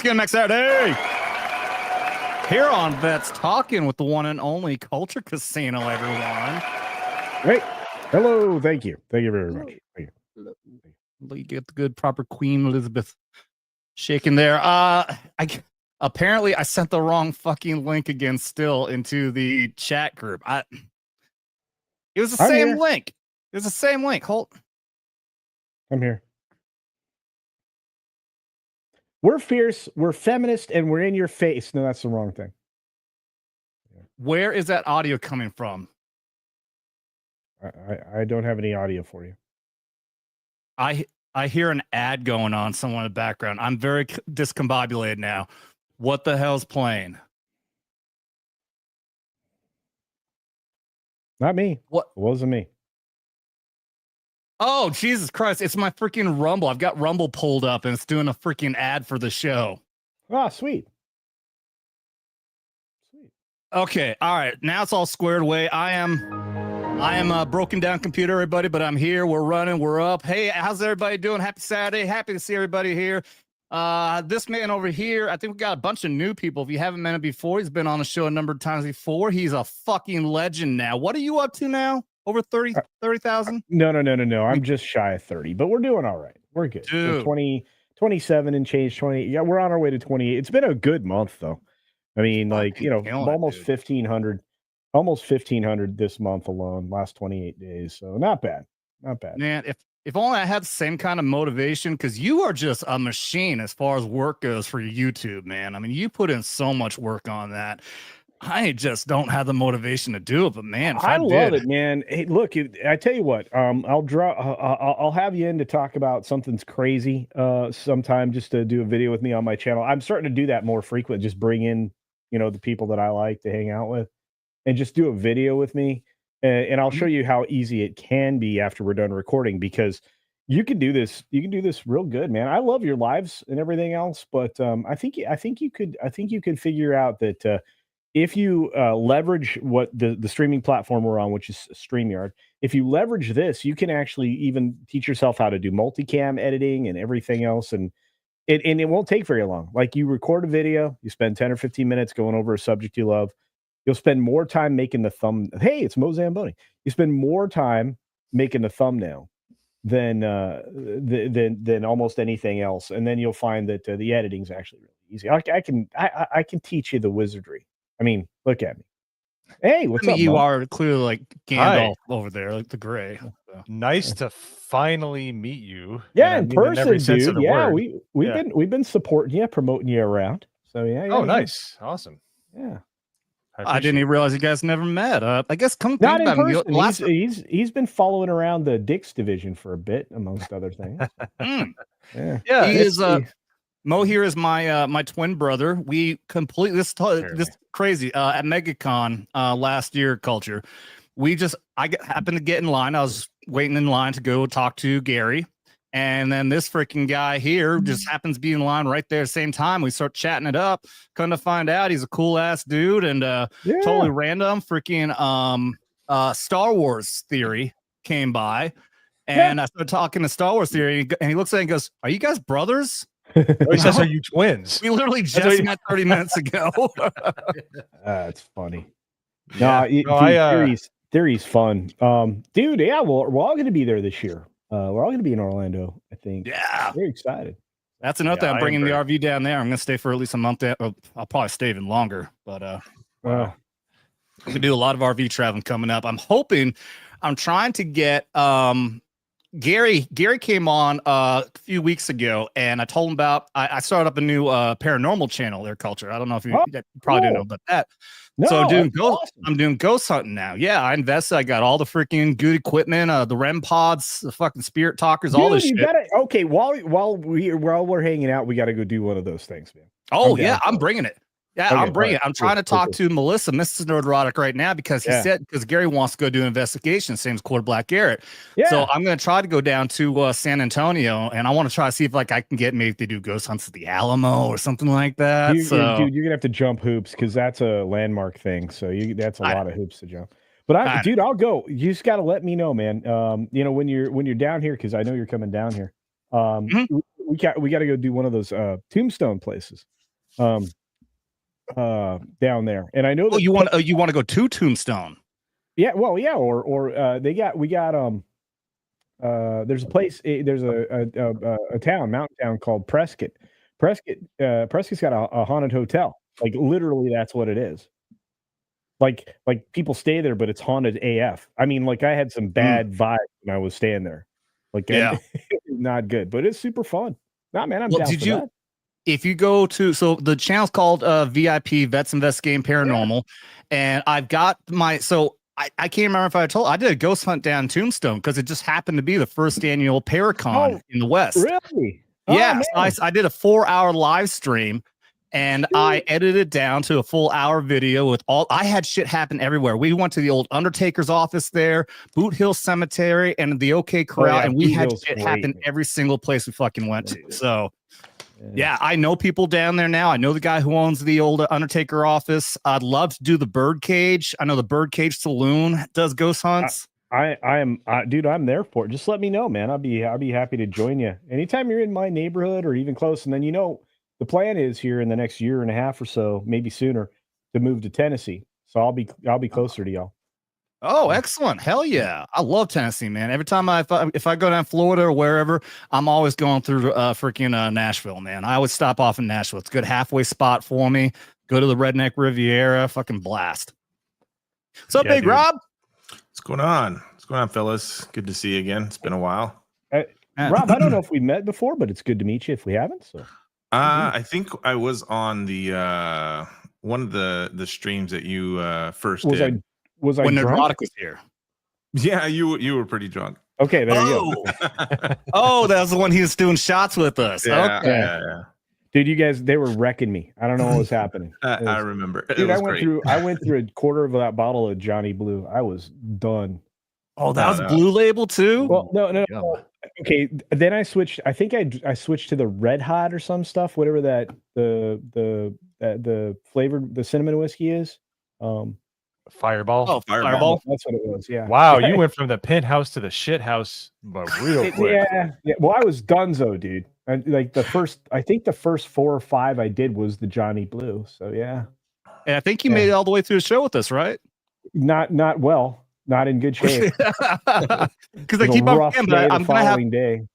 Skinemax Saturday here on Vets Talking with the one and only Culture Casino, everyone. Great. Hello. Thank you. Thank you very much. Thank you. You get the good, proper Queen Elizabeth shaking there. Apparently I sent the wrong fucking link again still into the chat group. It was the same link. It was the same link. Hold. I'm here. We're fierce, we're feminist, and we're in your face. No, that's the wrong thing. Where is that audio coming from? I don't have any audio for you. I hear an ad going on somewhere in the background. I'm very discombobulated now. What the hell's playing? Not me. What? It wasn't me. Oh, Jesus Christ. It's my freaking Rumble. I've got Rumble pulled up and it's doing a freaking ad for the show. Ah, sweet. Okay. All right. Now it's all squared away. I am a broken down computer, everybody, but I'm here. We're running. We're up. Hey, how's everybody doing? Happy Saturday. Happy to see everybody here. This man over here, I think we got a bunch of new people. If you haven't met him before, he's been on the show a number of times before. He's a fucking legend now. What are you up to now? Over 30,000? No. I'm just shy of 30, but we're doing all right. We're good. We're 27 and change 20. Yeah, we're on our way to 28. It's been a good month though. I mean, almost 1,500 this month alone, last 28 days. So not bad. Not bad. Man, if only I had the same kind of motivation, because you are just a machine as far as work goes for YouTube, man. I mean, you put in so much work on that. I just don't have the motivation to do it, but man, if I love it, man. Hey, look, I tell you what, I'll have you in to talk about something's crazy sometime, just to do a video with me on my channel. I'm starting to do that more frequent, just bring in, the people that I like to hang out with and just do a video with me. And I'll show you how easy it can be after we're done recording, because you can do this. You can do this real good, man. I love your lives and everything else, but I think you could figure out that if you leverage what the streaming platform we're on, which is StreamYard, if you leverage this, you can actually even teach yourself how to do multicam editing and everything else. And it won't take very long. Like, you record a video, you spend 10 or 15 minutes going over a subject you love. You'll spend more time making the Hey, it's Mo Zamboni. You spend more time making the thumbnail than almost anything else. And then you'll find that the editing is actually really easy. I can teach you the wizardry. I mean, look at me. Hey, what's up? You Mo? are clearly like Gandalf over there, like the gray. So. Nice to finally meet you. Yeah, in person, dude. Yeah, word. we've been supporting you, promoting you around. So yeah. Oh, nice, awesome. Yeah. I didn't even realize you guys never met. I guess not in person. He's been following around the Dix division for a bit, amongst other things. Yeah. He is Mo here is my twin brother. We completely this crazy at MegaCon last year, Culture. I happened to get in line. I was waiting in line to go talk to Gary, and then this freaking guy here just happens to be in line right there at the same time. We start chatting it up. Come to find out, he's a cool ass dude, and totally random freaking Star Wars Theory came by, and I started talking to Star Wars Theory, and he looks at me and goes, "Are you guys brothers?" He says, "Are you twins?" We literally just met 30 minutes ago. It's funny. Yeah. Theory's fun. Dude, yeah, we're all going to be there this year. We're all going to be in Orlando, I think. Yeah. Very excited. That's another thing. I'm bringing the RV down there. I'm going to stay for at least a month. I'll probably stay even longer, but we do a lot of RV traveling coming up. I'm trying to get Gary came on a few weeks ago, and I told him about I started up a new paranormal channel, their Culture. I don't know if you probably didn't know about that. No, so I'm doing ghost hunting now. Yeah, I invested. I got all the freaking good equipment, the REM pods, the fucking spirit talkers, all this shit. Okay, while we're hanging out, we got to go do one of those things, man. Oh yeah, I'm bringing it. Yeah, I'm bringing it. I'm trying to talk to Melissa, Mrs. Nerdrotic, right now, because because Gary wants to go do an investigation, same as Quarter Black Garrett. Yeah. So I'm going to try to go down to San Antonio, and I want to try to see if I can get maybe if they do ghost hunts at the Alamo or something like that. Dude, you're going to have to jump hoops, because that's a landmark thing. So that's a lot of hoops to jump. But dude, I'll go. You just got to let me know, man. When you're down here, because I know you're coming down here. We got to go do one of those tombstone places. down there, and I know that you want to go to Tombstone. Yeah, well, yeah, or we got there's a place, there's a town, mountain town called Prescott. Prescott's got a haunted hotel. Like literally, that's what it is. Like people stay there, but it's haunted AF. I mean, like I had some bad vibes when I was staying there. Like, yeah, not good, but it's super fun. Nah, man, I'm down for that. If you go to, so the channel's called VIP Vets Investigating Paranormal, and I've got I can't remember if I did a ghost hunt down Tombstone because it just happened to be the first annual Paracon in the West. Really? Yeah, I did a 4-hour live stream, and I edited it down to a full hour video with I had shit happen everywhere. We went to the old Undertaker's office there, Boot Hill Cemetery, and the OK Corral, and we had shit happen every single place we fucking went to. So. Yeah, I know people down there now. I know the guy who owns the old Undertaker office. I'd love to do the Birdcage. I know the Birdcage Saloon does ghost hunts. Dude, I'm there for it. Just let me know, man. I'll be happy to join you anytime you're in my neighborhood or even close. And then the plan is here in the next year and a half or so, maybe sooner, to move to Tennessee. So I'll be closer to y'all. Oh, excellent. Hell yeah. I love Tennessee, man. Every time if I go down Florida or wherever, I'm always going through freaking Nashville, man. I always stop off in Nashville. It's a good halfway spot for me. Go to the Redneck Riviera, fucking blast. What's up, Big Rob? What's going on? What's going on, fellas? Good to see you again. It's been a while. Rob, I don't know if we met before, but it's good to meet you if we haven't. So I think I was on the one of the streams that you first did. Was I when drunk? Neurotic was here? Yeah, you were pretty drunk. Okay, there you go. That was the one he was doing shots with us. Yeah, okay. Yeah. Dude, you guys, they were wrecking me. I don't know what was happening. I remember. Dude, I went through a quarter of that bottle of Johnny Blue. I was done. Oh, that was Blue Label too? Well, no. Okay, then I switched. I think I switched to the Red Hot or some stuff, whatever that the flavored the cinnamon whiskey is. Fireball. Oh, Fireball. That's what it was. Yeah. Wow, you went from the penthouse to the shit house, but real quick. Yeah. Well, I was donezo, dude. Like the first 4 or 5 I did was the Johnny Blue. So yeah. And I think you made it all the way through the show with us, right? Not well. Not in good shape. Because I keep on saying,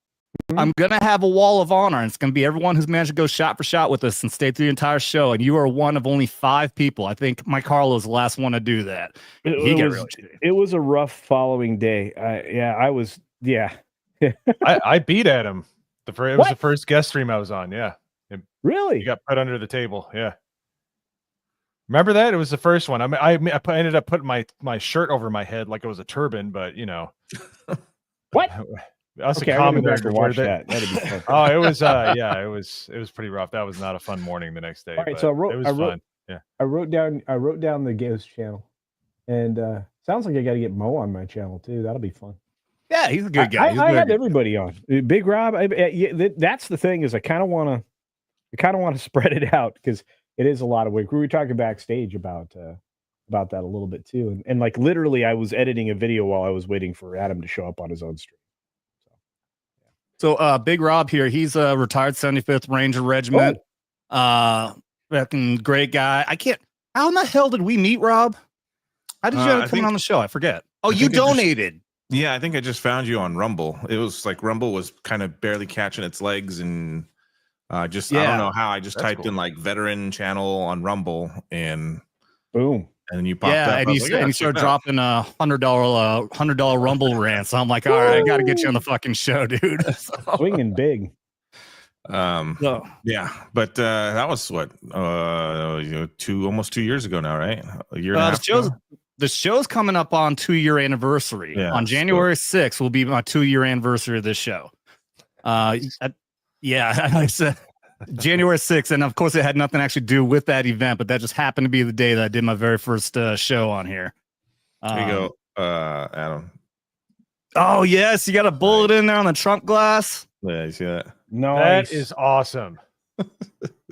I'm gonna have a wall of honor, and it's gonna be everyone who's managed to go shot for shot with us and stay through the entire show. And you are one of only 5 people. I think Mike Harlow is the last one to do that. It was a rough following day. I was. Yeah. I beat at him. It was the first guest stream I was on. Yeah. Really? You got put under the table. Yeah. Remember that? It was the first one. I ended up putting my shirt over my head like it was a turban, but what? Us a commoner to watch that. That'd be fun. Oh, it was it was pretty rough. That was not a fun morning the next day. All right, so it was fun. Yeah. I wrote down the Ghost channel, and sounds like I got to get Mo on my channel too. That'll be fun. Yeah, he's a good guy. I had everybody on. Big Rob. That's the thing is I kind of want to spread it out because it is a lot of work. We were talking backstage about that a little bit too, and like literally I was editing a video while I was waiting for Adam to show up on his own stream. So Big Rob here, he's a retired 75th Ranger Regiment. Fucking great guy. How in the hell did we meet, Rob? How did you end up coming on the show? I forget. Oh, you donated. I think I just found you on Rumble. It was like Rumble was kind of barely catching its legs, and I don't know how. I just typed in like veteran channel on Rumble, and boom. And then you popped up. And you started dropping $100 Rumble rants. So I'm like, all right, I got to get you on the fucking show, dude. Swinging big. Yeah, but that was what almost 2 years ago now, right? A year and a half ago? The show's coming up on 2-year anniversary. Yeah, on January 6th will be my 2-year anniversary of this show. I said January 6th, and of course it had nothing to actually do with that event, but that just happened to be the day that I did my very first show on here. There you go, Adam. Oh yes, you got a bullet in there on the trunk glass. Yeah, you see that? No, that is awesome.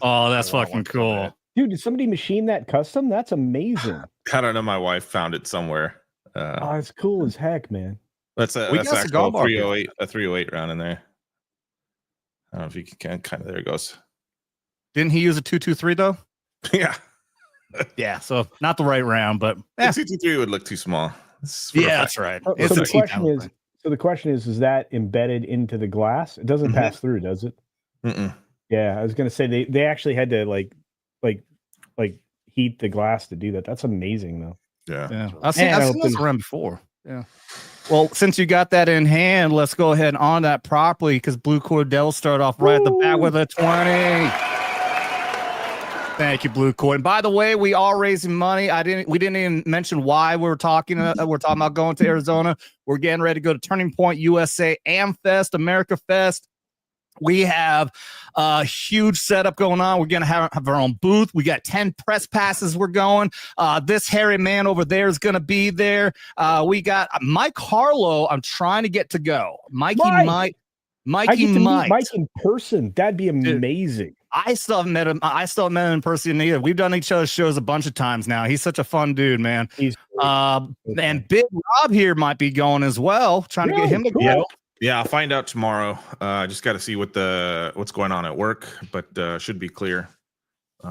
Oh, that's fucking cool, dude. Did somebody machine that custom? That's amazing. I don't know. My wife found it somewhere. It's cool as heck, man. That's actual 308, a 308 round in there. I don't know if you can kind of. There it goes. Didn't he use a 223 though? Yeah. Yeah, so not the right round, but 223 would look too small. Yeah, that's right. So the question is that embedded into the glass? It doesn't pass through, does it? Mm-mm. Yeah, I was gonna say they actually had to like heat the glass to do that. That's amazing though. Yeah. I've seen this around before. Yeah. Well, since you got that in hand, let's go ahead and on that properly because Blue Cord Devil started off right at the bat with a 20. Thank you, Blue Cord. And by the way, we are raising money. We didn't even mention why we're talking. We're talking about going to Arizona. We're getting ready to go to Turning Point USA, AmFest, America Fest. We have a huge setup going on. We're going to have our own booth. We got 10 press passes. We're going. This hairy man over there is going to be there. We got Mike Harlow. I'm trying to get to go. Mikey might. Mike in person. That'd be amazing. Dude, I still haven't met him. I still haven't met him in person either. We've done each other's shows a bunch of times now. He's such a fun dude, man. And Big Rob here might be going as well. Trying to get him to go. Yeah, I'll find out tomorrow. Just got to see what's going on at work, but should be clear.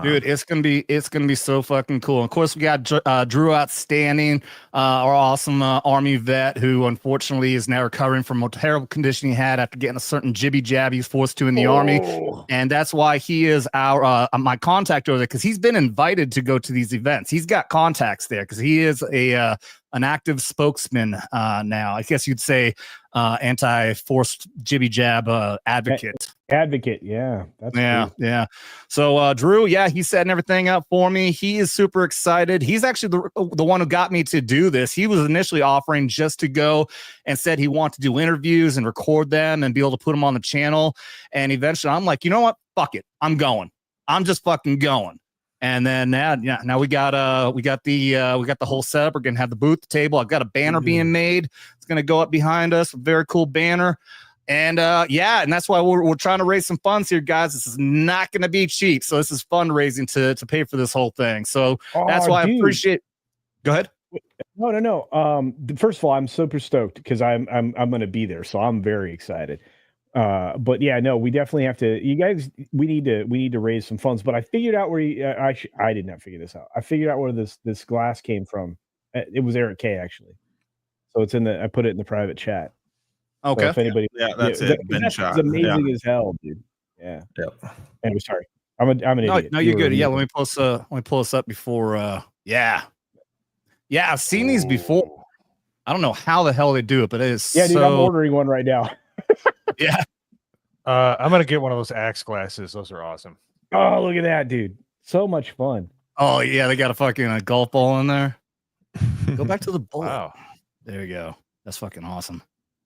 Dude, it's gonna be so fucking cool. Of course, we got Drew Outstanding, our awesome Army vet who unfortunately is now recovering from a terrible condition he had after getting a certain jibby jab he was forced to in the Army, and that's why he is our my contact over there because he's been invited to go to these events. He's got contacts there because he is an active spokesman now. I guess you'd say anti-forced jibby jab advocate. Yeah. That's cool. Yeah. So Drew, he's setting everything up for me. He is super excited. He's actually the one who got me to do this. He was initially offering just to go and said he wanted to do interviews and record them and be able to put them on the channel. And eventually I'm like, you know what? Fuck it. I'm going. I'm just fucking going. And then now we got the whole setup. We're gonna have the booth table. I've got a banner being made. It's gonna go up behind us. A very cool banner. And and that's why we're trying to raise some funds here, guys. This is not going to be cheap. So this is fundraising to pay for this whole thing. So that's why I appreciate. Go ahead. No. First of all, I'm super stoked because I'm going to be there, so I'm very excited. But we definitely have to. You guys, we need to raise some funds. But I figured out where I did not figure this out. I figured out where this glass came from. It was Eric K actually. So it's I put it in the private chat. Okay. So if anybody, that's it. That's amazing as hell, dude. Yeah. Yep. Anyway, sorry. I'm an idiot. No, you're good. Yeah, let me pull this up before. I've seen these before. I don't know how the hell they do it, but it is. Yeah, dude, I'm ordering one right now. Yeah. I'm gonna get one of those Axe glasses. Those are awesome. Oh, look at that, dude! So much fun. Oh yeah, they got a fucking golf ball in there. Go back to the bullet. Wow. There you go. That's fucking awesome.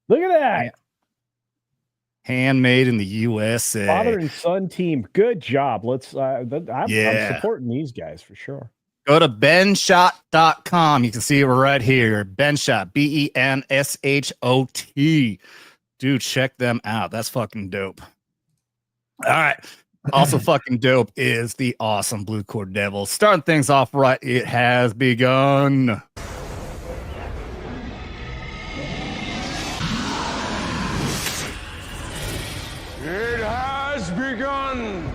Look at that. Handmade in the USA. Father and son team. Good job. Let's I'm supporting these guys for sure. Go to benshot.com. You can see it right here. Benshot. BENSHOT. Dude, check them out. That's fucking dope. All right. Also fucking dope is the awesome Blue Cord Devil. Starting things off right. It has begun. It has begun.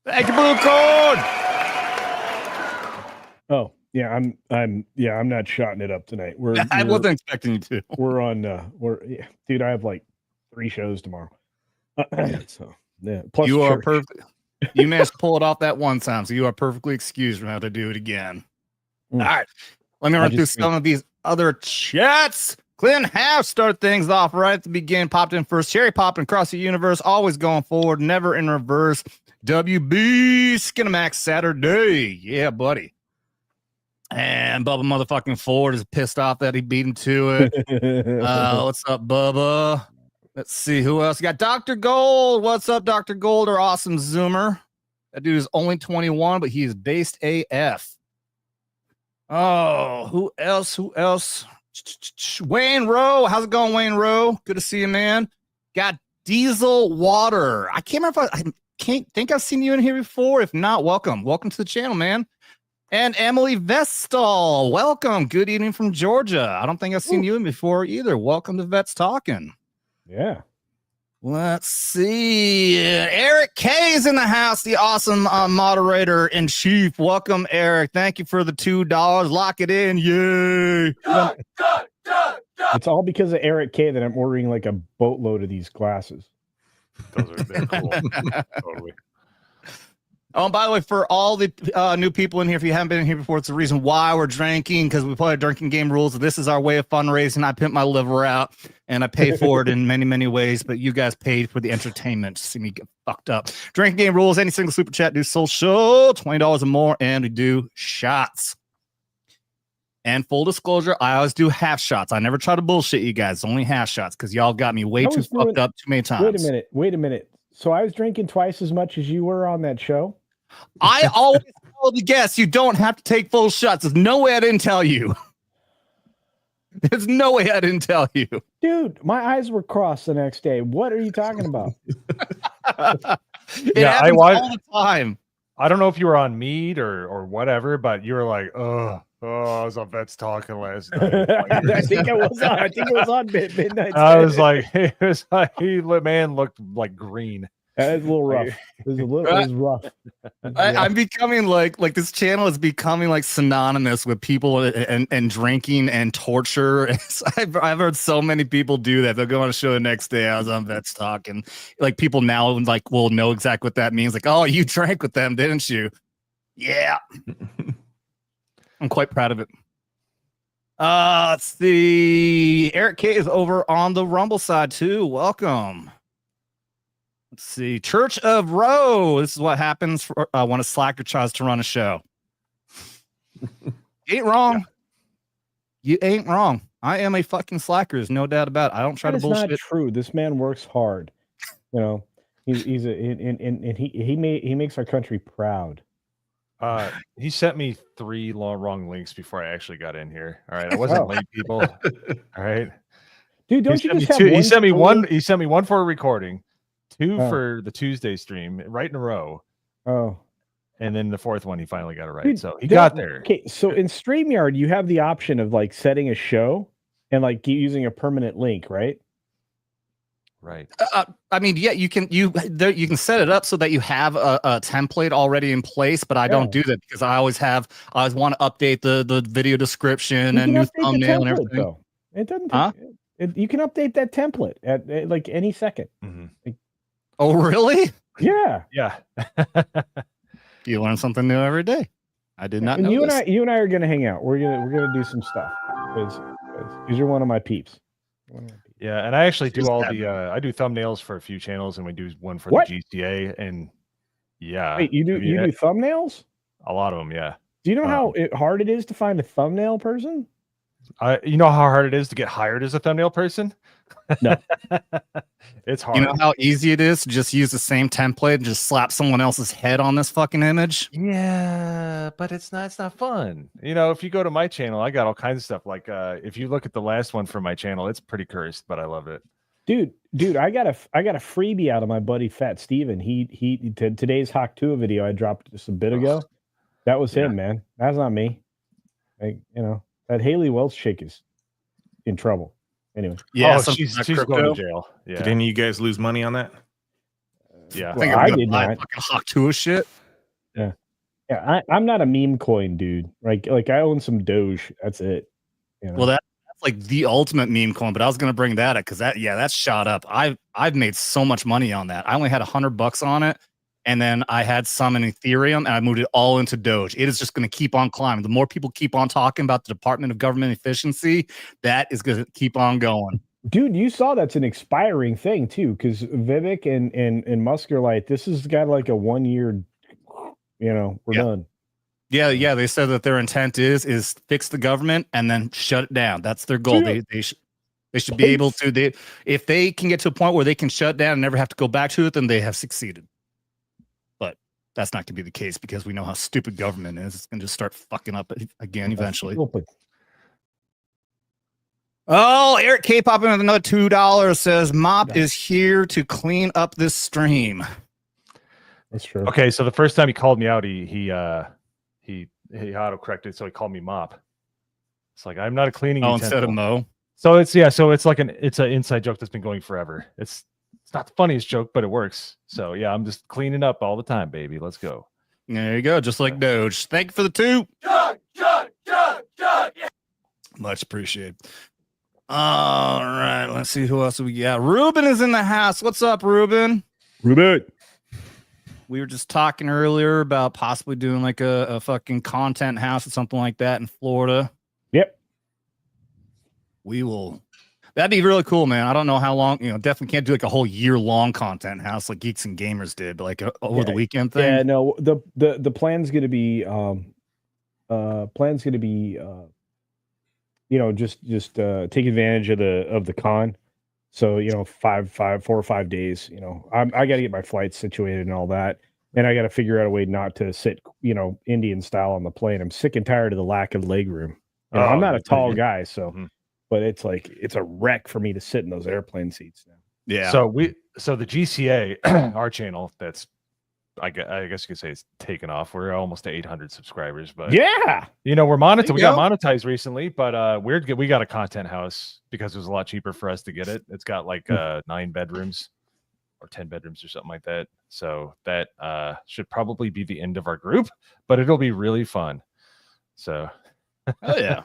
Thank you, Blue Cord. Oh, yeah, I'm not shotting it up tonight. I wasn't expecting you to. We're on dude, I have like 3 shows tomorrow. So yeah. Plus you are perfect. You managed to pull it off that one time, so you are perfectly excused from how to do it again. All right. Let me run through some of these other chats. Clint Half start things off right at the beginning. Popped in first. Cherry popping across the universe. Always going forward. Never in reverse. WB Skinemax Saturday. Yeah, buddy. And Bubba motherfucking Ford is pissed off that he beat him to it. What's up, Bubba? Let's see who else. You got Dr. Gold. What's up, Dr. Gold? Our awesome Zoomer. That dude is only 21, but he is based AF. Oh, who else? Wayne Rowe. How's it going, Wayne Rowe? Good to see you, man. Got Diesel Water. I can't remember if I can't think I've seen you in here before. If not, welcome to the channel, man. And Emily Vestal, welcome. Good evening from Georgia. I don't think I've seen you in before either. Welcome to Vets Talking. Yeah. Let's see. Eric K is in the house, the awesome moderator in chief. Welcome, Eric. Thank you for the $2. Lock it in. Yay. It's all because of Eric K that I'm ordering like a boatload of these glasses. They're cool. Totally. Oh, and by the way, for all the new people in here, if you haven't been in here before, it's the reason why we're drinking, because we play drinking game rules. This is our way of fundraising. I pimp my liver out, and I pay for it in many, many ways, but you guys paid for the entertainment to see me get fucked up. Drinking game rules, any single super chat, do social, $20 or more, and we do shots. And full disclosure, I always do half shots. I never try to bullshit you guys, only half shots, because y'all got me way too fucked up too many times. Wait a minute. So I was drinking twice as much as you were on that show? I always tell the guests you don't have to take full shots. There's no way I didn't tell you. There's no way I didn't tell you. Dude, my eyes were crossed the next day. What are you talking about? It happens all the time. I don't know if you were on mead or whatever, but you were like, I was on Vets Talking last night. I think I was on. I think it was on midnight. I was like, man looked like green. That was a little rough. It was rough. I'm becoming like this channel is becoming like synonymous with people and drinking and torture. I've heard so many people do that. They'll go on a show the next day. I was on Vets Talking. Like people now like will know exactly what that means. Like, oh, you drank with them, didn't you? Yeah. I'm quite proud of it. Let's see. Eric K is over on the Rumble side too. Welcome. Let's see. Church of Roe. This is what happens for, when a slacker tries to run a show. You ain't wrong. Yeah. You ain't wrong. I am a fucking slacker. There's no doubt about it. I don't try to bullshit. That's not true. This man works hard. You know, he makes our country proud. He sent me 3 wrong links before I actually got in here. All right, I wasn't late, people. All right, dude, don't you just have he sent me one? He sent me one for a recording, 2 for the Tuesday stream, right in a row. Oh, and then the 4th one, he finally got it right. Dude, so he got there. Okay, so in StreamYard, you have the option of like setting a show and like using a permanent link, right? Right. I mean, yeah, you can set it up so that you have a template already in place, but I don't do that because I always want to update the video description and new thumbnail and everything. Though. It doesn't. You can update that template at like any second. Mm-hmm. Like, oh, really? Yeah. Yeah. You learn something new every day. I did not know. You and I are gonna hang out. We're gonna do some stuff because you're one of my peeps. Yeah, and I actually do all the I do thumbnails for a few channels, and we do one for the GTA. And yeah, wait, you do thumbnails? A lot of them, yeah. Do you know how hard it is to find a thumbnail person? You know how hard it is to get hired as a thumbnail person? No, it's hard. You know how easy it is to just use the same template and just slap someone else's head on this fucking image? Yeah, but it's not fun. You know, if you go to my channel, I got all kinds of stuff. Like if you look at the last one for my channel, it's pretty cursed, but I love it. Dude, I got a freebie out of my buddy Fat Steven. He today's Hawk 2 video I dropped just a bit ago. That was him, man. That's not me. Like, you know, that Haley Wells chick is in trouble. Anyway, yeah, she's going to jail. Yeah, did any of you guys lose money on that? Yeah, I did not. Fucking Hawk 2 shit. Yeah, I'm not a meme coin dude. Like I own some Doge. That's it. You know? Well, that's like the ultimate meme coin. But I was gonna bring that up because that's shot up. I've made so much money on that. I only had $100 on it, and then I had some in Ethereum, and I moved it all into Doge. It is just going to keep on climbing. The more people keep on talking about the Department of Government Efficiency, that is going to keep on going. Dude, you saw that's an expiring thing too, because Vivek and Musk are like, this has got like a 1 year, you know, we're done. Yeah. They said that their intent is fix the government and then shut it down. That's their goal. They should be able to. If they can get to a point where they can shut down and never have to go back to it, then they have succeeded. That's not going to be the case because we know how stupid government is. It's going to just start fucking up again eventually. Oh, Eric K popping with another $2 says Mop is here to clean up this stream. That's true. Okay, so the first time he called me out, he he auto-corrected, so he called me Mop. It's like, I'm not a cleaning Oh, utensil. instead of Mo. So it's like an inside joke that's been going forever. It's not the funniest joke, but it works. So yeah, I'm just cleaning up all the time, baby. Let's go. There you go, just like Doge. Thank you for the 2. Much appreciated. All right, let's see who else we got. Ruben is in the house. What's up, Ruben? Ruben. We were just talking earlier about possibly doing like a fucking content house or something like that in Florida. Yep. We will. That'd be really cool, man. I don't know how long, definitely can't do like a whole year-long content house like Geeks and Gamers did, but like over the weekend thing. Yeah, no, the plan's going to be just take advantage of the con. So 4 or 5 days. I got to get my flights situated and all that, and I got to figure out a way not to sit Indian style on the plane. I'm sick and tired of the lack of leg room. I'm not a tall guy, so but it's like it's a wreck for me to sit in those airplane seats now. Yeah. So the GCA, our channel, that's I guess you could say it's taken off. We're almost to 800 subscribers, but yeah, we're monetized. We got monetized recently, but we got a content house because it was a lot cheaper for us to get it. It's got like 9 bedrooms or 10 bedrooms or something like that. So that should probably be the end of our group, but it'll be really fun. So, oh yeah.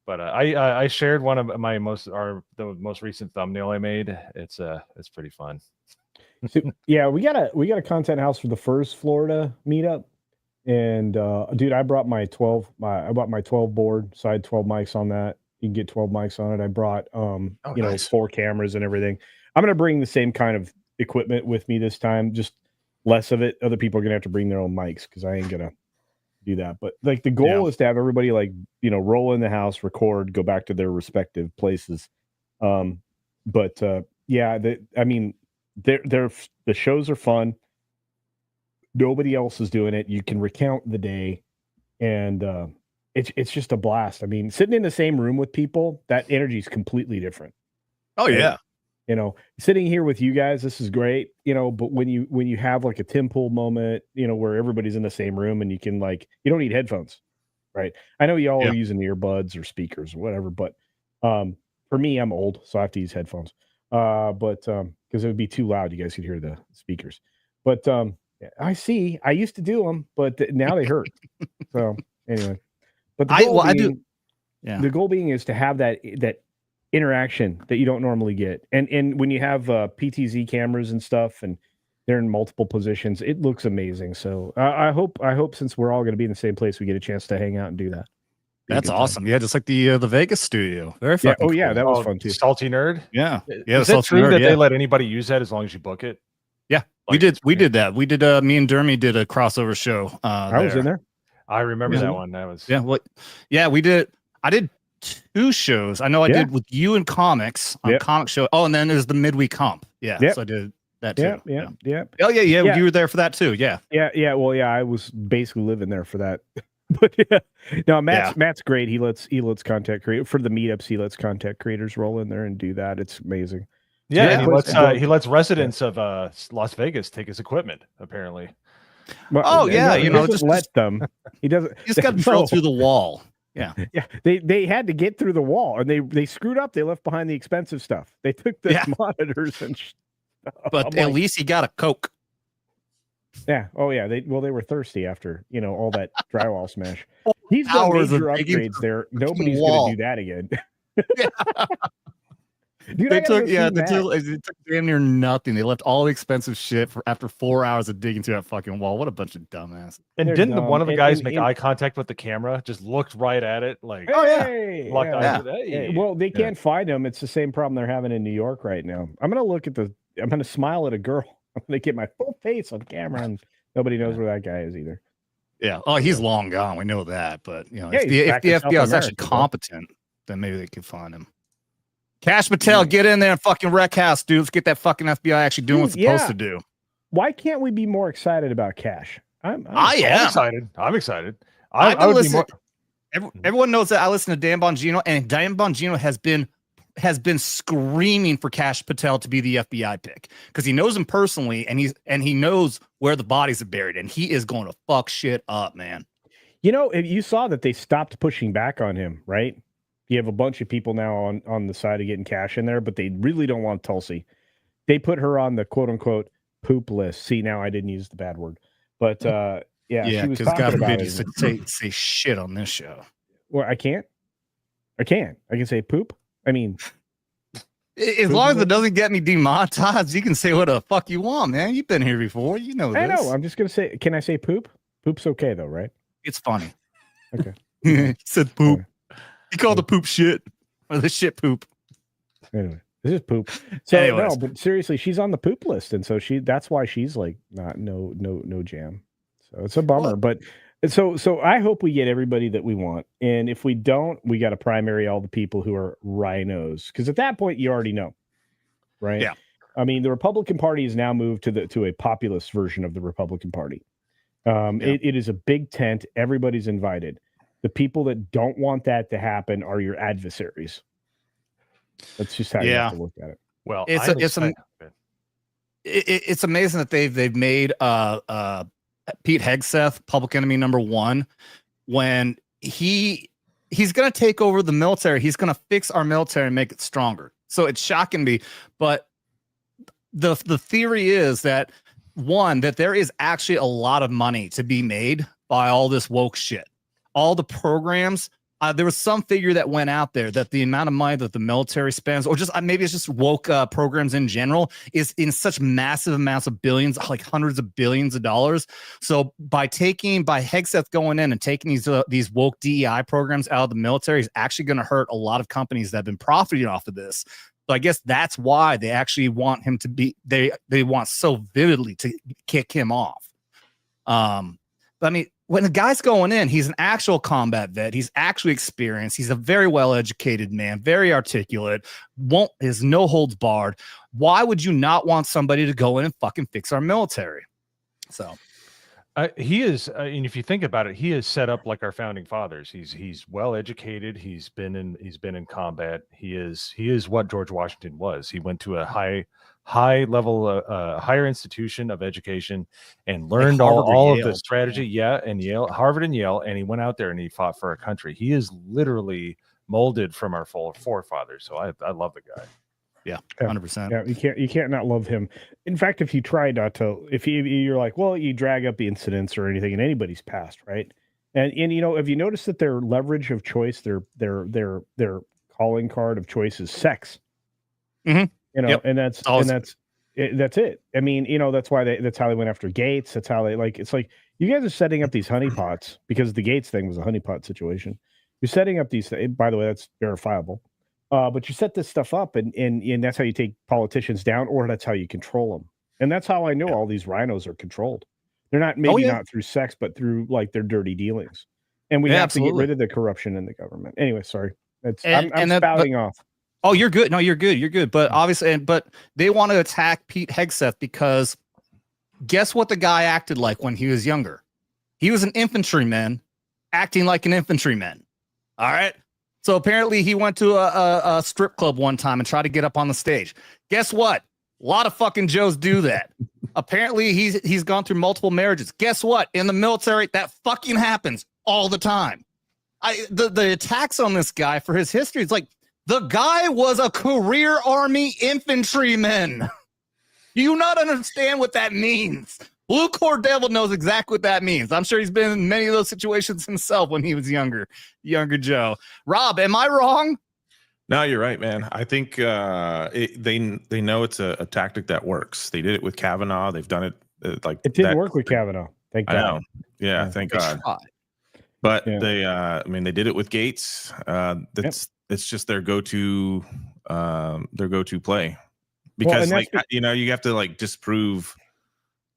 But I shared one of the most recent thumbnail I made. It's pretty fun. So, yeah, we got a content house for the first Florida meetup, and dude, I brought my 12 board, so I had 12 mics on that. You can get 12 mics on it. I brought nice. 4 cameras and everything. I'm gonna bring the same kind of equipment with me this time, just less of it. Other people are gonna have to bring their own mics because I ain't gonna do that. But like the goal is to have everybody roll in the house, record, go back to their respective places. The shows are fun. Nobody else is doing it. You can recount the day, and it's just a blast. I mean, sitting in the same room with people, that energy is completely different. Oh yeah. Sitting here with you guys, this is great. But when you have like a Tim Pool moment, where everybody's in the same room and you can you don't need headphones, right? I know y'all are using earbuds or speakers or whatever, but for me, I'm old, so I have to use headphones. Because it would be too loud. You guys could hear the speakers. But I used to do them, but now they hurt. So anyway, but the goal being is to have that interaction that you don't normally get. And when you have PTZ cameras and stuff, and they're in multiple positions, it looks amazing. So I hope since we're all going to be in the same place, we get a chance to hang out and do that. That's awesome. Yeah, just like the Vegas studio. Very fucking cool. Yeah, that was fun too. Salty Nerd. Yeah. Is it true that they let anybody use that as long as you book it? Yeah, we did that. We did me and Dermy did a crossover show. I was in there. I remember that one. That was we did. I did 2 shows. I know I did with you and comics on comic show. Oh, and then there's the midweek comp. Yeah. So I did that too. Yeah. Oh yeah. You were there for that too. Yeah. Yeah. Well, yeah, I was basically living there for that. But no, Matt's great. He lets content create for the meetups. He lets content creators roll in there and do that. It's amazing. Yeah, and he lets residents of Las Vegas take his equipment. Apparently. Well, he doesn't let them. He doesn't. He just got drill through the wall. Yeah. Yeah. They had to get through the wall, and they screwed up. They left behind the expensive stuff. They took the monitors and. But at least he got a Coke. Yeah. Oh, yeah. They were thirsty after all that drywall smash. He's done major upgrades there. Nobody's going to do that again. Dude, they took damn near nothing. They left all the expensive shit after 4 hours of digging through that fucking wall. What a bunch of dumbasses. And didn't one of the guys make eye contact with the camera? Just looked right at it, like, hey, locked eyes with it. Hey. Well, they can't find them. It's the same problem they're having in New York right now. I'm gonna smile at a girl. I'm gonna get my full face on camera, and nobody knows where that guy is either. Yeah. Oh, he's long gone. We know that. But if the FBI is actually competent, then maybe they could find him. Cash Patel, get in there and fucking wreck house, dude. Let's get that fucking FBI actually doing what's supposed to do. Why can't we be more excited about Cash? I'm excited. I'm excited. I would be more. Everyone knows that I listen to Dan Bongino, and Dan Bongino has been screaming for Cash Patel to be the FBI pick because he knows him personally, and he knows where the bodies are buried, and he is going to fuck shit up, man. You know, you saw that they stopped pushing back on him, right? You have a bunch of people now on the side of getting cash in there, but they really don't want Tulsi. They put her on the quote unquote poop list. See, now I didn't use the bad word, but she was talking God about forbid it. you say shit on this show. Well, I can't. I can say poop. I mean, as long as it doesn't get me demonetized, you can say what the fuck you want, man. You've been here before, you know this. I know. I'm just gonna say. Can I say poop? Poop's okay though, right? It's funny. Okay. He said poop. He called the poop shit or the shit poop. Anyway, this is poop. So Anyways. no, but seriously, she's on the poop list, and so that's why she's like no jam. So it's a bummer, but so I hope we get everybody that we want, and if we don't, we got to primary all the people who are rhinos, because at that point you already know, right? Yeah. I mean, the Republican Party has now moved to a populist version of the Republican Party. It is a big tent. Everybody's invited. The people that don't want that to happen are your adversaries. That's just how you have to look at it. Well, it's amazing that they've made Pete Hegseth public enemy number 1 when he's going to take over the military. He's going to fix our military and make it stronger. So it's shocking me, but the theory is that that there is actually a lot of money to be made by all this woke shit. All the programs, there was some figure that went out there that the amount of money that the military spends, or just maybe it's just woke programs in general, is in such massive amounts of billions, like hundreds of billions of dollars. So by Hegseth going in and taking these woke DEI programs out of the military is actually going to hurt a lot of companies that have been profiting off of this. So I guess that's why they actually want him to be, they want so vividly to kick him off. But I mean, when the guy's going in, he's an actual combat vet. He's actually experienced. He's a very well-educated man, very articulate, is no holds barred. Why would you not want somebody to go in and fucking fix our military? So he is, and if you think about it, he is set up like our founding fathers. He's well educated. He's been in combat. He is what George Washington was. He went to a high level, higher institution of education and learned like all of the strategy. Yeah, and Harvard and Yale, and he went out there and he fought for our country. He is literally molded from our forefathers. So I love the guy. Yeah, 100%. Yeah, you can't not love him. In fact, if you try not to, if you're like, well, you drag up the incidents or anything in anybody's past, right? And you know, have you noticed that their leverage of choice, their calling card of choice is sex? Mm-hmm. You know, and that's it. I mean, you know, that's how they went after Gates. That's how it's like you guys are setting up these honeypots because the Gates thing was a honeypot situation. You're setting up these. By the way, that's verifiable. But you set this stuff up, and that's how you take politicians down, or that's how you control them. And that's how I know all these rhinos are controlled. They're not not through sex, but through like their dirty dealings. And we have to get rid of the corruption in the government. Anyway, sorry. I'm spouting off. Oh, you're good. No, you're good. You're good. But obviously, but they want to attack Pete Hegseth because guess what the guy acted like when he was younger? He was an infantryman acting like an infantryman. All right. So apparently he went to a strip club one time and tried to get up on the stage. Guess what? A lot of fucking Joes do that. Apparently he's gone through multiple marriages. Guess what? In the military, that fucking happens all the time. The attacks on this guy for his history, it's like the guy was a career Army infantryman. Do you not understand what that means? Blue Corps Devil knows exactly what that means. I'm sure he's been in many of those situations himself when he was younger Joe. Rob, am I wrong? No, you're right, man. I think they know it's a tactic that works. They did it with Kavanaugh. They've done it it didn't work with Kavanaugh. Thank God. I know. Yeah, thank God. But they, I mean, they did it with Gates. It's just their go-to play because you have to disprove.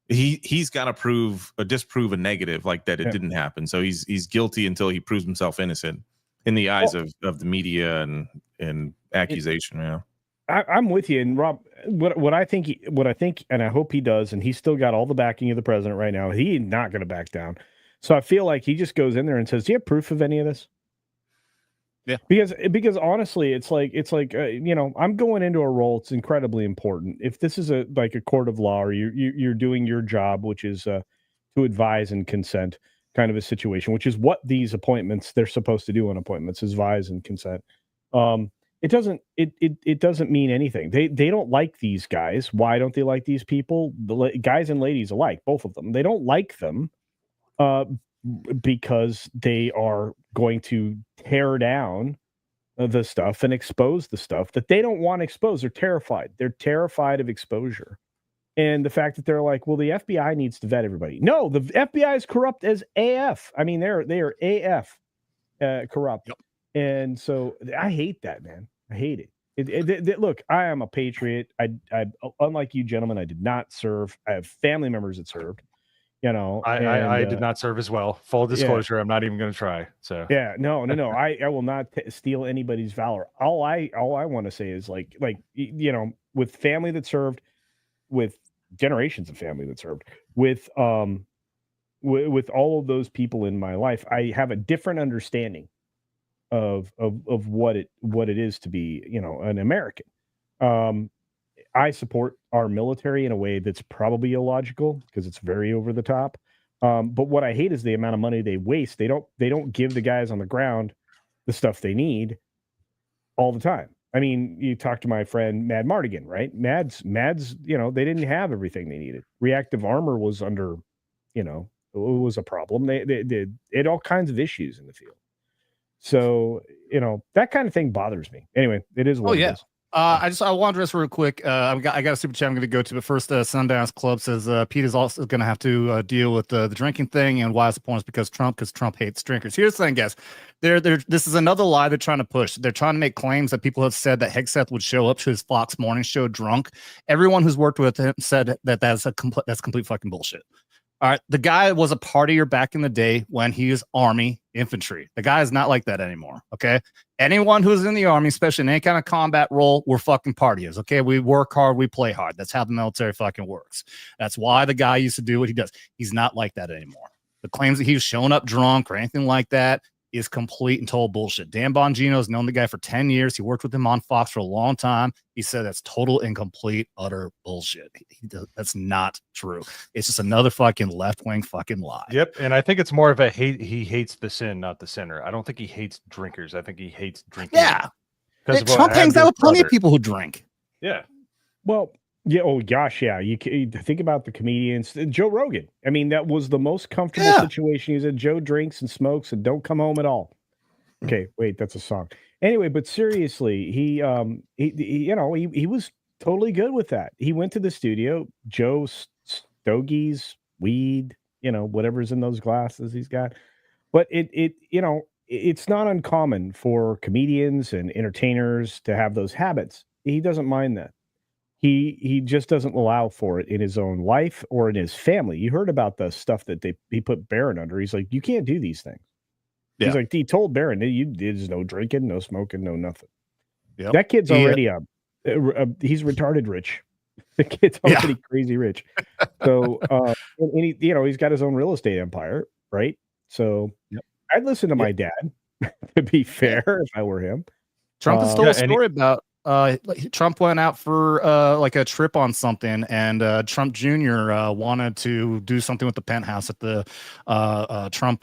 He's got to disprove a negative like that. It didn't happen. So he's guilty until he proves himself innocent in the eyes of the media and accusation. I'm with you. And Rob, what I think, and I hope he does, and he's still got all the backing of the president right now. He's not going to back down. So I feel like he just goes in there and says, "Do you have proof of any of this?" Yeah, because honestly, it's like I'm going into a role. It's incredibly important. If this is a court of law, or you're doing your job, which is to advise and consent, kind of a situation, which is what these appointments they're supposed to do on appointments is vise and consent. It doesn't mean anything. They don't like these guys. Why don't they like these people? The guys and ladies alike, both of them. They don't like them because they are going to tear down the stuff and expose the stuff that they don't want exposed. They're terrified. They're terrified of exposure. And the fact that they're like, well, the FBI needs to vet everybody. No, the FBI is corrupt as AF. I mean, they are AF corrupt. Yep. And so I hate that, man. I hate it. Look, I am a patriot. I unlike you gentlemen, I did not serve. I have family members that served. You know, I did not serve as well. Full disclosure, I'm not even going to try. So yeah, no. I will not steal anybody's valor. All I want to say is like you know, with family that served, with generations of family that served, with all of those people in my life, I have a different understanding of what it is to be, you know, an American. I support our military in a way that's probably illogical because it's very over the top. But what I hate is the amount of money they waste. They don't give the guys on the ground the stuff they need all the time. I mean, you talk to my friend Mad Mardigan, right? Mad's, you know, they didn't have everything they needed. Reactive armor was under, you know, it was a problem. They had all kinds of issues in the field. So, you know, that kind of thing bothers me. Anyway, it is what it is. I want to address real quick. I got a super chat I'm going to go to, but first, Sundance Club says Pete is also going to have to deal with the drinking thing, and why is the point? Is because Trump hates drinkers. Here's the thing, guys. This is another lie they're trying to push. They're trying to make claims that people have said that Hegseth would show up to his Fox Morning Show drunk. Everyone who's worked with him said that that's complete fucking bullshit. All right, the guy was a partier back in the day when he was Army infantry. The guy is not like that anymore, okay? Anyone who's in the Army, especially in any kind of combat role, we're fucking partiers, okay? We work hard, we play hard. That's how the military fucking works. That's why the guy used to do what he does. He's not like that anymore. The claims that he was showing up drunk or anything like that is complete and total bullshit. Dan Bongino has known the guy for 10 years. He worked with him on Fox for a long time. He said that's total and complete, utter bullshit. That's not true. It's just another fucking left-wing fucking lie. Yep, and I think it's more of a hate. He hates the sin, not the sinner. I don't think he hates drinkers. I think he hates drinking. Yeah. Trump hangs out with plenty of people who drink. Yeah. Well, yeah. Oh gosh, yeah. You think about the comedians. Joe Rogan. I mean, that was the most comfortable situation. He said Joe drinks and smokes and don't come home at all. Okay, wait, that's a song. Anyway, but seriously, he was totally good with that. He went to the studio. Joe stogies, weed, you know, whatever's in those glasses he's got. But it's not uncommon for comedians and entertainers to have those habits. He doesn't mind that. He just doesn't allow for it in his own life or in his family. You heard about the stuff that he put Barron under. He's like, you can't do these things. Yeah. He's like, he told Barron, there's no drinking, no smoking, no nothing. Yep. That kid's already he's retarded rich. The kid's already crazy rich. So, and he's got his own real estate empire, right? So I'd listen to my dad, to be fair, if I were him. Trump has told a story about Trump went out for like a trip on something, and Trump Jr. wanted to do something with the penthouse at the Trump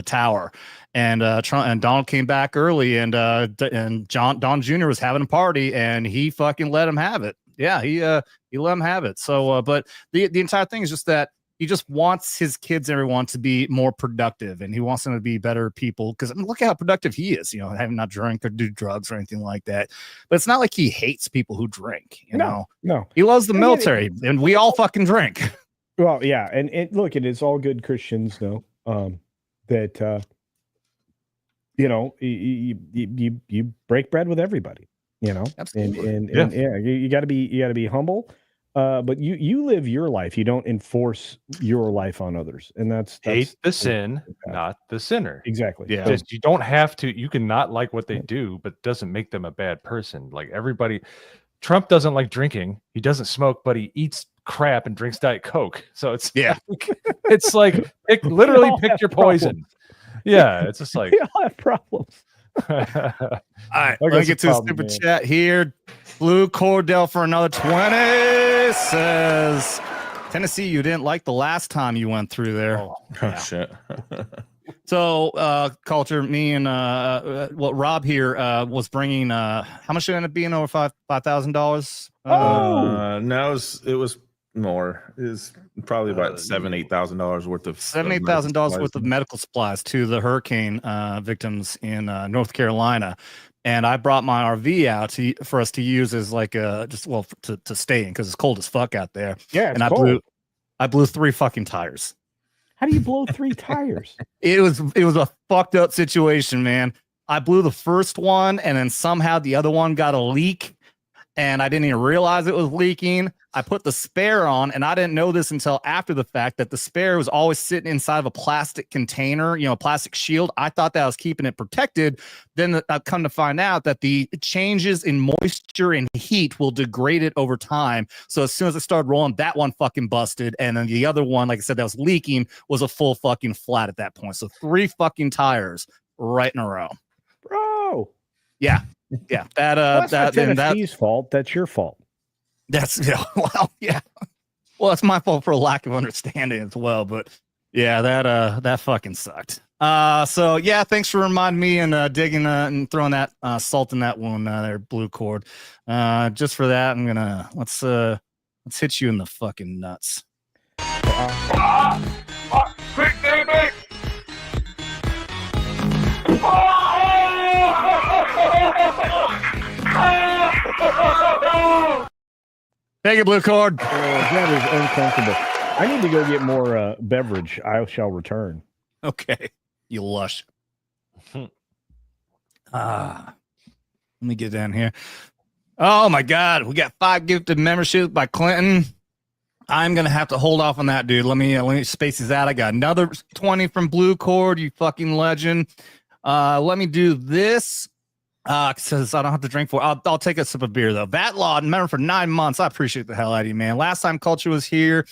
tower, and Trump and Donald came back early, and Don Jr. was having a party, and he fucking let him have it. Yeah, he let him have it. So, but the entire thing is just that he just wants his kids and everyone to be more productive, and he wants them to be better people. Because look how productive he is, having not drink or do drugs or anything like that. But it's not like he hates people who drink. No. He loves the military, and we all fucking drink. Well, yeah, and look, it is all good Christians know that you break bread with everybody. Absolutely. And you got to be humble. But you live your life. You don't enforce your life on others, and that's hate the sin, not the sinner. Exactly. Yeah. You don't have to. You can not like what they do, but doesn't make them a bad person. Like everybody, Trump doesn't like drinking. He doesn't smoke, but he eats crap and drinks Diet Coke. So it's it's like literally pick your poison. Yeah, it's just like we all have problems. All right, let's get to a super chat here. Blue Cordell for another 20 says, Tennessee, you didn't like the last time you went through there. Oh, yeah. Shit. So, Culture, me and Rob here was bringing. How much did it end up being? Over $5,000. No, it was more. It was probably about $7,000-8,000 worth of $7,000-8,000 worth of medical supplies to the hurricane victims in North Carolina. And I brought my RV out for us to use as like to stay in because it's cold as fuck out there. Yeah, and I blew 3 fucking tires. How do you blow 3 tires? It was a fucked up situation, man. I blew the first one, and then somehow the other one got a leak, and I didn't even realize it was leaking. I put the spare on, and I didn't know this until after the fact that the spare was always sitting inside of a plastic container, a plastic shield. I thought that I was keeping it protected. Then I've come to find out that the changes in moisture and heat will degrade it over time. So as soon as it started rolling, that one fucking busted. And then the other one, like I said, that was leaking was a full fucking flat at that point. So 3 fucking tires right in a row. Bro. Yeah. Yeah. That's not Tennessee's fault. That's your fault. That's yeah. Well, it's my fault for a lack of understanding as well. But yeah, that fucking sucked. So yeah, thanks for reminding me and digging and throwing that salt in that wound there, Blue Cord. Just for that, I'm gonna let's hit you in the fucking nuts. Quick, baby! Thank you, Blue Cord. That is uncomfortable. I need to go get more beverage. I shall return. Okay, you lush. Let me get down here. Oh my God, we got 5 gifted memberships by Clinton. I'm gonna have to hold off on that, dude. Let me space these out. I got another 20 from Blue Cord. You fucking legend. Let me do this. Says I don't have to drink for. I'll take a sip of beer though. Vatlaw, remember for 9 months. I appreciate the hell out of you, man. Last time Culture was here,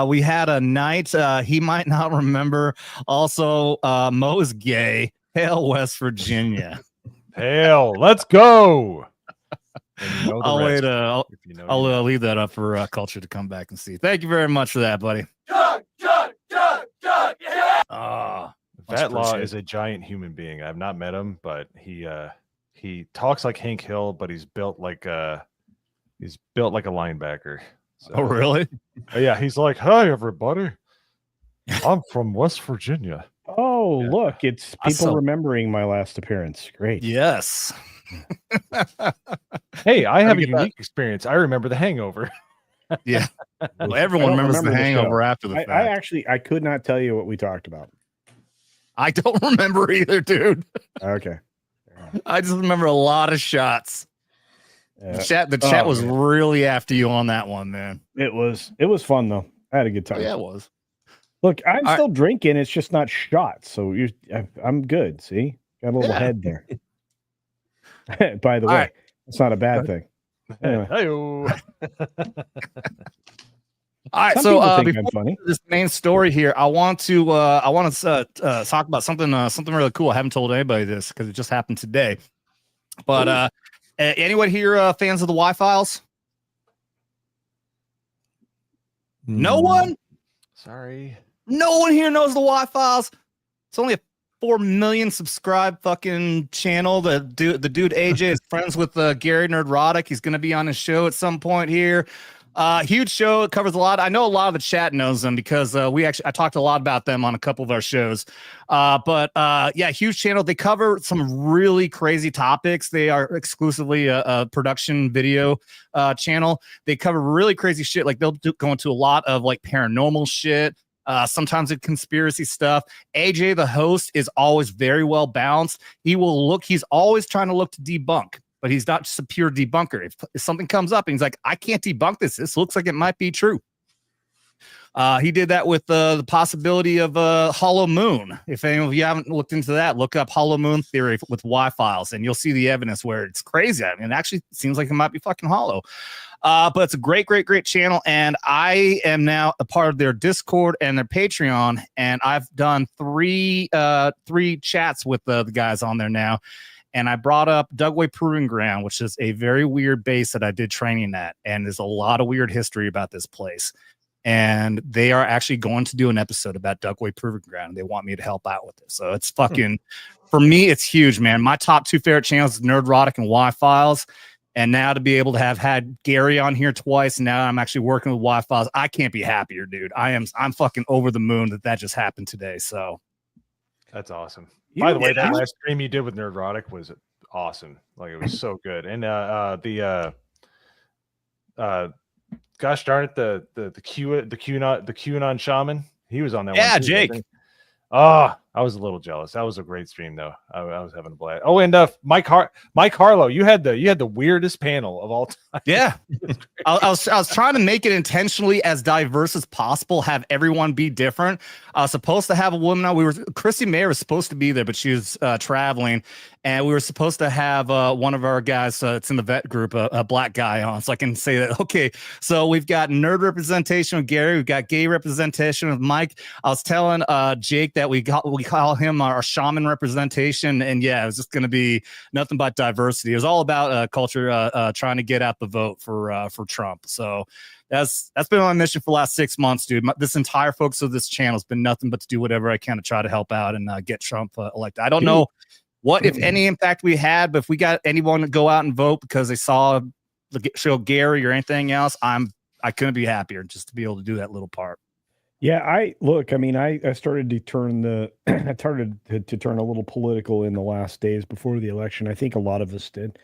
we had a night. He might not remember. Also, Mo is gay. Hail West Virginia. Hail, let's go. I'll wait. I'll leave that up for Culture to come back and see. Thank you very much for that, buddy. Yeah! Vatlaw is a giant human being. I've not met him, but he talks like Hank Hill, but he's built like a linebacker. So, oh, really? Yeah, he's like, "Hi, everybody. I'm from West Virginia." Oh, yeah. Look, it's people remembering my last appearance. Great. Yes. Hey, I have a unique experience. I remember The Hangover. Yeah. Well, everyone remembers The Hangover after the fact. I could not tell you what we talked about. I don't remember either, dude. Okay. I just remember a lot of shots. The chat was really after you on that one, man. It was fun though. I had a good time. Oh, yeah, it was. Look, I'm still drinking. It's just not shots, so I'm good. See, got a little head there. By the way, it's not a bad thing. Anyway. Hey-o. All right, so before this main story here, I want to talk about something really cool. I haven't told anybody this because it just happened today. But anyone here fans of the Y-Files? No one? Sorry. No one here knows the Y-Files. It's only a 4 million subscribed fucking channel. The dude AJ is friends with Gary Nerdrotic. He's going to be on his show at some point here. Huge show. It covers a lot. I know a lot of the chat knows them because I talked a lot about them on a couple of our shows. But huge channel. They cover some really crazy topics. They are exclusively a production video channel. They cover really crazy shit. Like they'll go into a lot of like paranormal shit. Sometimes it's conspiracy stuff. AJ, the host, is always very well balanced. He's always trying to look to debunk, but he's not just a pure debunker. If something comes up and he's like, I can't debunk this looks like it might be true. He did that with the possibility of a hollow moon. If any of you haven't looked into that, look up hollow moon theory with Y-Files and you'll see the evidence where it's crazy. I mean, it actually seems like it might be fucking hollow. But it's a great channel. And I am now a part of their Discord and their Patreon. And I've done three chats with the guys on there now. And I brought up Dugway Proving Ground, which is a very weird base that I did training at. And there's a lot of weird history about this place. and they are actually going to do an episode about Dugway Proving Ground. And they want me to help out with it. So it's fucking, for me, it's huge, man. My top 2 favorite channels is Nerdrotic and Y-Files. And now to be able to have had Gary on here twice, and now I'm actually working with Y-Files. I can't be happier, dude. I'm fucking over the moon that just happened today. So that's awesome. By the way, that last stream you did with Nerdrotic was awesome. Like, it was so good. And gosh darn it, the QAnon shaman, he was on that one. Yeah, too, Jake. Oh, I was a little jealous. That was a great stream, though. I was having a blast. Oh, and Mike Harlow, you had the weirdest panel of all time. Yeah, I was trying to make it intentionally as diverse as possible. Have everyone be different. I was supposed to have a woman on. Chrissy Mayer was supposed to be there, but she was traveling, and we were supposed to have one of our guys. It's in the vet group, a black guy on, so I can say that. Okay, so we've got nerd representation of Gary. We've got gay representation of Mike. I was telling Jake that we call him our shaman representation, and yeah, it was just going to be nothing but diversity. It was all about culture, trying to get out the vote for Trump. So that's been my mission for the last 6 months, dude. This entire focus of this channel has been nothing but to do whatever I can to try to help out and get Trump elected. I don't know what, if any, impact we had, but if we got anyone to go out and vote because they saw the show Gary or anything else, I couldn't be happier just to be able to do that little part. Yeah, I started to turn to turn a little political in the last days before the election. I think a lot of us did.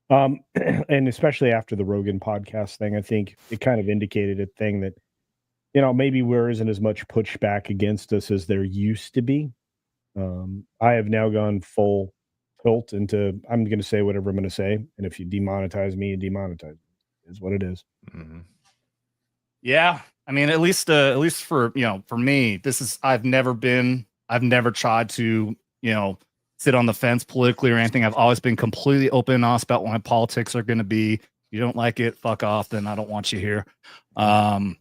And especially after the Rogan podcast thing, I think it kind of indicated a thing that, maybe there isn't as much pushback against us as there used to be. I have now gone full tilt into, I'm going to say whatever I'm going to say. And if you demonetize me, you demonetize me. Is what it is. Mm-hmm. Yeah. I mean, at least for, for me, I've never tried to, sit on the fence politically or anything. I've always been completely open and honest about what my politics are going to be. If you don't like it, fuck off. Then I don't want you here. Obviously,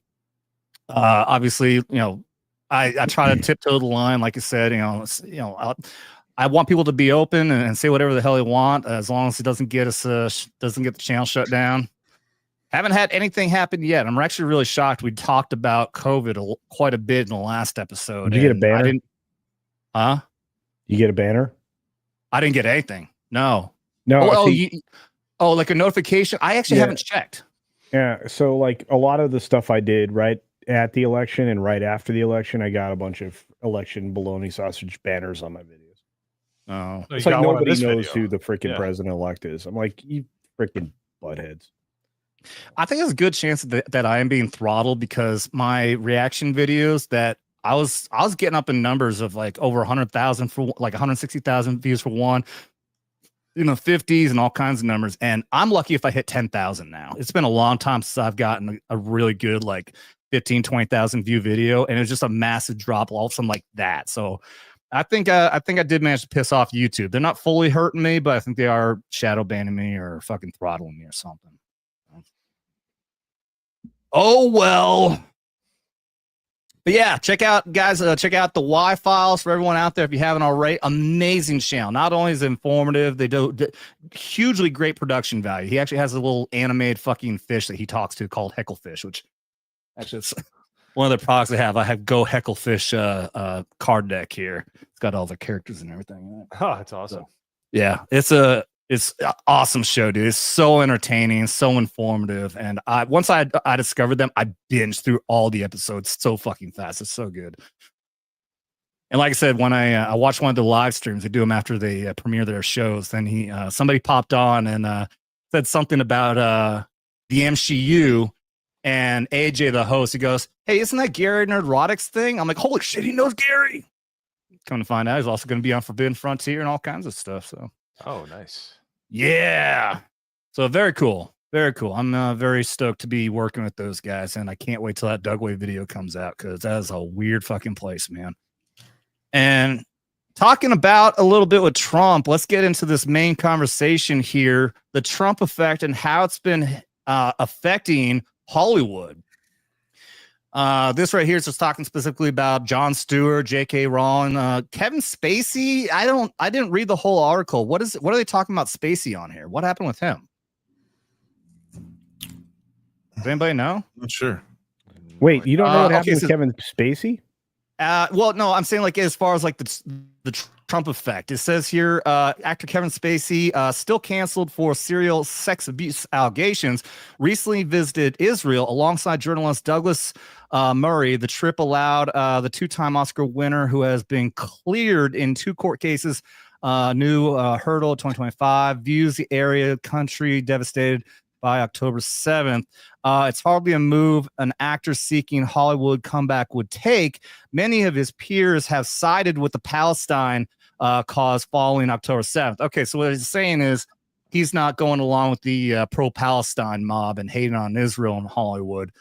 I try to tiptoe the line. Like I said, I want people to be open and say whatever the hell they want, as long as it doesn't get the channel shut down. Haven't had anything happen yet. I'm actually really shocked. We talked about COVID quite a bit in the last episode. Did you get a banner? You get a banner? I didn't get anything. No. Like a notification? I actually haven't checked. Yeah. So like a lot of the stuff I did right at the election and right after the election, I got a bunch of election bologna sausage banners on my videos. Oh, it's like nobody knows who the freaking president-elect is. I'm like, you freaking buttheads. I think there's a good chance that I am being throttled because my reaction videos that I was getting up in numbers of like over 100,000 for like 160,000 views for one, 50s and all kinds of numbers. And I'm lucky if I hit 10,000 now. It's been a long time since I've gotten a really good like 15, 20,000 view video. And it's just a massive drop all of a sudden like that. So I think I did manage to piss off YouTube. They're not fully hurting me, but I think they are shadow banning me or fucking throttling me or something. Oh, well. But yeah, check out the Y-Files for everyone out there if you haven't already. Amazing channel. Not only is it informative, they do hugely great production value. He actually has a little animated fucking fish that he talks to called Hecklefish, which actually it's one of the products they have. I have Go Hecklefish card deck here. It's got all the characters and everything. Oh, that's awesome. So, yeah, it's an awesome show, dude. It's so entertaining, so informative. And once I discovered them, I binged through all the episodes so fucking fast. It's so good. And like I said, when I watched one of the live streams, they do them after they premiere their shows. Then somebody popped on and said something about the MCU, and AJ, the host, he goes, "Hey, isn't that Gary Nerdrotics thing?" I'm like, "Holy shit, he knows Gary." Come to find out, he's also going to be on Forbidden Frontier and all kinds of stuff. So. Oh, nice. Yeah. So very cool. Very cool. I'm very stoked to be working with those guys, and I can't wait till that Dugway video comes out because that is a weird fucking place, man. And talking about a little bit with Trump, let's get into this main conversation here, the Trump effect and how it's been affecting Hollywood. This right here is just talking specifically about Jon Stewart, J.K. Rowling, Kevin Spacey. I didn't read the whole article. What are they talking about Spacey on here? What happened with him? Does anybody know? Not sure. Wait, you don't know what happened with Kevin Spacey? Well, no, I'm saying like as far as like the Trump effect. It says here, actor Kevin Spacey, still canceled for serial sex abuse allegations, recently visited Israel alongside journalist Douglas Murray. The trip allowed the two-time Oscar winner, who has been cleared in 2 court cases, new hurdle 2025, views the area country devastated by October 7th. It's hardly a move an actor seeking Hollywood comeback would take. Many of his peers have sided with the Palestine cause following October 7th. Okay, so what he's saying is he's not going along with the pro-Palestine mob and hating on Israel in Hollywood.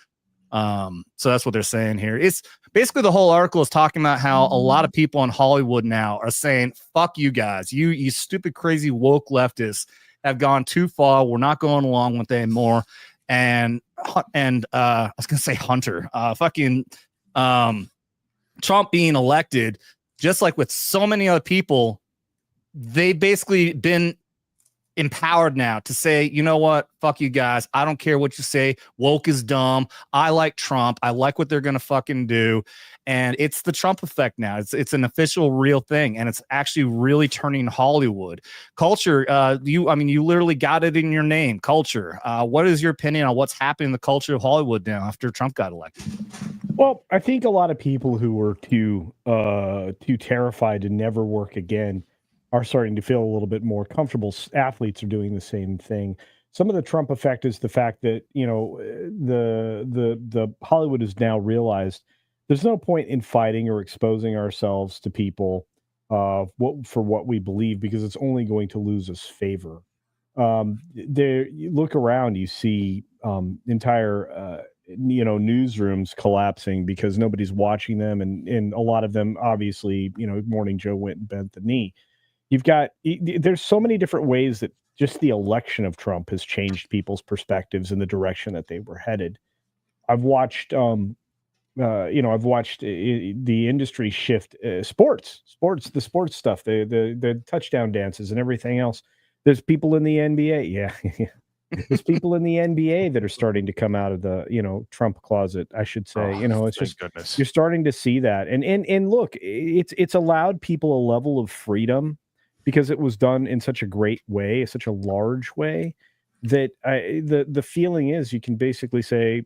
So that's what they're saying here. It's basically the whole article is talking about how a lot of people in Hollywood now are saying, fuck you guys, you stupid, crazy, woke leftists have gone too far. We're not going along with it anymore. And I was gonna say Hunter, Trump being elected, just like with so many other people, they basically been empowered now to say, you know what, fuck you guys, I don't care what you say, woke is dumb, I like Trump, I like what they're gonna fucking do. And it's the Trump effect now. It's an official real thing, and it's actually really turning Hollywood culture. You literally got it in your name, culture. What is your opinion on what's happening in the culture of Hollywood now after Trump got elected? Well, I think a lot of people who were too terrified to never work again are starting to feel a little bit more comfortable. Athletes are doing the same thing. Some of the Trump effect is the fact that, you know, the Hollywood has now realized there's no point in fighting or exposing ourselves to people for what we believe, because it's only going to lose us favor. You look around, you see entire newsrooms collapsing because nobody's watching them, and a lot of them, obviously, Morning Joe went and bent the knee. There's so many different ways that just the election of Trump has changed people's perspectives in the direction that they were headed. I've watched the industry shift, the sports stuff, the touchdown dances and everything else. There's people in the NBA. Yeah. There's people in the NBA that are starting to come out of the, Trump closet, I should say. It's just, goodness, you're starting to see that. And look, it's allowed people a level of freedom because it was done in such a great way, such a large way, that the feeling is you can basically say,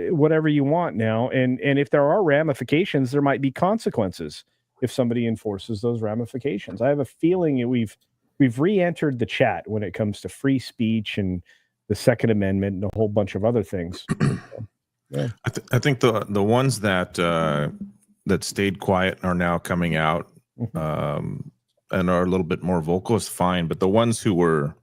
whatever you want now. And if there are ramifications, there might be consequences if somebody enforces those ramifications. I have a feeling that we've re-entered the chat when it comes to free speech and the Second Amendment and a whole bunch of other things. Yeah. I think the ones that stayed quiet are now coming out and are a little bit more vocal is fine. But the ones who were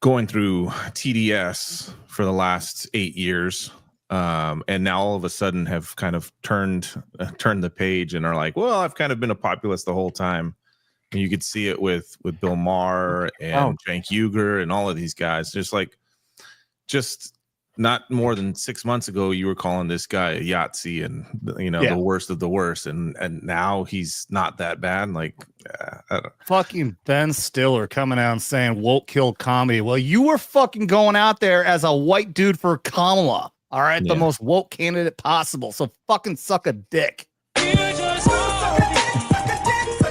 going through TDS for the last 8 years, and now all of a sudden have kind of turned the page and are like, well, I've kind of been a populist the whole time. And you could see it with Bill Maher and Cenk Uygur and all of these guys. Just not more than 6 months ago, you were calling this guy a Yahtzee and the worst of the worst, and now he's not that bad. Like, fucking Ben Stiller coming out and saying woke killed comedy. Well, you were fucking going out there as a white dude for Kamala. All right, the most woke candidate possible. So fucking suck a dick.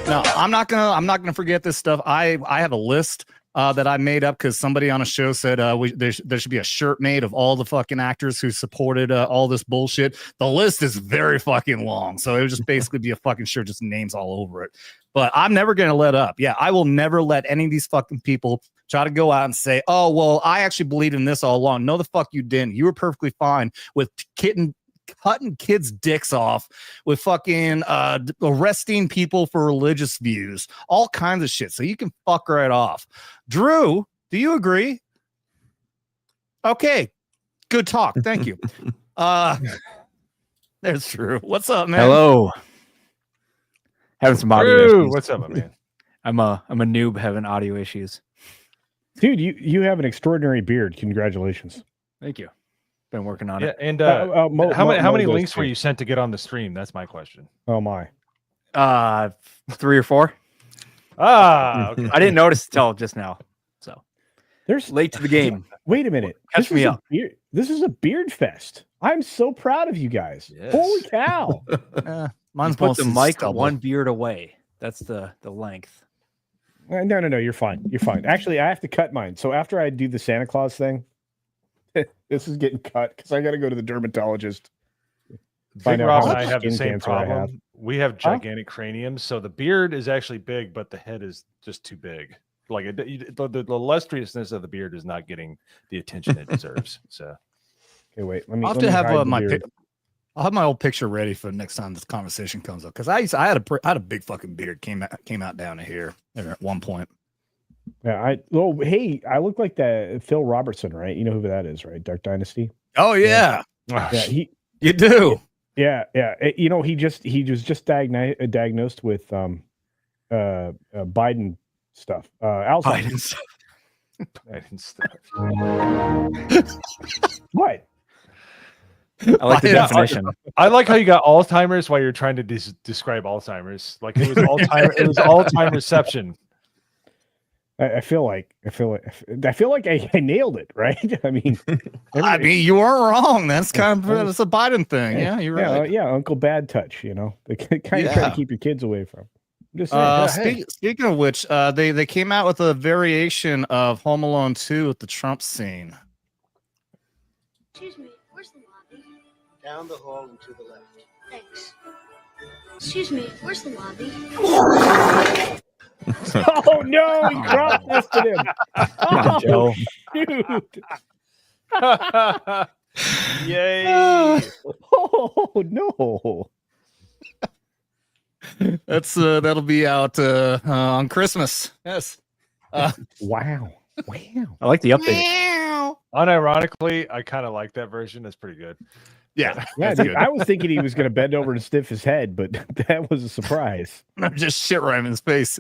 No, I'm not gonna forget this stuff. I have a list that I made up because somebody on a show said there should be a shirt made of all the fucking actors who supported all this bullshit. The list is very fucking long, so it would just basically be a fucking shirt, just names all over it. But I'm never gonna let up. Yeah, I will never let any of these fucking people try to go out and say, "Oh, well, I actually believed in this all along." No, the fuck you didn't. You were perfectly fine with cutting kids' dicks off, with fucking arresting people for religious views, all kinds of shit. So you can fuck right off. Drew, do you agree? Okay, good talk. Thank you. There's Drew. What's up, man? Hello. Having some audio issues. What's up, my man? I'm a noob having audio issues. Dude, you have an extraordinary beard. Congratulations. Thank you. Been working on it. And how many links were you sent to get on the stream? That's my question. Oh my. 3 or 4. Okay. I didn't notice until just now. So there's late to the game. Wait a minute. Catch me up. This is a beard fest. I'm so proud of you guys. Yes. Holy cow. Mine's put the mic stubble. one beard away. That's the length. No, you're fine. You're fine. Actually, I have to cut mine. So after I do the Santa Claus thing, this is getting cut because I got to go to the dermatologist. Big Rob and I have the same problem. We have gigantic craniums, so the beard is actually big, but the head is just too big. Like the illustriousness of the beard is not getting the attention it deserves. So, okay, wait. I'll have to have I'll have my old picture ready for next time this conversation comes up because I had a big fucking beard came out down to here at one point. Yeah, hey, I look like that Phil Robertson, right? You know who that is, right? Dark Dynasty. Oh yeah, you do. Yeah. You know, he was just diagnosed with Biden stuff. Alzheimer's. Biden stuff. What? I like the definition. I like how you got Alzheimer's while you're trying to describe Alzheimer's. Like it was Alzheimerception. I feel like I nailed it, right? I mean, you weren't wrong. That's kind of it's a Biden thing. Yeah, you're right. Yeah, Uncle Bad Touch. You know, they kind of try to keep your kids away from. I'm just saying. Speaking of which, they came out with a variation of Home Alone 2 with the Trump scene. Excuse me, where's the lobby? Down the hall and to the left. Thanks. Excuse me, where's the lobby? Oh no, he drop-tested him. Oh, Joe. Dude. Yay. Oh no. That'll be out on Christmas. Yes. Wow. I like the update. Unironically, I kind of like that version. That's pretty good. Yeah, dude, I was thinking he was going to bend over and stiff his head, but that was a surprise. I'm just shit right in his face.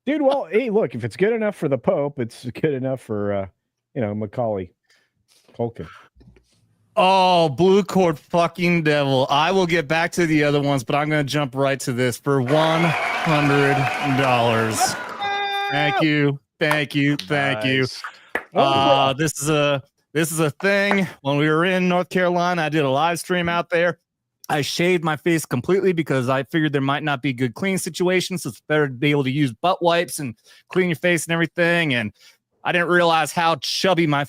Dude, well, hey, look, if it's good enough for the Pope, it's good enough for, Macaulay Culkin. Oh, Blue Cord fucking devil. I will get back to the other ones, but I'm going to jump right to this for $100. Thank you. This is a thing. When we were in North Carolina, I did a live stream out there. I shaved my face completely because I figured there might not be good clean situations. So it's better to be able to use butt wipes and clean your face and everything. And I didn't realize how chubby my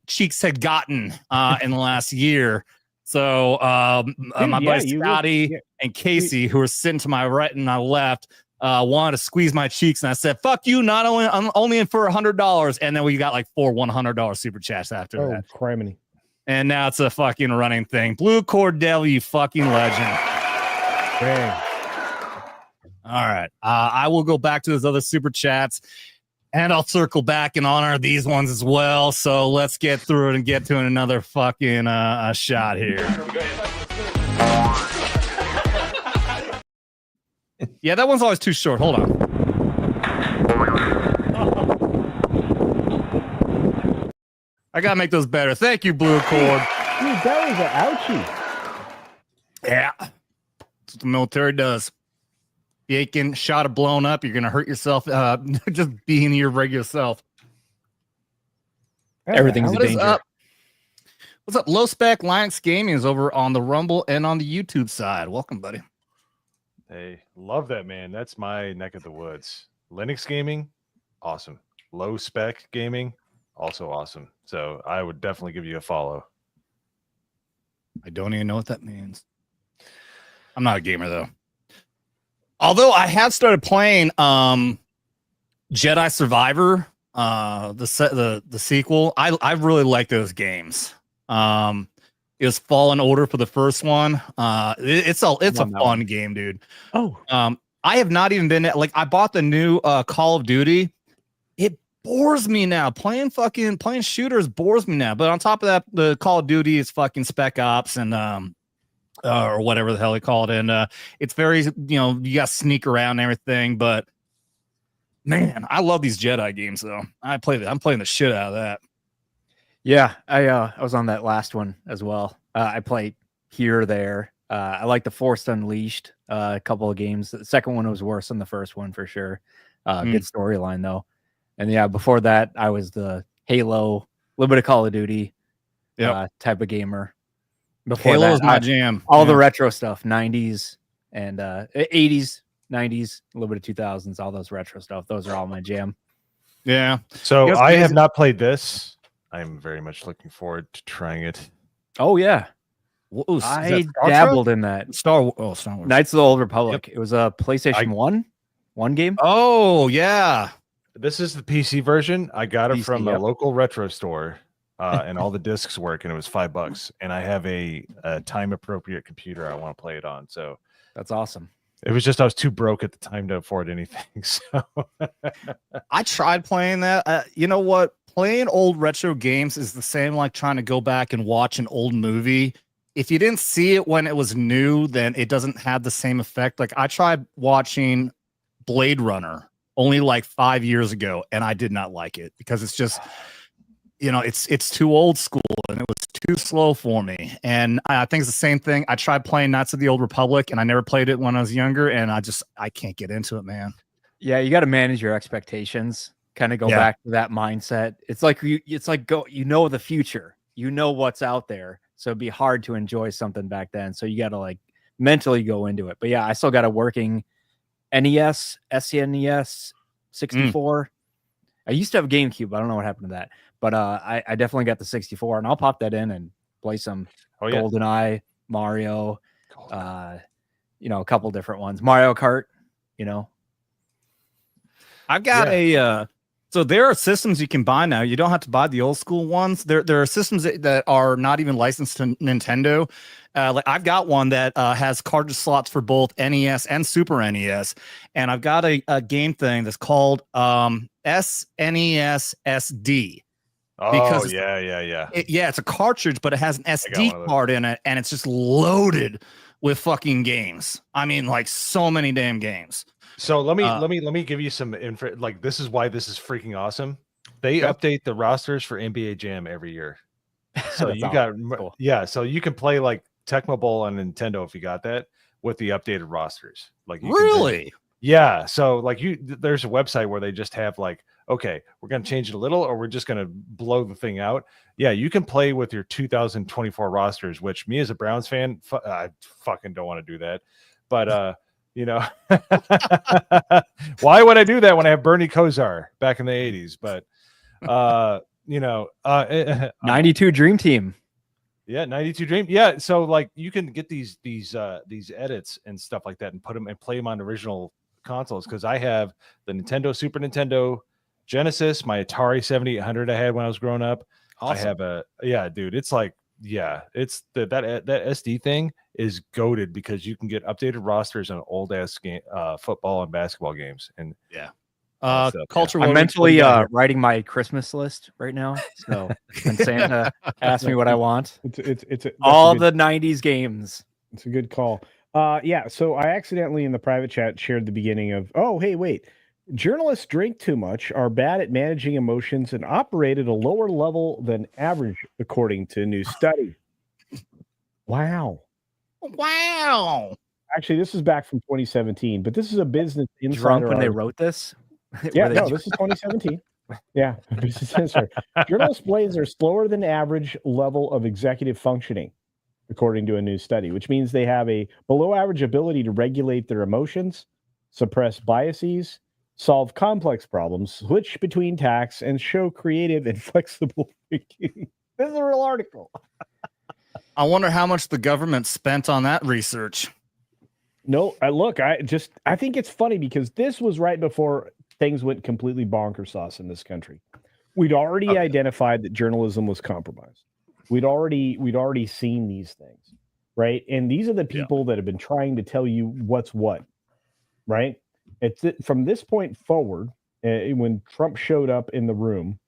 cheeks had gotten in the last year. So my buddy Scotty and Casey, who were sitting to my right and my left, wanted to squeeze my cheeks, and I said, "Fuck you! I'm only in for $100." And then we got like 4 $100 super chats after that. Oh, criminy! And now it's a fucking running thing. Blue Cord Devil, you fucking legend. Dang. All right, I will go back to those other super chats, and I'll circle back and honor these ones as well. So let's get through it and get to another fucking shot here. Yeah, that one's always too short. Hold on. I gotta make those better. Thank you, Blue Cord. Dude, that was an ouchie. Yeah, that's what the military does. You ain't getting shot or blown up, you're gonna hurt yourself. Just being your regular self. Everything's a danger. What's up? Low Spec Linux Gaming is over on the Rumble and on the YouTube side. Welcome, buddy. Hey, love that, man. That's my neck of the woods. Linux gaming, awesome. Low spec gaming, also awesome. So I would definitely give you a follow. I don't even know what that means. I'm not a gamer though. Although I have started playing Jedi Survivor, the sequel. I really like those games. It was Fallen Order for the first one. It's a fun game, dude. Oh, I have not even been I bought the new Call of Duty. It bores me now. Playing shooters bores me now. But on top of that, the Call of Duty is fucking Spec Ops and or whatever the hell they call it. And it's very, you got to sneak around and everything. But man, I love these Jedi games though. I'm playing the shit out of that. Yeah, I was on that last one as well. I played here or there. I like the Force Unleashed, a couple of games. The second one was worse than the first one for sure. Good storyline though. And yeah, before that, I was the Halo, a little bit of Call of Duty type of gamer. Before Halo that, is my jam. All the retro stuff, 90s and 80s, 90s, a little bit of 2000s, all those retro stuff. Those are all my jam. Yeah. So I have not played this. I'm very much looking forward to trying it. Oh yeah. Ooh, I dabbled in that. Star Wars. Knights of the Old Republic. Yep. It was a PlayStation 1 game. Oh yeah. This is the PC version. I got it from a local retro store, and all the discs work, and it was $5. And I have a time appropriate computer I want to play it on. So that's awesome. It was just I was too broke at the time to afford anything. So I tried playing that. You know what? Playing old retro games is the same like trying to go back and watch an old movie. If you didn't see it when it was new, then it doesn't have the same effect. Like I tried watching Blade Runner only like 5 years ago, and I did not like it because it's just, you know, it's too old school and it was too slow for me. And I think it's the same thing. I tried playing Knights of the Old Republic, and I never played it when I was younger, and I can't get into it, man. Yeah, you got to manage your expectations. Kind of go back to that mindset. It's like you know the future, you know what's out there, so it'd be hard to enjoy something back then. So you got to like mentally go into it. But yeah, I still got a working NES, SNES, 64. I used to have a GameCube. I don't know what happened to that, but I definitely got the 64, and I'll pop that in and play some GoldenEye, Mario, you know, a couple different ones, Mario Kart. You know, I've got so there are systems you can buy now. You don't have to buy the old school ones. There are systems that are not even licensed to Nintendo. Like I've got one that has cartridge slots for both NES and Super NES, and I've got a game thing that's called SNES SD. Oh yeah. It's a cartridge, but it has an SD card in it, and it's just loaded with fucking games. I mean, like so many damn games. So let me give you some info. Like this is why this is freaking awesome. They update the rosters for NBA Jam every year. So you got cool. So you can play like Tecmo Bowl on Nintendo if you got that with the updated rosters. Like you really? So like there's a website where they just have like, okay, we're gonna change it a little, or we're just gonna blow the thing out. Yeah, you can play with your 2024 rosters, which me as a Browns fan, I fucking don't want to do that. But you know, why would I do that when I have Bernie Kosar back in the 80s? But you know, 92 Dream Team. Yeah, 92 Dream. Yeah, so like you can get these edits and stuff like that and put them and play them on original consoles, because I have the Nintendo, Super Nintendo, Genesis, my Atari 7800 I had when I was growing up. Awesome. I have dude, it's like it's that SD thing is goated because you can get updated rosters on old ass game, football and basketball games. And culture. I'm mentally writing my Christmas list right now. So when Santa asks me what I want, it's all the 90s games. It's a good call. So I accidentally in the private chat shared the beginning of, oh, hey, wait. Journalists drink too much, are bad at managing emotions, and operate at a lower level than average, according to a new study. Wow. Actually, this is back from 2017, but this is a Business Insider. Drunk when they wrote this? Yeah, no, this is 2017. Yeah, Business Insider. Journalists blaze their slower than average level of executive functioning, according to a new study, which means they have a below average ability to regulate their emotions, suppress biases, solve complex problems, switch between tasks, and show creative and flexible thinking. This is a real article. I wonder how much the government spent on that research. No, I think it's funny because this was right before things went completely bonkers sauce in this country. We'd already identified that journalism was compromised. We'd already seen these things, right? And these are the people that have been trying to tell you what's what, right? From this point forward, when Trump showed up in the room,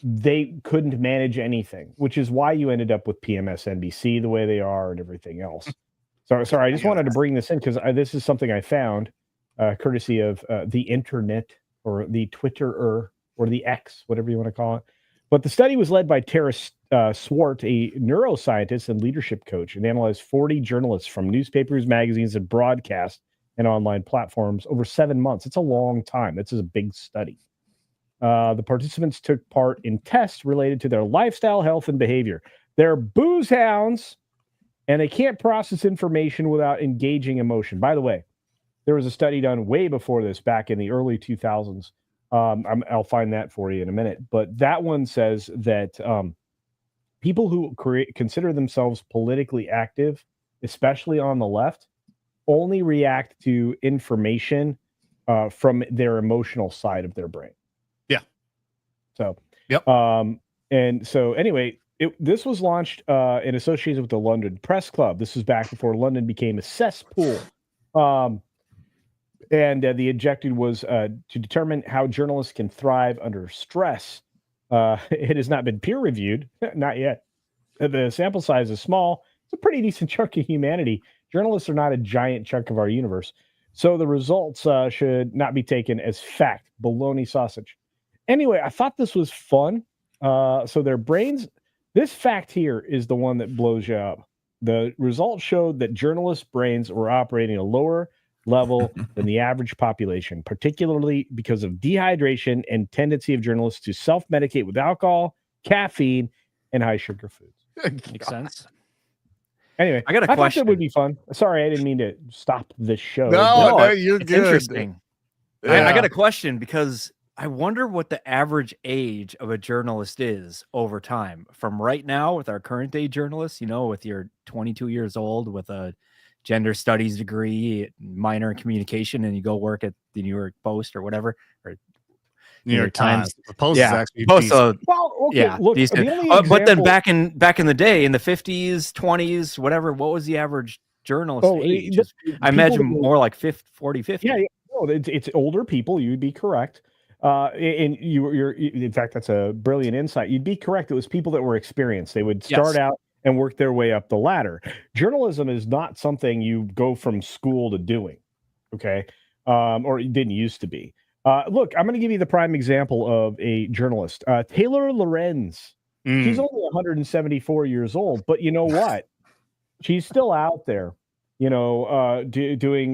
they couldn't manage anything, which is why you ended up with PMSNBC the way they are and everything else. So, sorry, I just wanted to bring this in because this is something I found courtesy of the internet or the Twitter or the X, whatever you want to call it. But the study was led by Tara Swart, a neuroscientist and leadership coach, and analyzed 40 journalists from newspapers, magazines, and broadcast and online platforms over 7 months. It's a long time. This is a big study. The participants took part in tests related to their lifestyle, health, and behavior. They're booze hounds and they can't process information without engaging emotion. By the way, there was a study done way before this, back in the early 2000s. I'll find that for you in a minute. But that one says that people who consider themselves politically active, especially on the left, only react to information from their emotional side of their brain. Yeah. So, yep. And so anyway, this was launched in association with the London Press Club. This was back before London became a cesspool. And the objective was to determine how journalists can thrive under stress. It has not been peer reviewed, not yet. The sample size is small. It's a pretty decent chunk of humanity. Journalists are not a giant chunk of our universe. So the results should not be taken as fact. Baloney sausage. Anyway, I thought this was fun. So their brains, this fact here is the one that blows you up. The results showed that journalists' brains were operating a lower level than the average population, particularly because of dehydration and tendency of journalists to self-medicate with alcohol, caffeine, and high sugar foods. Makes sense. Anyway, I got a question. Thought that would be fun. Sorry, I didn't mean to stop this show. No, you're it's good. Interesting. Yeah. I got a question, because I wonder what the average age of a journalist is over time. From right now with our current day journalists, with your 22 years old with a gender studies degree, minor in communication, and you go work at the New York Post or whatever, or New York Times. The Post is actually Post, well, okay, yeah, look, but then back in the day, in the 50s, 20s, whatever, what was the average journalist age? I imagine more like 40, 50. Yeah, no, it's older people. You'd be correct. And you're in fact, that's a brilliant insight. You'd be correct. It was people that were experienced. They would start out and work their way up the ladder. Journalism is not something you go from school to doing, okay? Or it didn't used to be. Look, I'm going to give you the prime example of a journalist, Taylor Lorenz. She's only 174 years old, but you know what? She's still out there, doing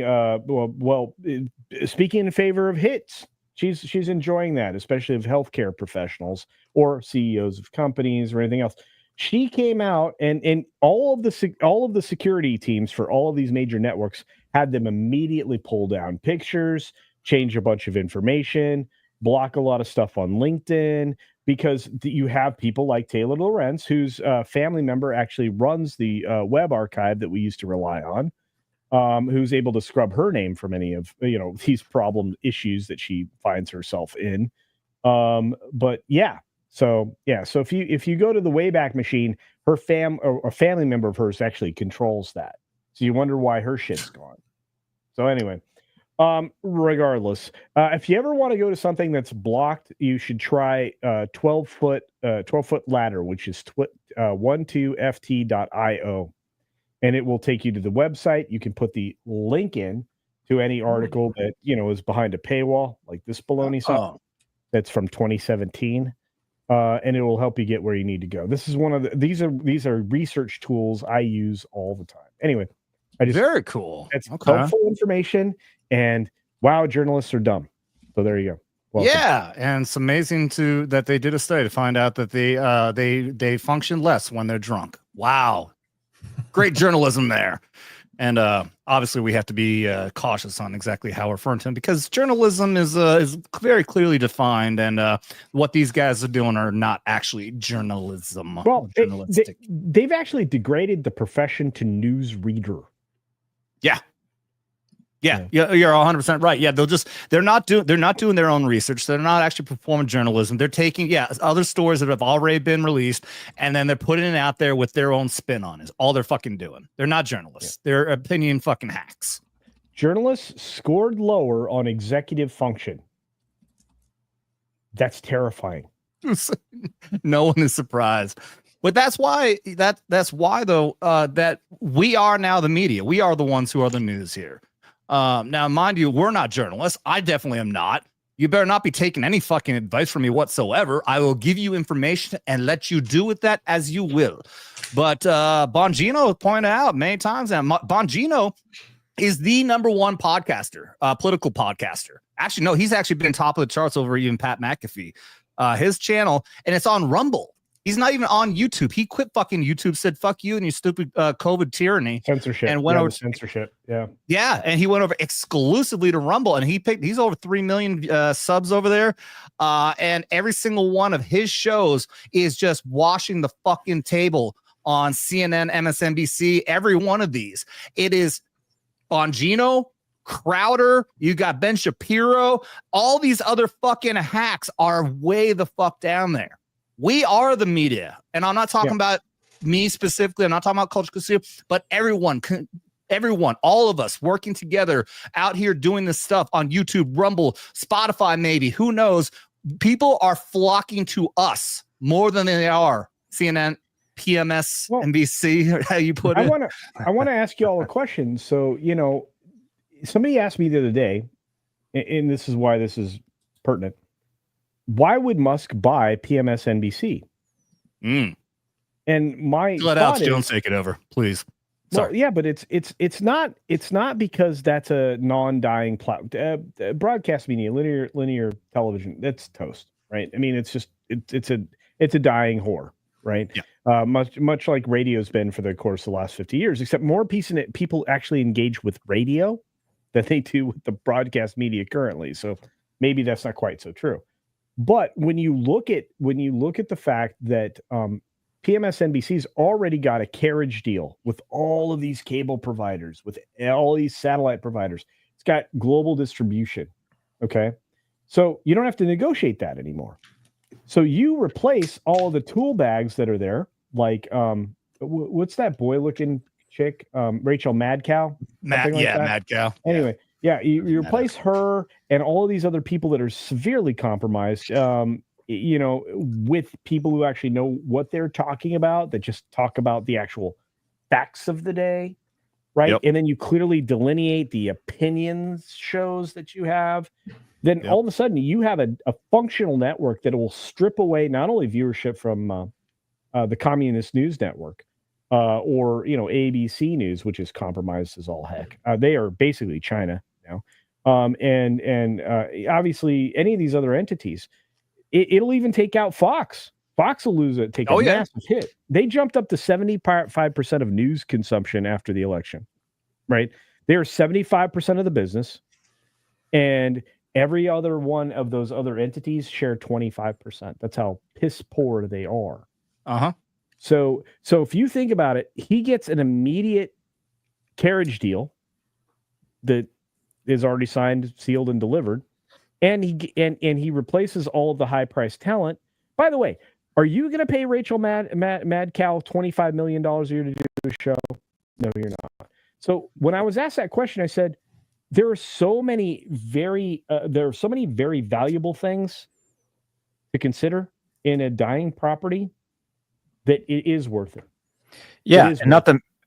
speaking in favor of hits. She's enjoying that, especially of healthcare professionals or CEOs of companies or anything else. She came out and all of the security teams for all of these major networks had them immediately pull down pictures, change a bunch of information, block a lot of stuff on LinkedIn, because you have people like Taylor Lorenz, whose family member actually runs the web archive that we used to rely on, who's able to scrub her name from any of these problem issues that she finds herself in. But yeah. So if you go to the Wayback Machine, her a family member of hers actually controls that. So you wonder why her shit's gone. So anyway, regardless, if you ever want to go to something that's blocked, you should try 12-foot ladder, which is 12ft.io, and it will take you to the website. You can put the link in to any article that is behind a paywall, like this baloney stuff that's from 2017. And it will help you get where you need to go. This is one of these are research tools I use all the time. Anyway, very cool. It's helpful information, and wow, journalists are dumb. So there you go. Welcome. Yeah, and it's amazing that they did a study to find out that they function less when they're drunk. Wow, great journalism there. And obviously, we have to be cautious on exactly how we're referring to them, because journalism is very clearly defined, and what these guys are doing are not actually journalism. Well, they've actually degraded the profession to news reader. Yeah, you're 100% right. Yeah, they're not doing their own research. They're not actually performing journalism. They're taking other stories that have already been released, and then they're putting it out there with their own spin on it. All they're fucking doing. They're not journalists. They're opinion fucking hacks. Journalists scored lower on executive function. That's terrifying. No one is surprised. But that's why though that we are now the media. We are the ones who are the news here. Now, mind you, we're not journalists. I definitely am not. You better not be taking any fucking advice from me whatsoever. I will give you information and let you do with that as you will. But Bongino pointed out many times that Bongino is the #1 podcaster, political podcaster. Actually, no, he's actually been top of the charts over even Pat McAfee. His channel, and it's on Rumble. He's not even on YouTube. He quit fucking YouTube, said fuck you and your stupid COVID tyranny. Censorship. And went over censorship. Yeah. Yeah. And he went over exclusively to Rumble, and he's over 3 million subs over there. And every single one of his shows is just washing the fucking table on CNN, MSNBC, every one of these. It is Bongino, Crowder, you got Ben Shapiro, all these other fucking hacks are way the fuck down there. We are the media. And I'm not talking about me specifically. I'm not talking about Culture Casino, but everyone, all of us working together out here doing this stuff on YouTube, Rumble, Spotify, maybe. Who knows? People are flocking to us more than they are CNN, PMS, NBC, how you put it. I want to ask you all a question. So, somebody asked me the other day, and this is why this is pertinent. Why would Musk buy PMS NBC? And my let Alex Jones take it over, please. Sorry. Well, yeah, but it's not because that's a non-dying broadcast media, linear television. That's toast, right? I mean, it's a dying whore, right? Yeah. Much like radio's been for the course of the last 50 years, except more people actually engage with radio than they do with the broadcast media currently. So maybe that's not quite so true. But when you look at the fact that PMS NBC's already got a carriage deal with all of these cable providers, with all these satellite providers, it's got global distribution. Okay, so you don't have to negotiate that anymore. So you replace all of the tool bags that are there, like what's that boy-looking chick, Rachel Madcow? Madcow. Anyway. Yeah, you replace her and all of these other people that are severely compromised, with people who actually know what they're talking about, that just talk about the actual facts of the day, right? Yep. And then you clearly delineate the opinions shows that you have. Then all of a sudden you have a functional network that will strip away not only viewership from the Communist News Network, or ABC News, which is compromised as all heck. They are basically China now, and obviously any of these other entities. It'll even take out Fox. Fox will take a massive hit. They jumped up to 75% of news consumption after the election, right? They're 75% of the business, and every other one of those other entities share 25%. That's how piss poor they are. So if you think about it, he gets an immediate carriage deal that is already signed, sealed, and delivered, and he replaces all of the high-priced talent. By the way, are you going to pay Rachel Madcow $25 million a year to do a show? No, you're not. So when I was asked that question, I said there are so many very valuable things to consider in a dying property that it is worth it. Yeah,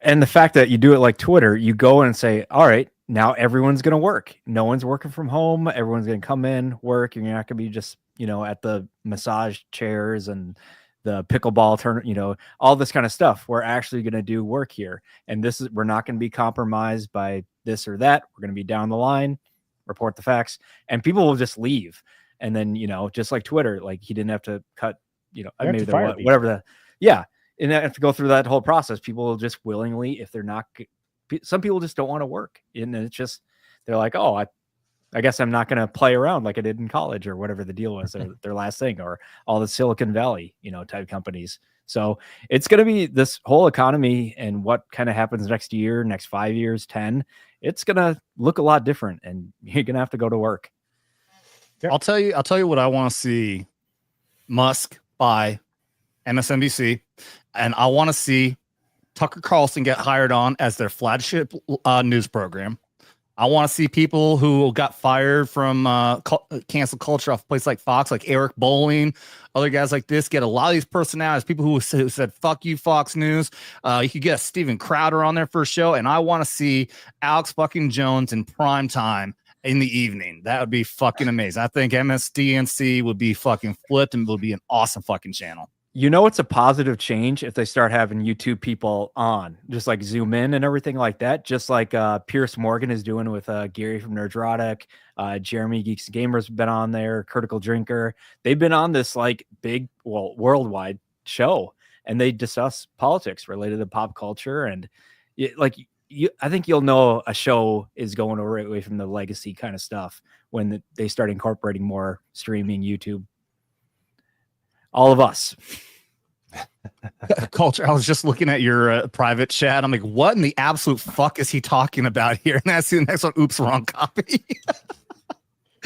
and the fact that you do it like Twitter, you go in and say, all right, now everyone's going to work. No one's working from home. Everyone's going to come in, work, and you're not going to be just, at the massage chairs and the pickleball tournament, all this kind of stuff. We're actually going to do work here. And we're not going to be compromised by this or that. We're going to be down the line, report the facts, and people will just leave. And then, just like Twitter, like he didn't have to cut, maybe whatever and I have to go through that whole process. People will just willingly, if they're not, some people just don't want to work. And it's just, they're like, oh, I guess I'm not going to play around like I did in college or whatever the deal was, their last thing, or all the Silicon Valley, type companies. So it's going to be this whole economy, and what kind of happens next year, next 5 years, 10, it's going to look a lot different, and you're going to have to go to work. Yep. I'll tell you what I want to see Musk buy MSNBC, and I want to see Tucker Carlson get hired on as their flagship news program. I want to see people who got fired from cancel culture off a place like Fox, like Eric Bolling, other guys like this, get a lot of these personalities, people who said, fuck you, Fox News. You could get Steven Crowder on their first show, and I want to see Alex fucking Jones in prime time in the evening. That would be fucking amazing. I think MSDNC would be fucking flipped and would be an awesome fucking channel. It's a positive change if they start having YouTube people on, just like zoom in and everything like that, just like Pierce Morgan is doing with Gary from Nerdrotic. Jeremy Geeks and Gamers been on there, Critical Drinker. They've been on this like big, worldwide show, and they discuss politics related to pop culture. And I think you'll know a show is going away from the legacy kind of stuff when they start incorporating more streaming, YouTube. All of us. Culture. I was just looking at your private chat. I'm like, what in the absolute fuck is he talking about here? And that's the next one. Oops, wrong copy.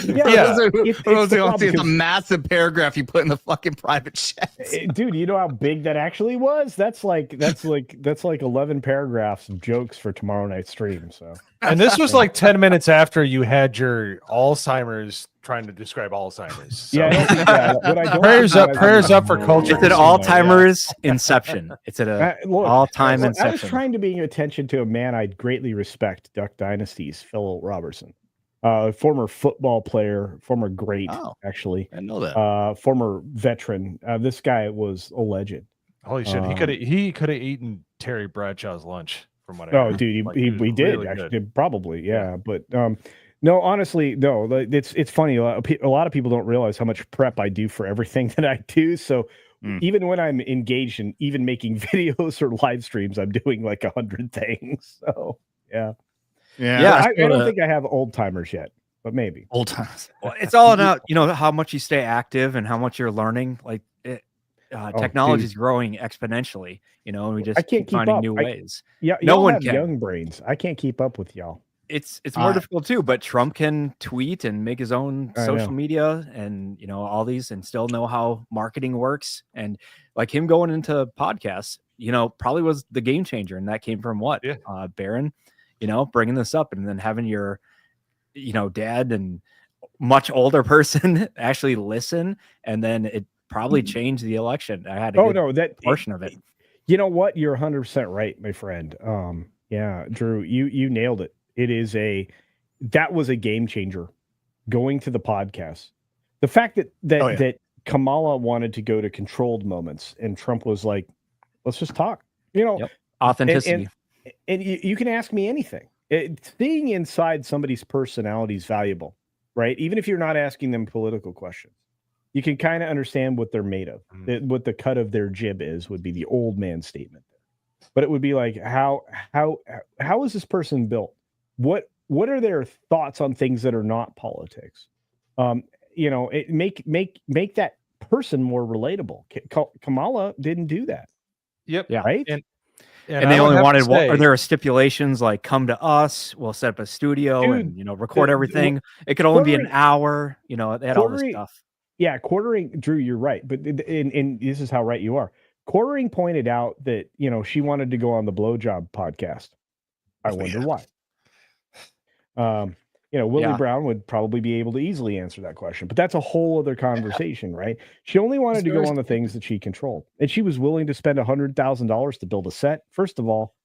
It's a massive paragraph you put in the fucking private chat. Dude, you know how big that actually was? That's like 11 paragraphs of jokes for tomorrow night's stream. So, and this was like 10 minutes after you had your Alzheimer's trying to describe Alzheimer's. So. Yeah, prayers up for culture. It's an all-timers inception. It's an all-time inception. I was trying to bring attention to a man I greatly respect, Duck Dynasty's Phil Robertson. Former football player, former great, actually. I know that. Former veteran. This guy was a legend. Holy shit! He could have eaten Terry Bradshaw's lunch from what I heard. Dude, we did really actually, probably, yeah. But no, honestly, no. It's funny. A lot of people don't realize how much prep I do for everything that I do. So even when I'm engaged in even making videos or live streams, I'm doing like 100 things. So yeah. Yeah, I don't think I have old timers yet, but maybe old timers. Well, it's all about how much you stay active and how much you're learning. Like technology is growing exponentially. And we just keep finding new ways. Yeah, no one can. Young brains. I can't keep up with y'all. It's more difficult too. But Trump can tweet and make his own social media and all these and still know how marketing works. And like him going into podcasts, probably was the game changer. And that came from what? Barron. Bringing this up and then having your, dad and much older person actually listen. And then it probably changed the election. I had that portion of it. You know what? You're 100% right, my friend. Yeah, Drew, you nailed it. That was a game changer going to the podcast. The fact that Kamala wanted to go to controlled moments and Trump was like, let's just talk, authenticity. And you can ask me anything. Seeing inside somebody's personality is valuable, right? Even if you're not asking them political questions, you can kind of understand what they're made of. What the cut of their jib is would be the old man statement. But it would be like, how is this person built? What are their thoughts on things that are not politics? Make that person more relatable. Kamala didn't do that. Yep. Yeah. Right. And they only wanted are there stipulations like come to us, we'll set up a studio and record everything. It could only be an hour, they had all this stuff. Yeah, Quartering, Drew, you're right. But and this is how right you are. Quartering pointed out that she wanted to go on the Blowjob podcast. I wonder why. Willie Brown would probably be able to easily answer that question, but that's a whole other conversation, right? She only wanted to go on the things that she controlled, and she was willing to spend $100,000 to build a set. First of all,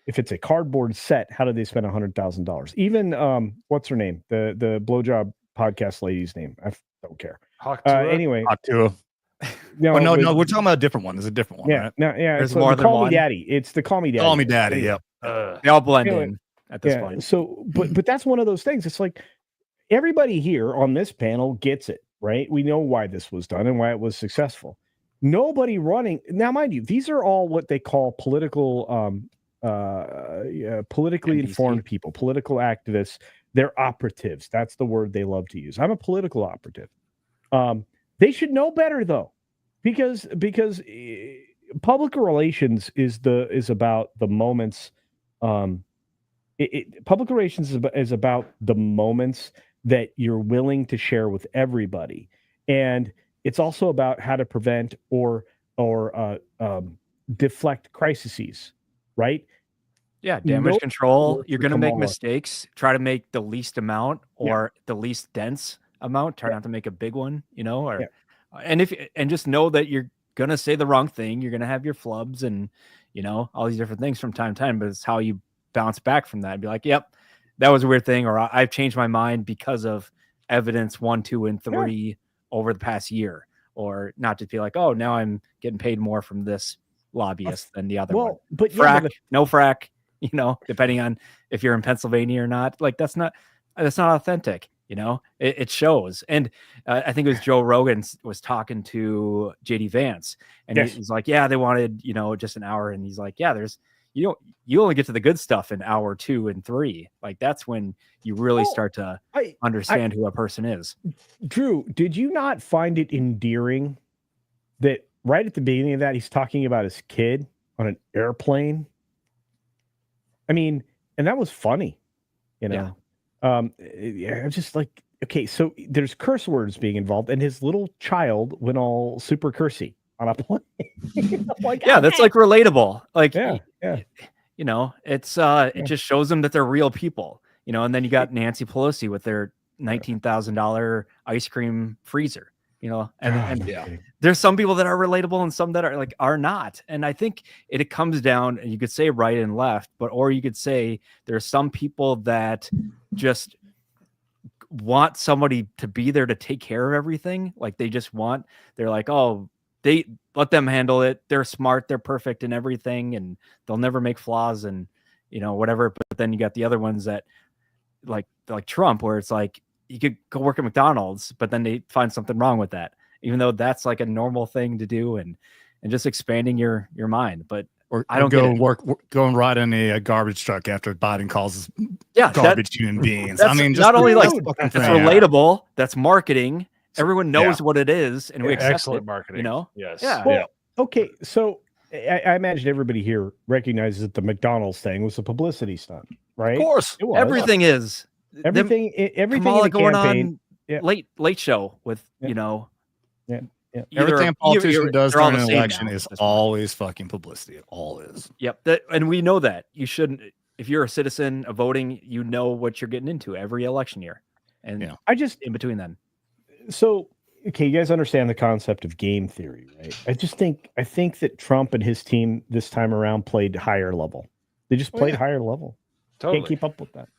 if it's a cardboard set, how did they spend $100,000? Even what's her name? The Blowjob podcast lady's name. I don't care. Anyway, no, we're talking about a different one. There's a different one. Yeah, right? No, yeah. There's more than one. Call Me Daddy. It's the Call Me Daddy. Call Me Daddy. Yep. They all blend in at this point. So, but that's one of those things. It's like everybody here on this panel gets it, right? We know why this was done and why it was successful. Nobody running now, mind you, these are all what they call politically informed people, political activists. They're operatives. That's the word they love to use. I'm a political operative. They should know better though, because public relations is about the moments. Public relations is about the moments that you're willing to share with everybody, and it's also about how to prevent or deflect crises, right? Yeah, damage control. You're going to make mistakes. Try to make the least amount or the least dense amount. Try not to make a big one, and just know that you're going to say the wrong thing. You're going to have your flubs and all these different things from time to time, but it's how you bounce back from that and be like, yep, that was a weird thing, or I've changed my mind because of evidence 1, 2, and 3 over the past year, or not just be like, oh, now I'm getting paid more from this lobbyist than the other one. But no frack, depending on if you're in Pennsylvania or not. Like that's not authentic. You know, it shows. And I think it was Joe Rogan was talking to JD Vance, and he's like, yeah, they wanted, you know, just an hour. And he's like, yeah, you only get to the good stuff in hour 2 and 3. Like that's when you really start to understand who a person is. Drew, did you not find it endearing that right at the beginning of that, he's talking about his kid on an airplane? I mean, and that was funny, you know? I'm just like, okay, so there's curse words being involved, and his little child went all super cursy on a plane. Like, that's like relatable. Like, you know, it's it just shows them that they're real people, you know. And then you got Nancy Pelosi with their $19,000 ice cream freezer, you know, and there's some people that are relatable and some that are not. And I think it comes down, and you could say right and left, or you could say there's some people that just want somebody to be there to take care of everything. Like they're like, oh, they let them handle it. They're smart. They're perfect in everything, and they'll never make flaws and, you know, whatever. But then you got the other ones that like Trump, where it's like, you could go work at McDonald's, but then they find something wrong with that, even though that's like a normal thing to do, and just expanding your mind. But I don't go and ride in a garbage truck after Biden calls us garbage human beings. I mean, just not only like it's relatable, that's marketing. Everyone knows what it is, and we accept excellent it, marketing. You know, yes, Well, okay, so I imagine everybody here recognizes that the McDonald's thing was a publicity stunt, right? Of course, everything is. Everything Kamala going on late show with you know, everything a politician does during an election is always fucking publicity. It all is. Yep, and we know that you shouldn't. If you're a citizen of voting, you know what you're getting into every election year, and I just in between then. So okay, you guys understand the concept of game theory, right? I think that Trump and his team this time around played higher level. They just played higher level. Totally can't keep up with that.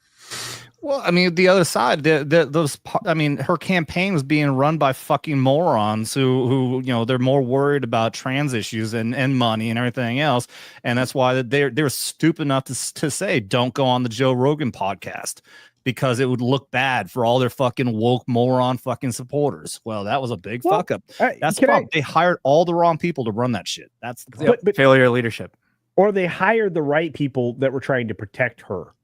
Well, I mean, the other side, her campaign was being run by fucking morons who, you know, they're more worried about trans issues and money and everything else, and that's why they're stupid enough to say don't go on the Joe Rogan podcast because it would look bad for all their fucking woke moron fucking supporters. Well, that was a big fuck up. That's the problem. They hired all the wrong people to run that shit. That's the problem. But failure of leadership. Or they hired the right people that were trying to protect her.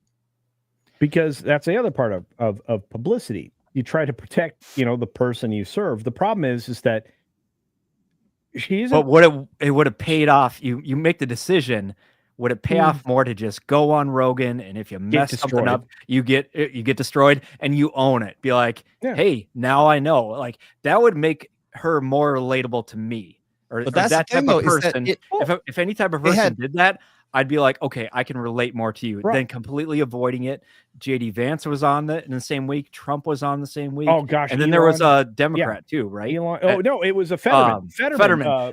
Because that's the other part of publicity. You try to protect, you know, the person you serve. The problem is that she's. But it would have paid off. You make the decision. Would it pay off more to just go on Rogan, and if you mess something up, you get destroyed, and you own it? Be like, hey, now I know. Like that would make her more relatable to me, or that's that type of person. If any type of person did that, I'd be like, okay, I can relate more to you than completely avoiding it. JD Vance was on in the same week. Trump was on the same week. Oh gosh, and then there was a Democrat too, right? Oh no, it was a Fetterman,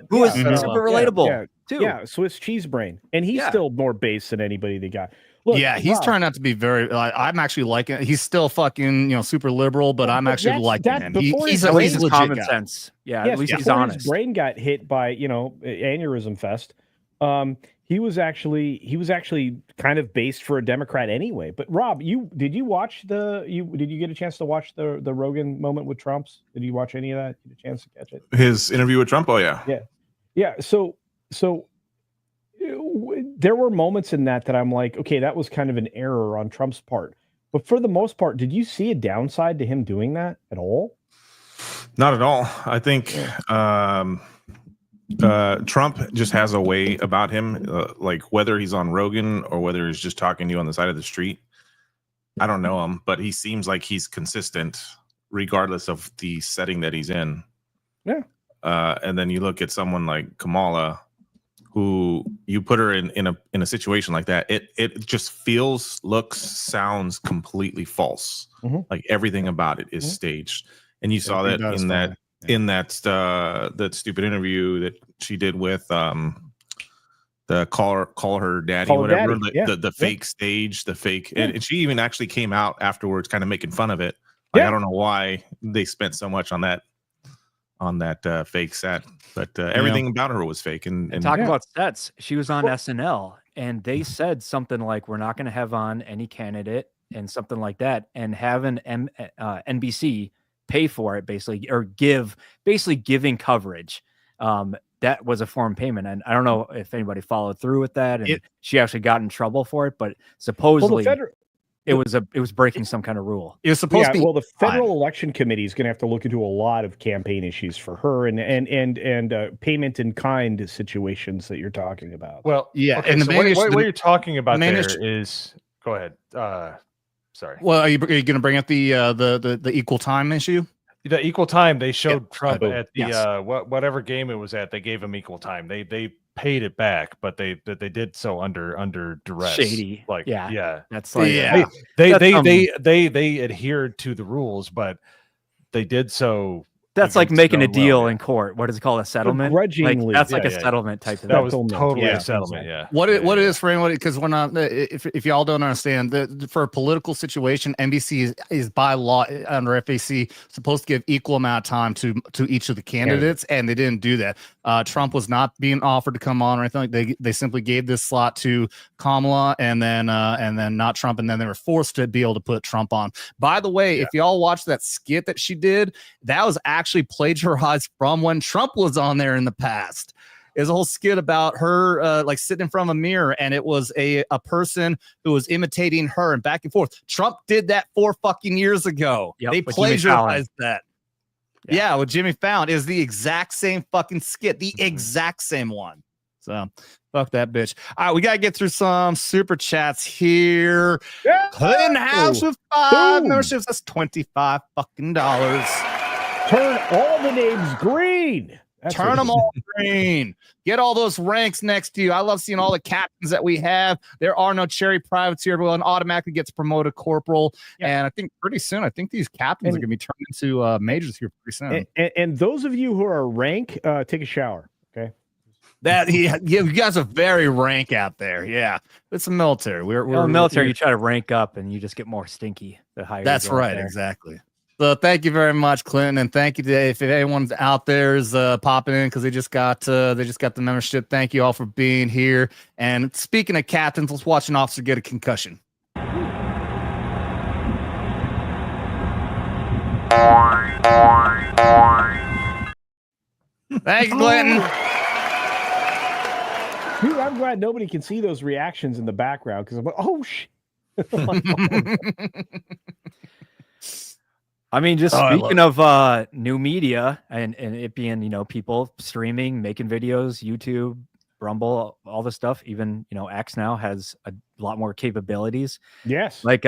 who was super relatable too. Yeah, Swiss cheese brain, and he's still more base than anybody they got. Look, he's turned out to be very. I'm actually liking it. He's still fucking super liberal, but I'm actually liking him. He's at least legit common guy. sense. Yeah, at least he's honest. His brain got hit by aneurysm fest. He was actually kind of based for a Democrat anyway. But Rob, did you get a chance to watch the Rogan moment with Trump's? Did you watch any of that? Did you get a chance to catch it? His interview with Trump? Oh yeah. So there were moments in that I'm like, okay, that was kind of an error on Trump's part. But for the most part, did you see a downside to him doing that at all? Not at all. I think Trump just has a way about him, like whether he's on Rogan or whether he's just talking to you on the side of the street. I don't know him, but he seems like he's consistent regardless of the setting that he's in. Yeah. And then you look at someone like Kamala, who you put her in a situation like that, it just feels, looks, sounds completely false. Mm-hmm. Like everything about it is staged. And you saw that in that stupid interview that she did with the call her daddy, whatever, the fake stage, the fake, and she even actually came out afterwards kind of making fun of it. Like, I don't know why they spent so much on that fake set, but everything about her was fake. And talk about sets, she was on SNL, and they said something like, we're not going to have on any candidate and something like that, and having NBC pay for it basically, or giving coverage. That was a foreign payment, and I don't know if anybody followed through with that, and she actually got in trouble for it, but supposedly it was breaking some kind of rule. It was supposed to be. Well, the Federal Election Committee is going to have to look into a lot of campaign issues for her, and payment in kind situations that you're talking about. Well, yeah, okay, and so what you're talking about there is. Go ahead. Sorry. Well, are you going to bring up the equal time issue? The equal time, they showed Trump at the whatever game it was at. They gave him equal time. They paid it back, but they did so under duress. Shady. Like that's like they adhered to the rules, but they did so. That's like making a deal in court. What is it called? A settlement? Grudgingly. That's like a settlement type of thing. That was totally a settlement. Yeah. What it is for anyone, because we're not, if y'all don't understand, for a political situation, NBC is by law under FAC supposed to give equal amount of time to each of the candidates, and they didn't do that. Trump was not being offered to come on or anything. They simply gave this slot to Kamala, and then not Trump, and then they were forced to be able to put Trump on. By the way, if y'all watched that skit that she did, that was actually plagiarized from when Trump was on there in the past. Is a whole skit about her like sitting in front of a mirror, and it was a person who was imitating her and back and forth. Trump did that 4 fucking years ago. They plagiarized that. Yeah, with Jimmy Fallon is the exact same fucking skit, the exact same one. So fuck that bitch. All right, we gotta get through some super chats here. Clinton House with 5 memberships. That's $25 fucking dollars. Turn all the names green. Turn them all green. Get all those ranks next to you. I love seeing all the captains that we have. There are no cherry privates here. Everyone automatically gets promoted corporal. And I think pretty soon, these captains are going to be turned into majors here pretty soon. And those of you who are rank, take a shower. Okay. You guys are very rank out there. Yeah. It's the military. We're military. You try to rank up and you just get more stinky the higher. That's right. Exactly. So thank you very much, Clinton, and thank you today. If anyone's out there is popping in because they just got the membership, thank you all for being here. And speaking of captains, let's watch an officer get a concussion. Thank you, Clinton. Dude, I'm glad nobody can see those reactions in the background because I'm like, oh shit. I mean, just speaking of new media and it being, people streaming, making videos, YouTube, Rumble, all this stuff, even, X now has a lot more capabilities. Yes. Like,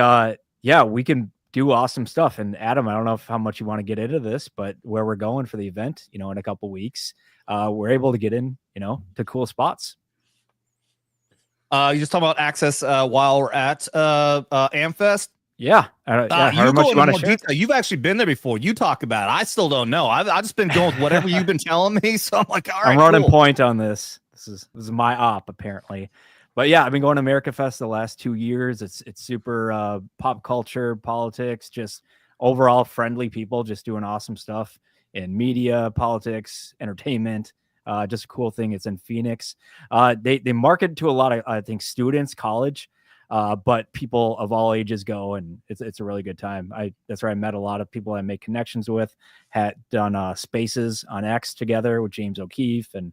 we can do awesome stuff. And Adam, I don't know how much you want to get into this, but where we're going for the event, in a couple weeks, we're able to get in, to cool spots. You just talk about access while we're at AmFest. Yeah. How much you want to share? You've actually been there before. You talk about it. I still don't know. I've just been going with whatever you've been telling me. So I'm like, all right, I'm running point on this. This is my op apparently. But yeah, I've been going to America Fest the last 2 years. It's super pop culture, politics, just overall friendly people just doing awesome stuff in media, politics, entertainment. Just a cool thing. It's in Phoenix. They market to a lot of, I think, students, college. But people of all ages go, and it's a really good time. That's where I met a lot of people I make connections with. Had done spaces on X together with James O'Keefe and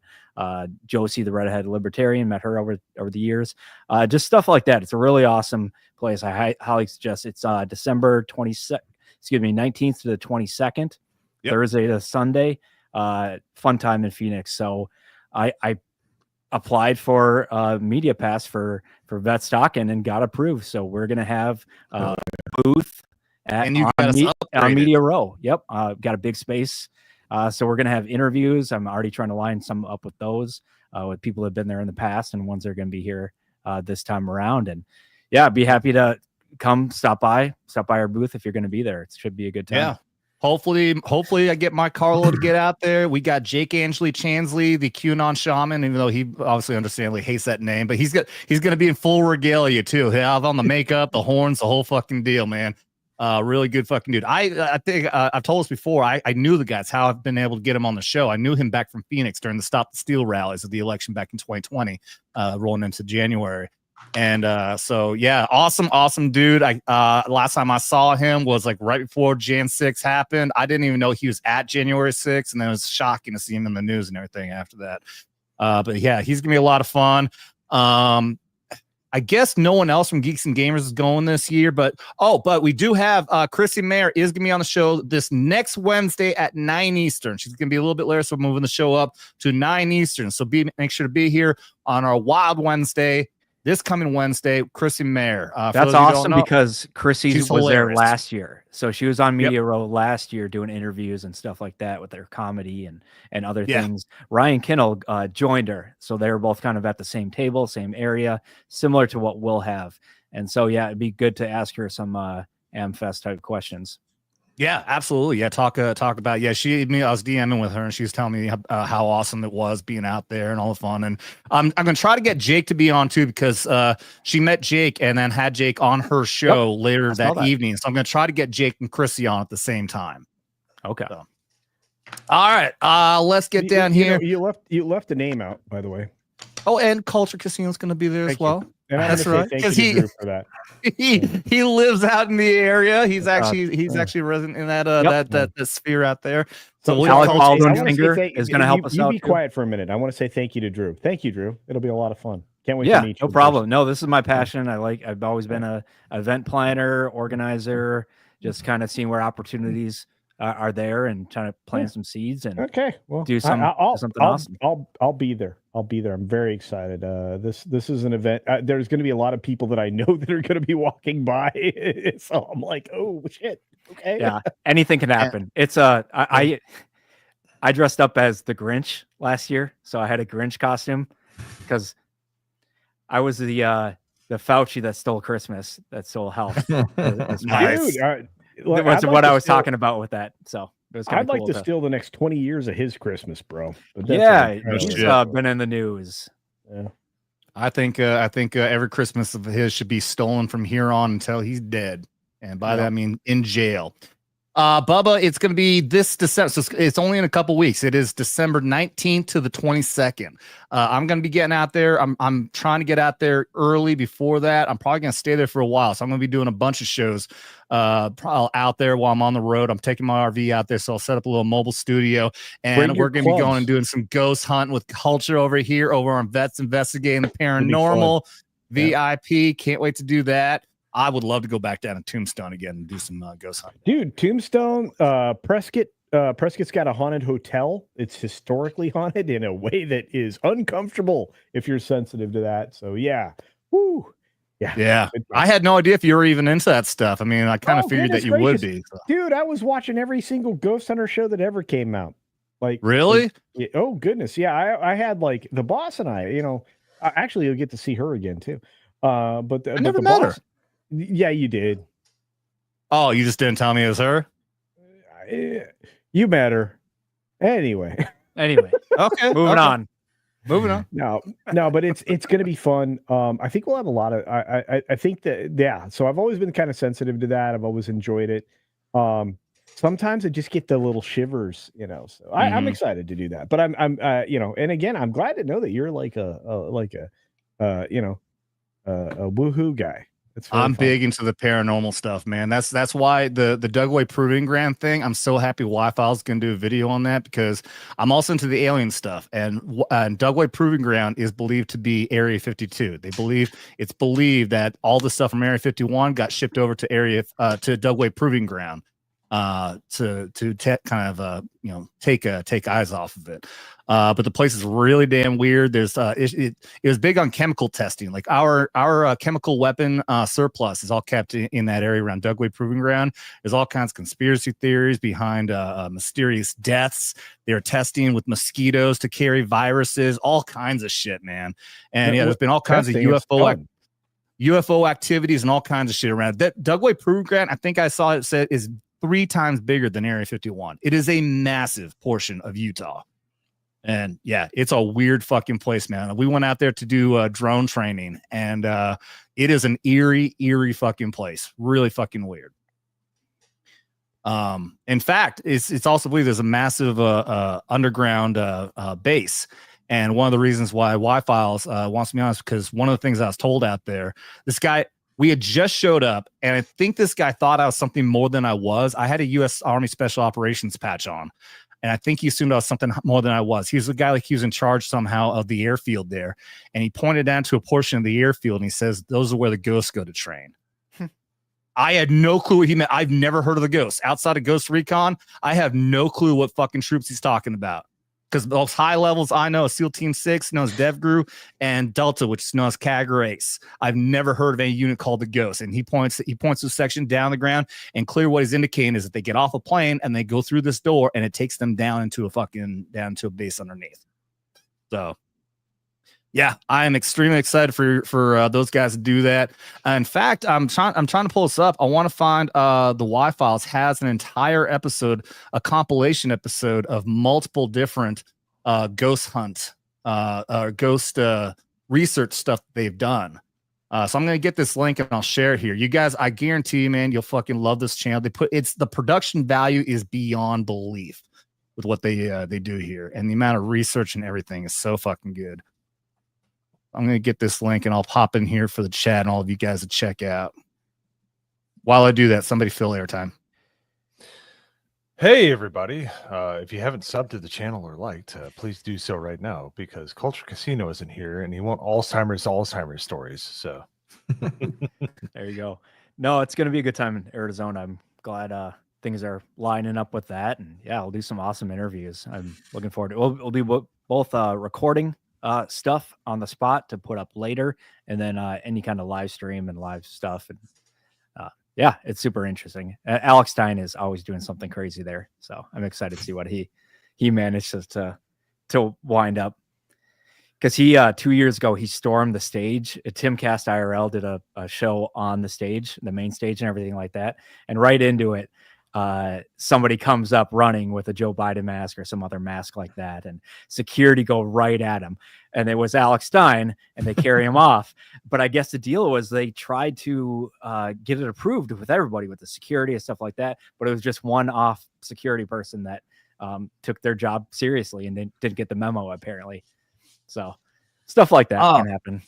Josie, the redhead libertarian. Met her over the years. Just stuff like that. It's a really awesome place. I highly suggest. It's December 19th to the 22nd, Thursday to Sunday. Fun time in Phoenix. So I applied for media pass for Vet Stocking and got approved. So we're gonna have a booth on Media Row. Yep, got a big space. So we're gonna have interviews. I'm already trying to line some up with those with people that have been there in the past and ones that are gonna be here this time around. And yeah, I'd be happy to come stop by our booth if you're gonna be there. It should be a good time. Yeah. Hopefully I get my Carlo to get out there. We got Jake Angeli Chansley, the QAnon shaman, even though he obviously understandably hates that name, but he's gonna be in full regalia too. He'll have on the makeup, the horns, the whole fucking deal, man. Really good fucking dude. I think I've told us before. I knew the guys. How I've been able to get him on the show. I knew him back from Phoenix during the Stop the Steal rallies of the election back in 2020, rolling into January. And so yeah, awesome dude. I last time I saw him was like right before Jan 6 happened. I didn't even know he was at January 6th, and then it was shocking to see him in the news and everything after that. But yeah, he's gonna be a lot of fun. I guess no one else from Geeks and Gamers is going this year, but we do have Chrissy Mayer is gonna be on the show this next Wednesday at 9 Eastern. She's gonna be a little bit later, so we're moving the show up to 9 Eastern. So make sure to be here on our Wild Wednesday. This coming Wednesday, Chrissy Mayer. That's awesome because Chrissy was hilarious. there last year. So she was on Media Row last year doing interviews and stuff like that with their comedy and other things. Ryan Kinnell joined her. So they were both kind of at the same table, same area, similar to what we'll have. And so, yeah, it'd be good to ask her some AmFest type questions. Yeah, absolutely. Yeah, talk about. I was DMing with her, and she was telling me how awesome it was being out there and all the fun. And I'm gonna try to get Jake to be on too, because she met Jake and then had Jake on her show later that evening. So I'm gonna try to get Jake and Chrissy on at the same time. Okay. So. All right. Let's get down here. You left the name out, by the way. Oh, and Culture Casino's gonna be there as well. And that's right. Because for that. He lives out in the area. He's actually resident in that sphere out there. So Alec Baldwin is going to help us out. Be quiet for a minute. I want to say thank you to Drew. Thank you, Drew. It'll be a lot of fun. Can't wait to meet you. No problem. No, this is my passion. I've always been a event planner, organizer, just kind of seeing where opportunities are there and trying to plant some seeds and do something awesome. I'll be there. I'm very excited. This is an event. There's going to be a lot of people that I know that are going to be walking by. So I'm like, oh shit. Okay. Yeah. Anything can happen. It's I dressed up as the Grinch last year, so I had a Grinch costume because I was the Fauci that stole Christmas, that stole health. Nice. Dude, that's what I was talking about with that. So I'd like to steal the next 20 years of his Christmas, bro. But he's been in the news. Yeah, I think every Christmas of his should be stolen from here on until he's dead, and by that I mean in jail. Bubba, it's going to be this December. So it's only in a couple weeks. It is December 19th to the 22nd. I'm going to be getting out there. I'm trying to get out there early before that. I'm probably going to stay there for a while. So I'm going to be doing a bunch of shows out there while I'm on the road. I'm taking my RV out there. So I'll set up a little mobile studio, and we're going to be going and doing some ghost hunting with Culture over here over on Vets Investigating the Paranormal. VIP. Can't wait to do that. I would love to go back down to Tombstone again and do some ghost hunting. Dude, Tombstone, Prescott's got a haunted hotel. It's historically haunted in a way that is uncomfortable if you're sensitive to that. So yeah. Woo. Yeah. I had no idea if you were even into that stuff. I mean, I kind of figured that you would be. So. Dude, I was watching every single Ghost Hunter show that ever came out. Like, really? Oh goodness. Yeah. I had like the boss and actually you'll get to see her again too. But I never met her. Yeah, you did. Oh, you just didn't tell me it was her? You met her. Anyway. Okay. Moving on. No, but it's going to be fun. I think we'll have a lot of, I think that, so I've always been kind of sensitive to that. I've always enjoyed it. Sometimes I just get the little shivers, so I'm excited to do that, but I'm and again, I'm glad to know that you're like a woohoo guy. I'm big into the paranormal stuff, man. That's why the Dugway Proving Ground thing. I'm so happy Wi-File's gonna do a video on that, because I'm also into the alien stuff. And Dugway Proving Ground is believed to be Area 52. It's believed that all the stuff from Area 51 got shipped over to to Dugway Proving Ground to take eyes off of it. But the place is really damn weird. There's it was big on chemical testing. Like our chemical weapon surplus is all kept in that area around Dugway Proving Ground. There's all kinds of conspiracy theories behind mysterious deaths. They're testing with mosquitoes to carry viruses, all kinds of shit, man. And there's been all kinds of UFO activities and all kinds of shit around. That Dugway Proving Ground, I think I saw it said, is 3 times bigger than Area 51. It is a massive portion of Utah. And yeah, it's a weird fucking place, man. We went out there to do drone training, and it is an eerie fucking place. Really fucking weird. In fact, it's also believed there's a massive underground base. And one of the reasons why Y-Files wants to be honest, because one of the things I was told out there, this guy, we had just showed up, and I think this guy thought I was something more than I was. I had a U.S. Army Special Operations patch on, and I think he assumed I was something more than I was. He was a guy like he was in charge somehow of the airfield there, and he pointed down to a portion of the airfield, and he says, those are where the ghosts go to train. I had no clue what he meant. I've never heard of the ghosts. Outside of Ghost Recon, I have no clue what fucking troops he's talking about. Because those high levels I know SEAL Team 6, known as DevGru, and Delta, which is known as CAG Ace. I've never heard of any unit called the Ghost. And he points to a section down the ground, and clear what he's indicating is that they get off a plane and they go through this door, and it takes them down into a base underneath. So yeah, I am extremely excited for those guys to do that. In fact, I'm trying to pull this up. I want to find the Y-Files has an entire episode, a compilation episode of multiple different ghost hunt or ghost research stuff they've done. So I'm gonna get this link and I'll share it here. You guys, I guarantee you, man, you'll fucking love this channel. The production value is beyond belief with what they do here, and the amount of research and everything is so fucking good. I'm going to get this link and I'll pop in here for the chat and all of you guys to check out. While I do that, somebody fill airtime. Hey, everybody. If you haven't subbed to the channel or liked, please do so right now, because Culture Casino isn't here and he wants Alzheimer's stories. So there you go. No, it's going to be a good time in Arizona. I'm glad things are lining up with that. And yeah, we'll do some awesome interviews. I'm looking forward to it. We'll do both recording stuff on the spot to put up later, and then any kind of live stream and live stuff. And yeah, it's super interesting. Alex Stein is always doing something crazy there, so I'm excited to see what he manages to wind up. Because he 2 years ago he stormed the stage. Timcast IRL did a show on the stage, the main stage, and everything like that. And right into it, somebody comes up running with a Joe Biden mask or some other mask like that, and security go right at him, and it was Alex Stein, and they carry him off. But I guess the deal was they tried to get it approved with everybody, with the security and stuff like that, but it was just one off security person that took their job seriously and didn't get the memo, apparently. So stuff like that can happen.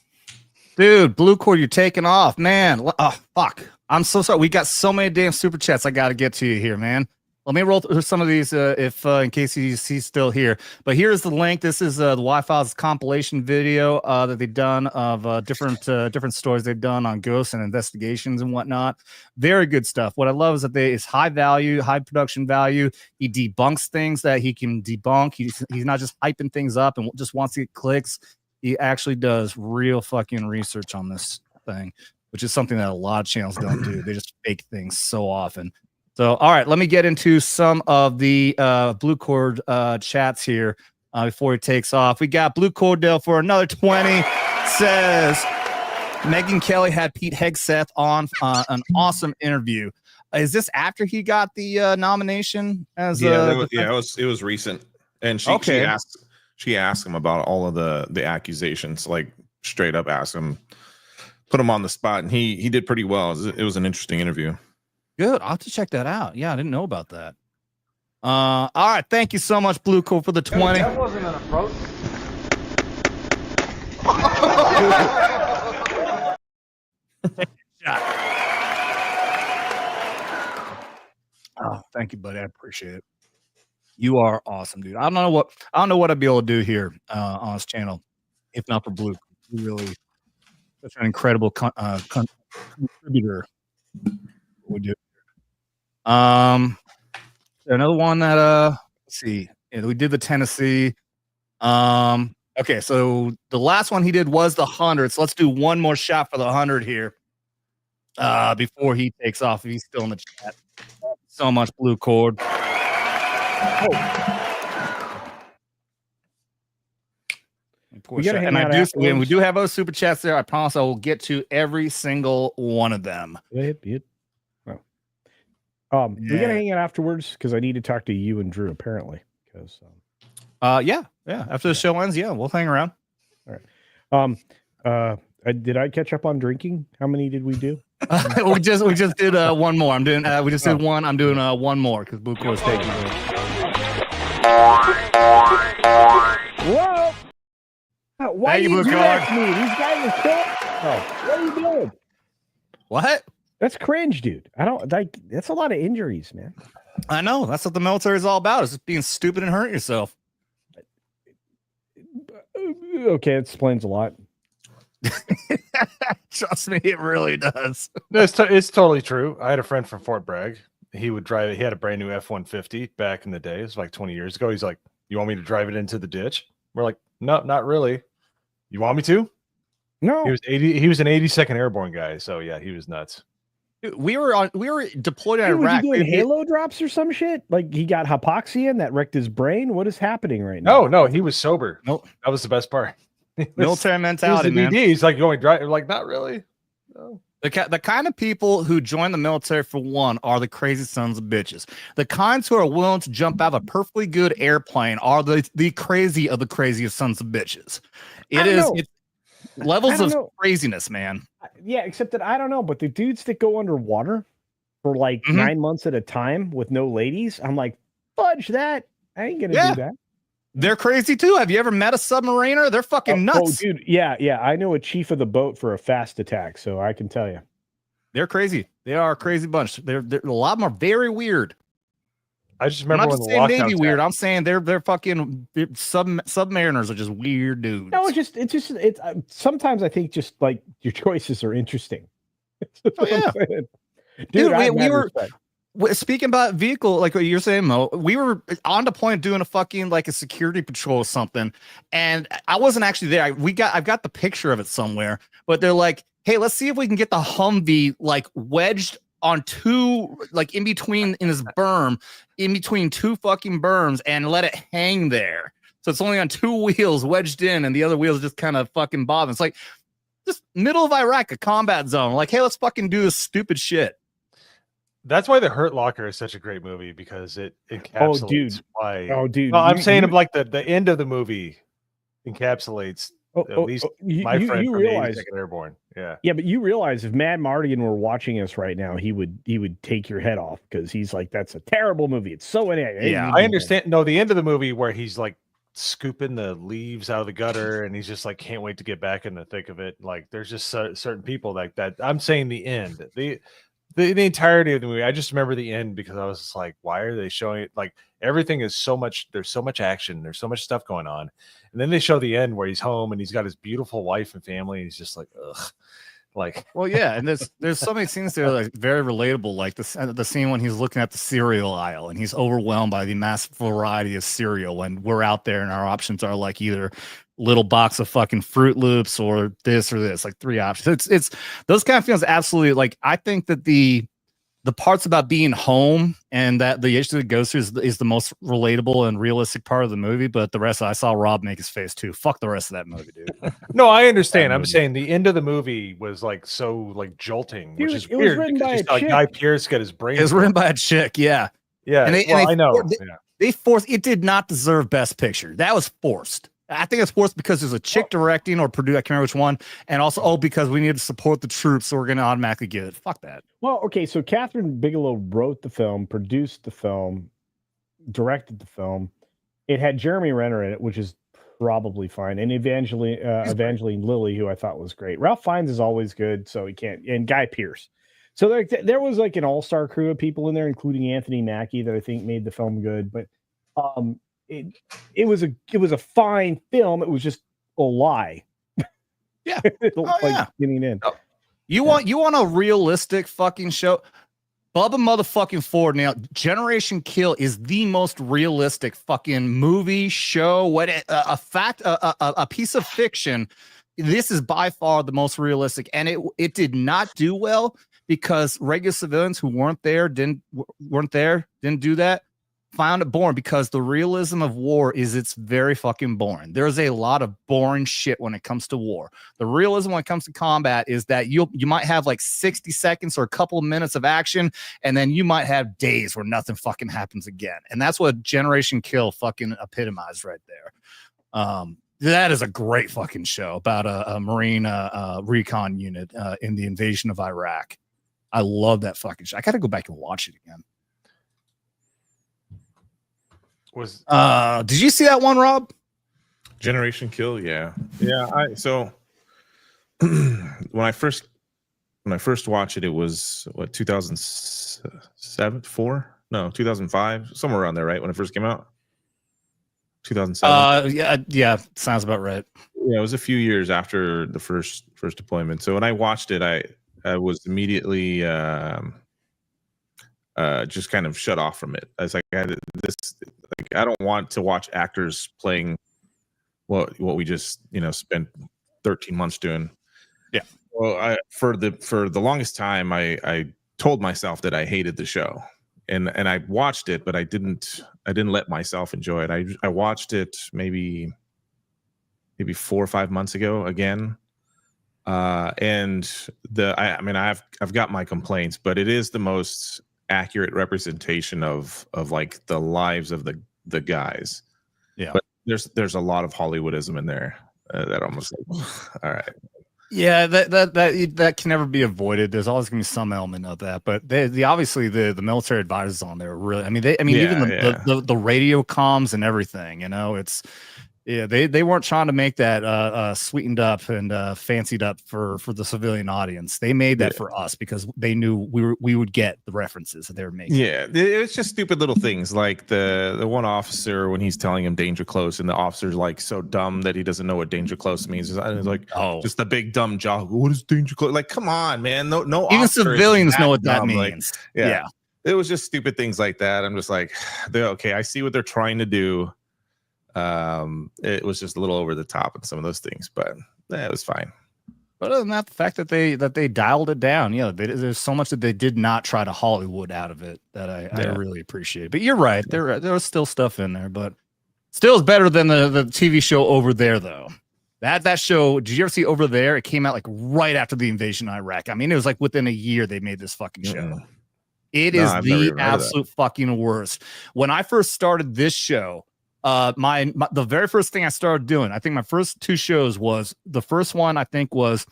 Dude, Blue Cord, you're taking off, man. Oh, fuck. I'm so sorry. We got so many damn super chats I got to get to you here, man. Let me roll through some of these in case he's still here. But here's the link. This is the Y-Files compilation video that they've done of different stories they've done on ghosts and investigations and whatnot. Very good stuff. What I love is that it's high value, high production value. He debunks things that he can debunk. He's not just hyping things up and just wants to get clicks. He actually does real fucking research on this thing, which is something that a lot of channels don't do. They just fake things so often. So, all right, let me get into some of the Blue Cord chats here before he takes off. We got Blue Cordell for another 20. Says, Megyn Kelly had Pete Hegseth on an awesome interview. Is this after he got the nomination? It was recent. And she asked him about all of the accusations, like straight up asked him, put him on the spot, and he did pretty well. It was an interesting interview. Good. I'll have to check that out. Yeah, I didn't know about that. All right. Thank you so much, Blue Core, for the 20. That wasn't an approach. Oh, thank you, buddy. I appreciate it. You are awesome, dude. I don't know what I'd be able to do here on this channel if not for Blue. Really, such an incredible contributor. We do. Another one that let's see. Yeah, we did the Tennessee. Okay, so the last one he did was the 100. So let's do one more shot for the 100 here. Before he takes off, if he's still in the chat. So much Blue Cord. Oh. We do have those super chats there. I promise I will get to every single one of them. We gotta hang out afterwards because I need to talk to you and Drew apparently. Because after the show ends, we'll hang around. All right. Did I catch up on drinking? How many did we do? we just did one more. I'm doing we just did one. I'm doing one more because Blue Core's taking it. Whoa! Why Thank you you, do Blue that Collar. to me? These guys are killing. Oh, what are you doing? What? That's cringe, dude. I don't like. That's a lot of injuries, man. I know. That's what the military is all about. Is just being stupid and hurting yourself. Okay, it explains a lot. Trust me, it really does. No, it's totally true. I had a friend from Fort Bragg. He would drive it. He had a brand new F-150 back in the day. It was like 20 years ago. He's like, "You want me to drive it into the ditch?" We're like, "No, not really. You want me to?" No, He was 80. He was an 82nd Airborne guy. So yeah, he was nuts. We were deployed in dude, was he Iraq. doing Halo drops or some shit? Like he got hypoxia and that wrecked his brain. What is happening right now? No, he was sober. Nope. That was the best part. Military mentality, he was the man. VD. He's like, "You want me to drive?" We're like, "Not really." No. The kind of people who join the military, for one, are the crazy sons of bitches. The kinds who are willing to jump out of a perfectly good airplane are the crazy of the craziest sons of bitches. It's levels of craziness, man. Yeah, except that I don't know, but the dudes that go underwater for like 9 months at a time with no ladies, I'm like, fudge that. I ain't gonna do that. They're crazy too. Have you ever met a submariner? They're fucking nuts. Oh, dude, yeah. I know a chief of the boat for a fast attack, so I can tell you. They're crazy. They are a crazy bunch. They're a lot of them are very weird. I just remember I'm when not the saying maybe lockdowns weird. happened. I'm saying they're fucking submariners are just weird dudes. No, it's sometimes I think just like your choices are interesting. Oh, yeah. Dude, we were speaking about vehicle, like what you're saying, Mo. We were on the point of doing a fucking like a security patrol or something, and I wasn't actually there. I've got the picture of it somewhere, but they're like, "Hey, let's see if we can get the Humvee like wedged on two, like in between in this berm, in between two fucking berms, and let it hang there. So it's only on two wheels wedged in, and the other wheels just kind of fucking bobbing. It's like just middle of Iraq, a combat zone. Like, hey, let's fucking do this stupid shit." That's why The Hurt Locker is such a great movie, because it encapsulates why. Oh, dude. Well, I'm saying like the end of the movie encapsulates at least my friend from the 82nd Airborne. Yeah. Yeah, but you realize if Mad Mardigan were watching us right now, he would take your head off because he's like, that's a terrible movie. It's so yeah. I understand. No, the end of the movie where he's like scooping the leaves out of the gutter and he's just like can't wait to get back in the thick of it. Like there's just certain people like that. I'm saying the end. The entirety of the movie, I just remember the end because I was just like, why are they showing it? Like everything is so much, there's so much action, there's so much stuff going on. And then they show the end where he's home and he's got his beautiful wife and family. And he's just like, ugh. Like, well, yeah, and there's so many scenes that are like very relatable, like the scene when he's looking at the cereal aisle and he's overwhelmed by the massive variety of cereal, and we're out there and our options are like either little box of fucking Fruit Loops or this, like three options. It's those kind of feelings. Absolutely. Like I think that the parts about being home and that the issue that goes through is the most relatable and realistic part of the movie. But the rest, I saw Rob make his face too. Fuck the rest of that movie, dude. No, I understand. I'm saying the end of the movie was like so like jolting, Dude, which is it weird. was written by a like chick. Guy Pearce got his brain. It was written by a chick. Yeah. Yeah. And I know. They forced it. Did not deserve Best Picture. That was forced. I think it's forced because there's a chick directing or producing. I can't remember which one. And also, because we need to support the troops, so we're going to automatically get it. Fuck that. Well, okay, so Catherine Bigelow wrote the film, produced the film, directed the film. It had Jeremy Renner in it, which is probably fine, and Evangeline Lilly, who I thought was great. Ralph Fiennes is always good, so he can't. And Guy Pearce. So there was like an all-star crew of people in there, including Anthony Mackie, that I think made the film good. But it was a fine film. It was just a lie. Yeah. Getting in. Oh. You want a realistic fucking show? Bubba motherfucking Ford. Now, Generation Kill is the most realistic fucking movie show. What a piece of fiction. This is by far the most realistic, and it did not do well because regular civilians who weren't there didn't do that. Found it boring because the realism of war is it's very fucking boring. There's a lot of boring shit when it comes to war. The realism when it comes to combat is that you might have like 60 seconds or a couple of minutes of action, and then you might have days where nothing fucking happens again. And that's what Generation Kill fucking epitomized right there. That is a great fucking show about a Marine recon unit in the invasion of Iraq. I love that fucking show. I got to go back and watch it again. Did you see that one, Rob? Generation Kill, yeah. So when I first watched it, it was what 2007, 2005, somewhere around there, right? When it first came out, 2007. Yeah, sounds about right. Yeah, it was a few years after the first deployment. So when I watched it, I was immediately just kind of shut off from it. I was like, I don't want to watch actors playing what we just spent 13 months doing. Yeah. Well, for the longest time, I told myself that I hated the show, and I watched it, but I didn't let myself enjoy it. I watched it maybe 4 or 5 months ago again, and I've got my complaints, but it is the most accurate representation of like the lives of the guys. Yeah, but there's a lot of Hollywoodism in there that almost like, all right. Yeah, that can never be avoided. There's always going to be some element of that, but obviously the military advisors on there really. Even the radio comms and everything. It's they weren't trying to make that sweetened up and fancied up for the civilian audience. They made that for us because they knew we would get the references that they were making. Yeah, it's just stupid little things like the one officer when he's telling him danger close, and the officer's like so dumb that he doesn't know what danger close means. It's like, just a big dumb job. What is danger close? Like, come on, man. No. Even civilians know what that means. Like, yeah. It was just stupid things like that. I'm just like, okay, I see what they're trying to do. It was just a little over the top in some of those things, but it was fine. But other than that, the fact that they dialed it down, there's so much that they did not try to Hollywood out of it that I really appreciate. But you're right, there was still stuff in there, but still is better than the TV show Over There, though. That show, did you ever see Over There? It came out like right after the invasion of Iraq. I mean, it was like within a year they made this fucking show. It is the absolute fucking worst. When I first started this show, the very first thing I started doing, I think my first 2 shows was the first one, I think, was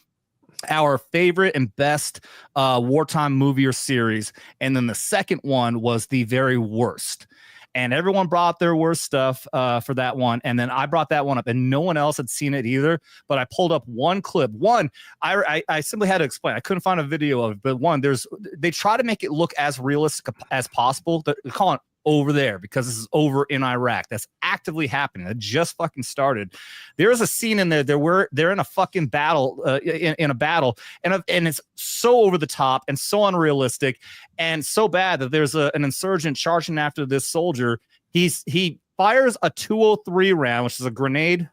our favorite and best wartime movie or series. And then the second one was the very worst. And everyone brought their worst stuff for that one. And then I brought that one up, and no one else had seen it either. But I pulled up one clip. I simply had to explain. I couldn't find a video of it. But they try to make it look as realistic as possible. They're calling it Over There because this is over in Iraq. That's actively happening. It just fucking started. There is a scene in there where they're in a fucking battle, in a battle, and it's so over the top and so unrealistic and so bad that there's an insurgent charging after this soldier. He fires a 203 round, which is a grenade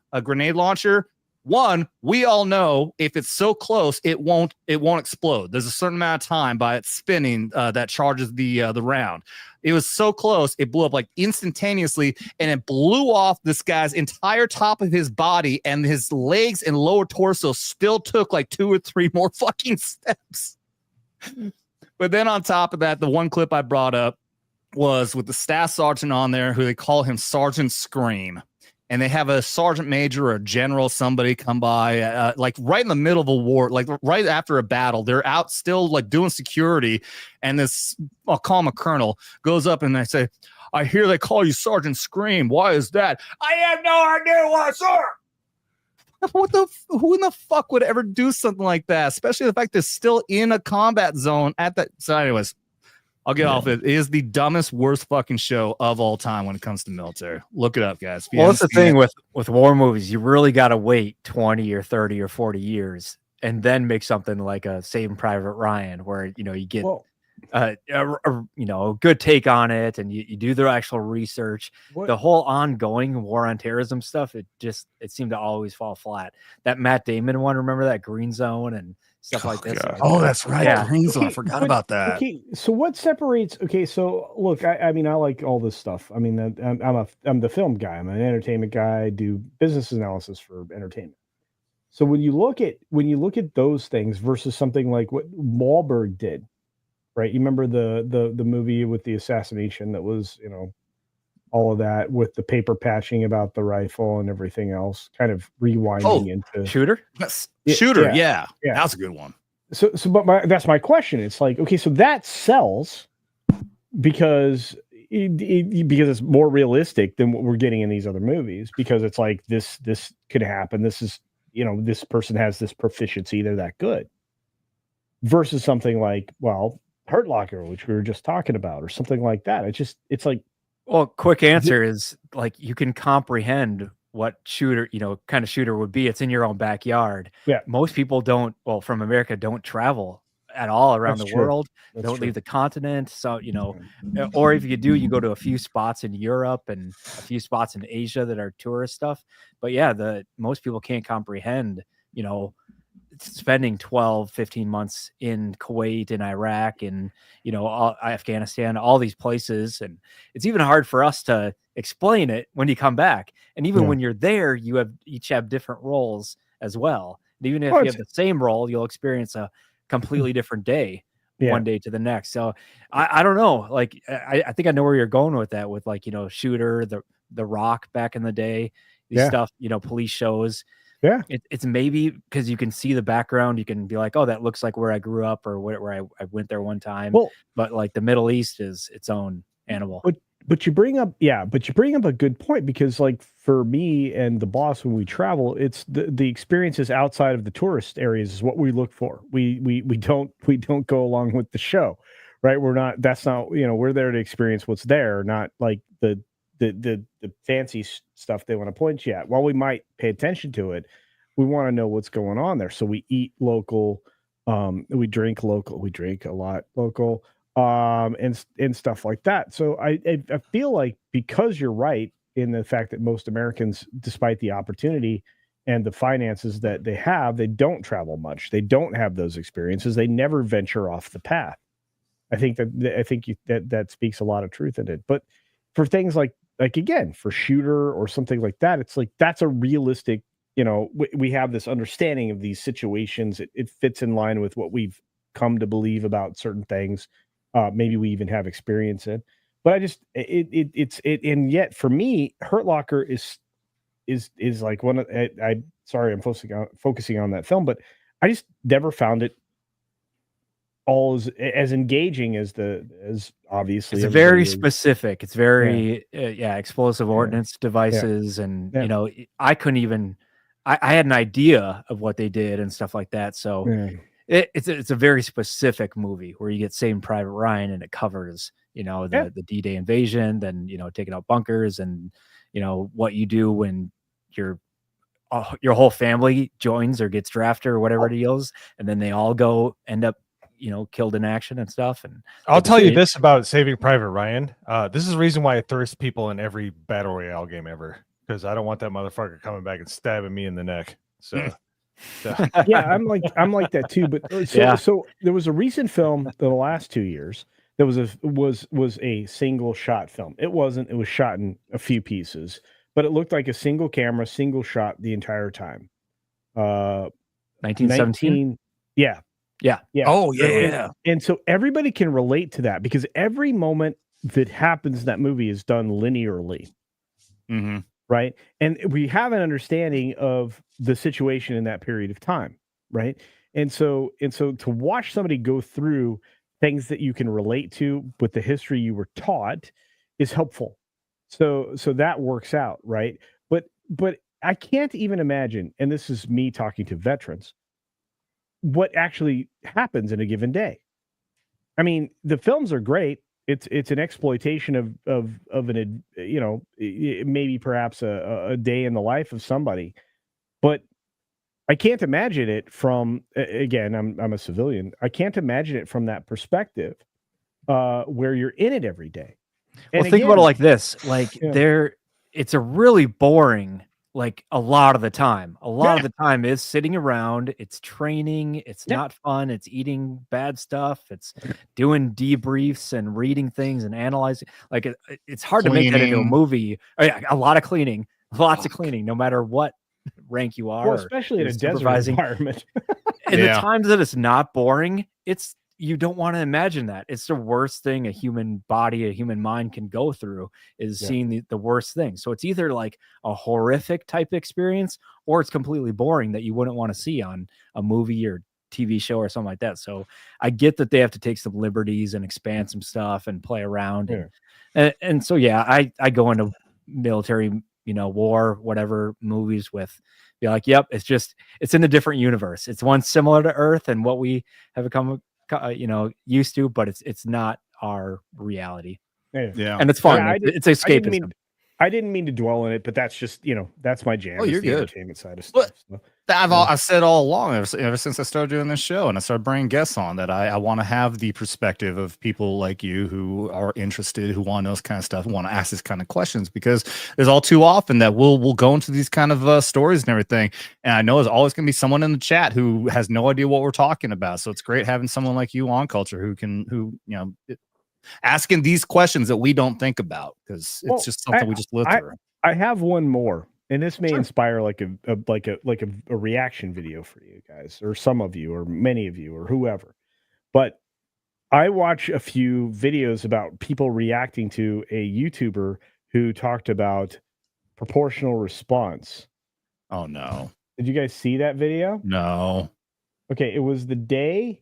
launcher. One, we all know if it's so close, it won't explode. There's a certain amount of time by it spinning that charges the round. It was so close, it blew up like instantaneously, and it blew off this guy's entire top of his body, and his legs and lower torso still took like 2 or 3 more fucking steps. But then on top of that, the one clip I brought up was with the staff sergeant on there, who they call him Sergeant Scream. And they have a sergeant major or a general, somebody come by, like right in the middle of a war, like right after a battle. They're out still like doing security. And this, I'll call him a colonel, goes up and they say, I hear they call you Sergeant Scream. Why is that? I have no idea why, sir. Who in the fuck would ever do something like that? Especially the fact they're still in a combat zone at that. So anyways, I'll get off it. It is the dumbest, worst fucking show of all time when it comes to military. Look it up, guys. Well, that's the thing with war movies. You really got to wait 20 or 30 or 40 years and then make something like a Saving Private Ryan, where you get a good take on it, and you do the actual research. The whole ongoing war on terrorism stuff, it seemed to always fall flat. That Matt Damon one, remember that Green Zone and stuff like this. Oh, that's right. Yeah. Green Zone. I forgot about that. Okay, so what separates? Okay, so look, I mean, I like all this stuff. I mean, I'm the film guy. I'm an entertainment guy. I do business analysis for entertainment. So when you look at those things versus something like what Wahlberg did, right? You remember the movie with the assassination that was, all of that with the paper patching about the rifle and everything else, kind of rewinding into Shooter. Shooter, yeah, that's a good one. But that's my question. It's like, okay, so that sells because because it's more realistic than what we're getting in these other movies, because it's like this could happen. This is, this person has this proficiency. They're that good. Versus something like, well, Hurt Locker, which we were just talking about, or something like that. It's like, well, quick answer is like, you can comprehend what shooter, kind of shooter would be. It's in your own backyard. Yeah. Most people from America don't travel at all around the world. Don't leave the continent. So, or if you do, you go to a few spots in Europe and a few spots in Asia that are tourist stuff. But yeah, most people can't comprehend, spending 12, 15 months in Kuwait and Iraq and, Afghanistan, all these places. And it's even hard for us to explain it when you come back. And even when you're there, you each have different roles as well. And even if you have the same role, you'll experience a completely different day, one day to the next. So I don't know. Like, I think I know where you're going with that, with like, Shooter, the Rock back in the day, these stuff, police shows. Yeah, it's maybe because you can see the background, you can be like, oh, that looks like where I grew up or where I went there one time. Well, but like the Middle East is its own animal. But you bring up a good point, because like for me and the boss, when we travel, it's the experiences outside of the tourist areas is what we look for. We don't go along with the show, right? That's not, we're there to experience what's there, not like the fancy stuff they want to point you at. While we might pay attention to it, we want to know what's going on there. So we eat local, we drink local, we drink a lot local, and stuff like that. So I feel like, because you're right in the fact that most Americans, despite the opportunity and the finances that they have, they don't travel much. They don't have those experiences. They never venture off the path. I think that speaks a lot of truth in it. But for things like again, for Shooter or something like that, it's like, that's a realistic, we have this understanding of these situations. It fits in line with what we've come to believe about certain things. Maybe we even have experience in, but and yet for me, Hurt Locker is like one of, sorry, I'm focusing on that film, but I just never found it all as engaging as obviously it's very specific. It's very explosive ordnance devices, and I couldn't even. I had an idea of what they did and stuff like that. So it's a very specific movie where you get Saving Private Ryan, and it covers the D-Day invasion, then taking out bunkers, and what you do when your whole family joins or gets drafted or whatever it is, and then they all end up killed in action and stuff. And I'll tell you this about Saving Private Ryan. This is the reason why I thirst people in every battle royale game ever, because I don't want that motherfucker coming back and stabbing me in the neck. So yeah, I'm like that too. But so there was a recent film in the last 2 years that was a single shot film. It wasn't. It was shot in a few pieces, but it looked like a single camera, single shot the entire time. 1917. Yeah. Oh yeah. And so everybody can relate to that, because every moment that happens in that movie is done linearly. Mm-hmm. Right. And we have an understanding of the situation in that period of time. Right. And so to watch somebody go through things that you can relate to with the history you were taught is helpful. So that works out. Right. But I can't even imagine, and this is me talking to veterans, what actually happens in a given day. I mean, the films are great. It's an exploitation of an, maybe perhaps a day in the life of somebody, but I can't imagine it from, again, I'm a civilian. I can't imagine it from that perspective, where you're in it every day. And think about it like this, it's a really boring, like a lot of the time of the time is sitting around, it's training, it's not fun, it's eating bad stuff, it's doing debriefs and reading things and analyzing. Like it's hard to make that into a movie. A lot of cleaning, lots of cleaning, no matter what rank you are, especially in a desert environment. And the times that it's not boring, you don't want to imagine that. It's the worst thing a human body, a human mind can go through, is seeing the worst thing. So it's either like a horrific type experience, or it's completely boring that you wouldn't want to see on a movie or TV show or something like that. So I get that they have to take some liberties and expand some stuff and play around. And so, yeah, I go into military, war, whatever movies with, be like, yep, it's in a different universe. It's one similar to Earth and what we have become, used to, but it's not our reality. Yeah. And it's fun. It's escapism. I didn't mean to dwell on it, but that's just, that's my jam. Oh, you're the good. Entertainment side of stuff. So. I've said all along, ever since I started doing this show and I started bringing guests on, that I want to have the perspective of people like you who are interested, who want to know this kind of stuff, who want to ask this kind of questions, because there's all too often that we'll go into these kind of stories and everything. And I know there's always going to be someone in the chat who has no idea what we're talking about. So it's great having someone like you on Culture who asking these questions that we don't think about, because it's just something we just live through. I have one more. And this may inspire like a reaction video for you guys, or some of you, or many of you, or whoever. But I watch a few videos about people reacting to a YouTuber who talked about proportional response. Oh no! Did you guys see that video? No. Okay, it was the day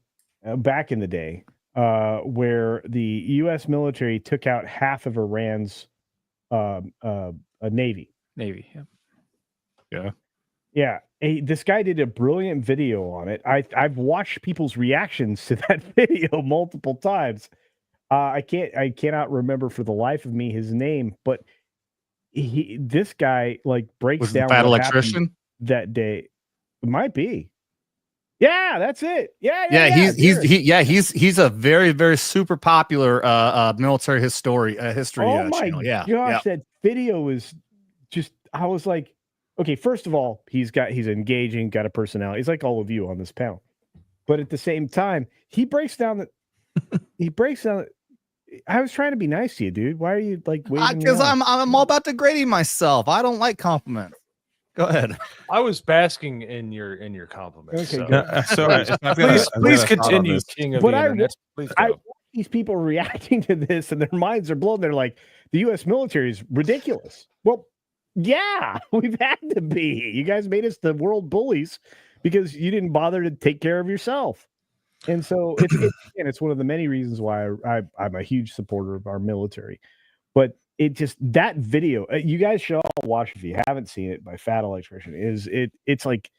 back in the day where the U.S. military took out half of Iran's navy. Yeah. This guy did a brilliant video on it. I've watched people's reactions to that video multiple times. I cannot remember for the life of me his name, but this guy like breaks down Bad what Electrician that day. It might be. Yeah, that's it. Yeah. He's a very, very super popular military history. Oh my gosh, that video is just. I was like, okay, first of all, he's engaging, got a personality. He's like all of you on this panel, but at the same time, he breaks down that. I was trying to be nice to you, dude. Why are you like waving? Because I'm all about degrading myself. I don't like compliments. Go ahead. I was basking in your compliments. Okay, so please continue, King of the Internet. Please I watch these people reacting to this, and their minds are blown. They're like, the U.S. military is ridiculous. Well, yeah, we've had to be. You guys made us the world bullies because you didn't bother to take care of yourself. And so it's one of the many reasons why I'm a huge supporter of our military. But it just, that video, you guys should all watch if you haven't seen it, by Fat Electrician. It's like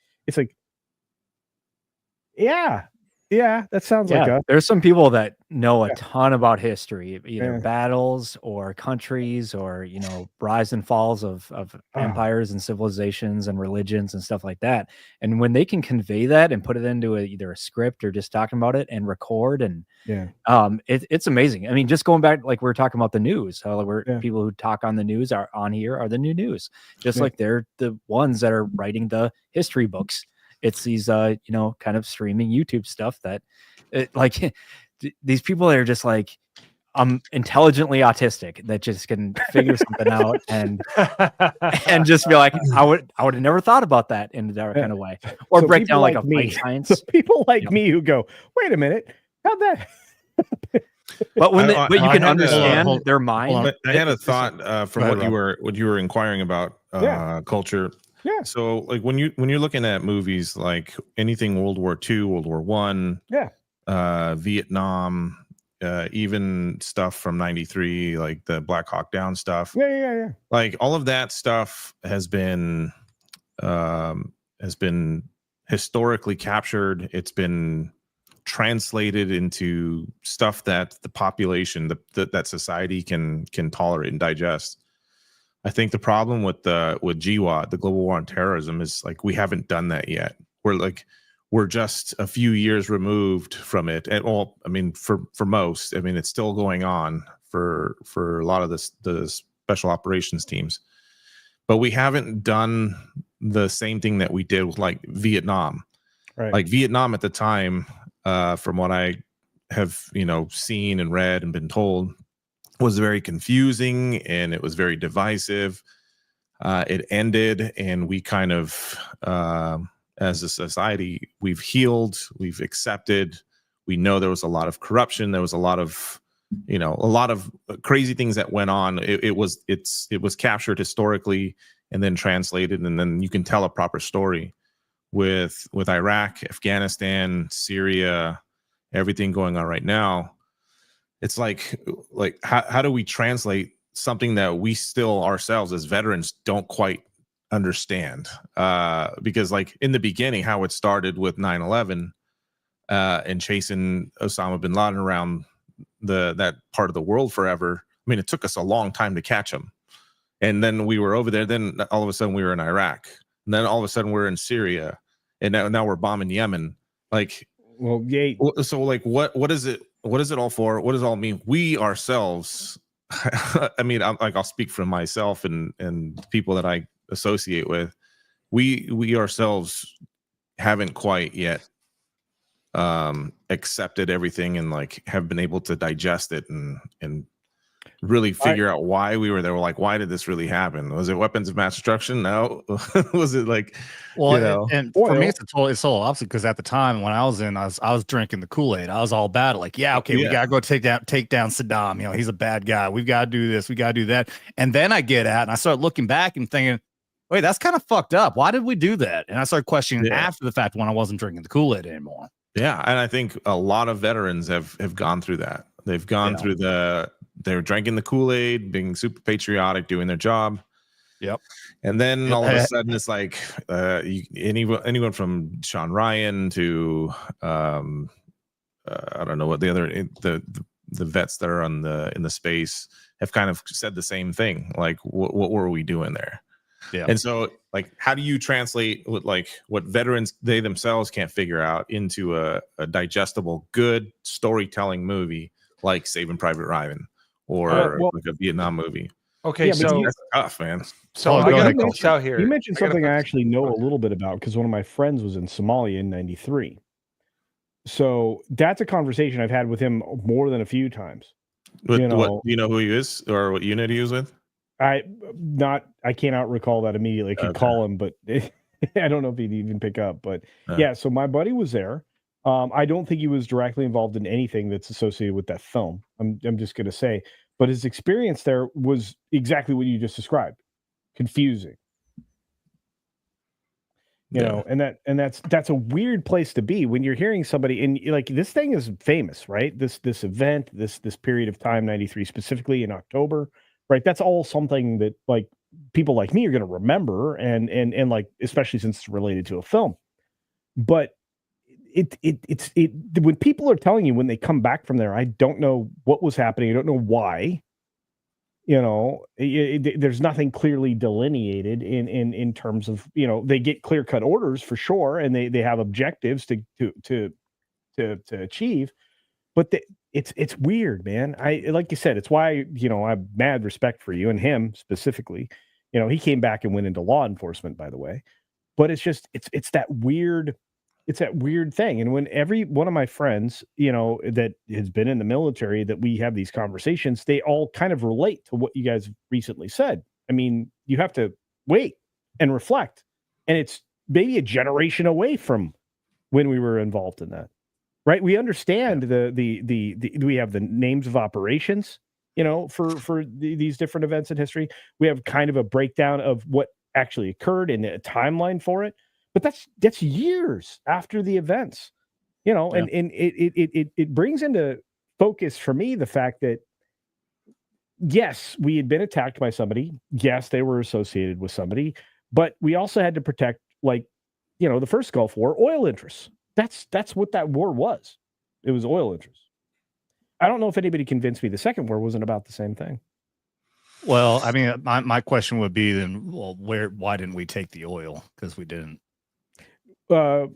yeah, that sounds like us. There's some people that know a ton about history, either battles or countries, or rise and falls of empires and civilizations and religions and stuff like that. And when they can convey that and put it into either a script or just talking about it and record, and it's amazing. I mean, just going back, like we were talking about the news, how people who talk on the news are the new news, just like they're the ones that are writing the history books. It's these, kind of streaming YouTube stuff that, these people that are just like, intelligently autistic, that just can figure something out and just be like, I would have never thought about that in that kind of way, or break down like a fight science. So people like me who go, wait a minute, how'd that? But but you can understand their mind. I had a thought from what you were inquiring about culture. Yeah. So like when you're looking at movies like anything World War II, World War I, Vietnam, even stuff from '93, like the Black Hawk Down stuff. Yeah. Like all of that stuff has been historically captured. It's been translated into stuff that the population, that society can tolerate and digest. I think the problem with GWAT, the Global War on Terrorism, is like we haven't done that yet. We're just a few years removed from it. And for most, it's still going on for a lot of the special operations teams. But we haven't done the same thing that we did with like Vietnam. Right. Like Vietnam at the time, from what I have seen and read and been told, was very confusing and it was very divisive. It ended, and we kind of, as a society, we've healed, we've accepted. We know there was a lot of corruption. There was a lot of crazy things that went on. It was captured historically and then translated, and then you can tell a proper story. with Iraq, Afghanistan, Syria, everything going on right now, it's like how do we translate something that we still ourselves as veterans don't quite understand? Because like in the beginning, how it started with 9/11 and chasing Osama bin Laden around that part of the world forever. I mean, it took us a long time to catch him. And then we were over there. Then all of a sudden we were in Iraq. And then all of a sudden we're in Syria. And now we're bombing Yemen. Like, well, yeah. So like, what is it? What is it all for? What does it all mean? We ourselves, I mean, I'll speak for myself and people that I associate with. We ourselves haven't quite yet accepted everything and like have been able to digest it and really figure out why we were there. We're like, why did this really happen? Was it weapons of mass destruction? No. Was it like, well, you know, and for me, it's so opposite, because at the time when I was drinking the Kool-Aid. I was all about it. Like, okay, we gotta go take down Saddam. You know, he's a bad guy. We've got to do this. We got to do that. And then I get out and I start looking back and thinking, wait, that's kind of fucked up. Why did we do that? And I started questioning after the fact when I wasn't drinking the Kool-Aid anymore. Yeah, and I think a lot of veterans have gone through that. They've gone through they're drinking the Kool-Aid, being super patriotic, doing their job. Yep. And then all of a sudden it's like anyone from Sean Ryan to I don't know what the other the vets that are in the space have kind of said the same thing. Like, what were we doing there? Yeah. And so, like, how do you translate what veterans they themselves can't figure out into a digestible, good storytelling movie like Saving Private Ryan or like a Vietnam movie? Okay, so that's tough, man. So I got to out here. You mentioned something I actually know a little bit about because one of my friends was in Somalia in '93. So that's a conversation I've had with him more than a few times. Do you know who he is or what unit he was with? I cannot recall that immediately. I could call him, but I don't know if he'd even pick up. But yeah, so my buddy was there. I don't think he was directly involved in anything that's associated with that film. I'm just going to say, but his experience there was exactly what you just described. Confusing. You know, and that's a weird place to be when you're hearing somebody, and like, this thing is famous, right? This event, this period of time, 93 specifically in October, right? That's all something that like people like me are going to remember, and like, especially since it's related to a film. But it's when people are telling you when they come back from there, I don't know what was happening. I don't know why. You know, there's nothing clearly delineated in terms of, you know, they get clear cut orders for sure, and they have objectives to achieve, but it's weird, man. I like you said, it's why, you know, I have mad respect for you and him specifically. You know, he came back and went into law enforcement, by the way, but it's just it's that weird. It's that weird thing. And when every one of my friends, you know, that has been in the military, that we have these conversations, they all kind of relate to what you guys recently said. I mean, you have to wait and reflect. And it's maybe a generation away from when we were involved in that. Right? We understand we have the names of operations, you know, for these different events in history. We have kind of a breakdown of what actually occurred and a timeline for it. But that's years after the events, you know, and it brings into focus for me the fact that, yes, we had been attacked by somebody. Yes, they were associated with somebody, but we also had to protect, like, you know, the first Gulf War, oil interests. That's what that war was. It was oil interests. I don't know if anybody convinced me the second war wasn't about the same thing. Well, I mean, my question would be then, well, why didn't we take the oil? Because we didn't. Probably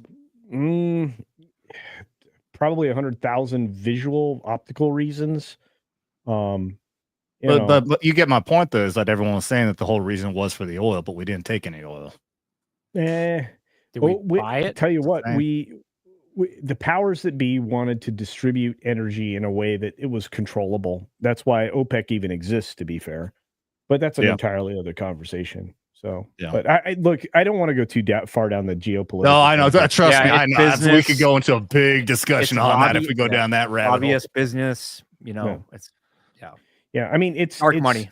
100,000 visual optical reasons. But you get my point, though, is that everyone was saying that the whole reason was for the oil, but we didn't take any oil. Did we buy it? Tell you what, we the powers that be wanted to distribute energy in a way that it was controllable. That's why OPEC even exists, to be fair. But that's an entirely other conversation. So, but I look, I don't want to go too far down the geopolitical. No, I know that. Trust me, I know. Business, we could go into a big discussion on that if we go down that rabbit hole. Obvious business, you know. It's I mean, it's dark money.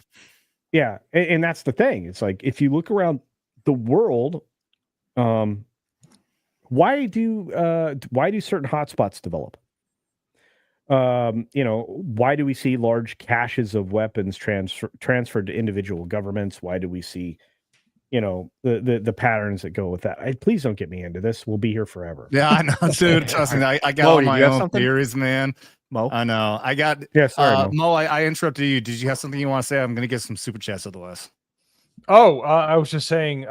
Yeah, and that's the thing. It's like if you look around the world, why do certain hotspots develop? Why do we see large caches of weapons transferred to individual governments? Why do we see, the patterns that go with that? Please don't get me into this. We'll be here forever. Yeah, I know, dude. Trust me, I got all my own theories, man. Mo? I know. I got. Yeah, sorry, Mo. I interrupted you. Did you have something you want to say? I'm going to get some super chats otherwise. Oh, I was just saying,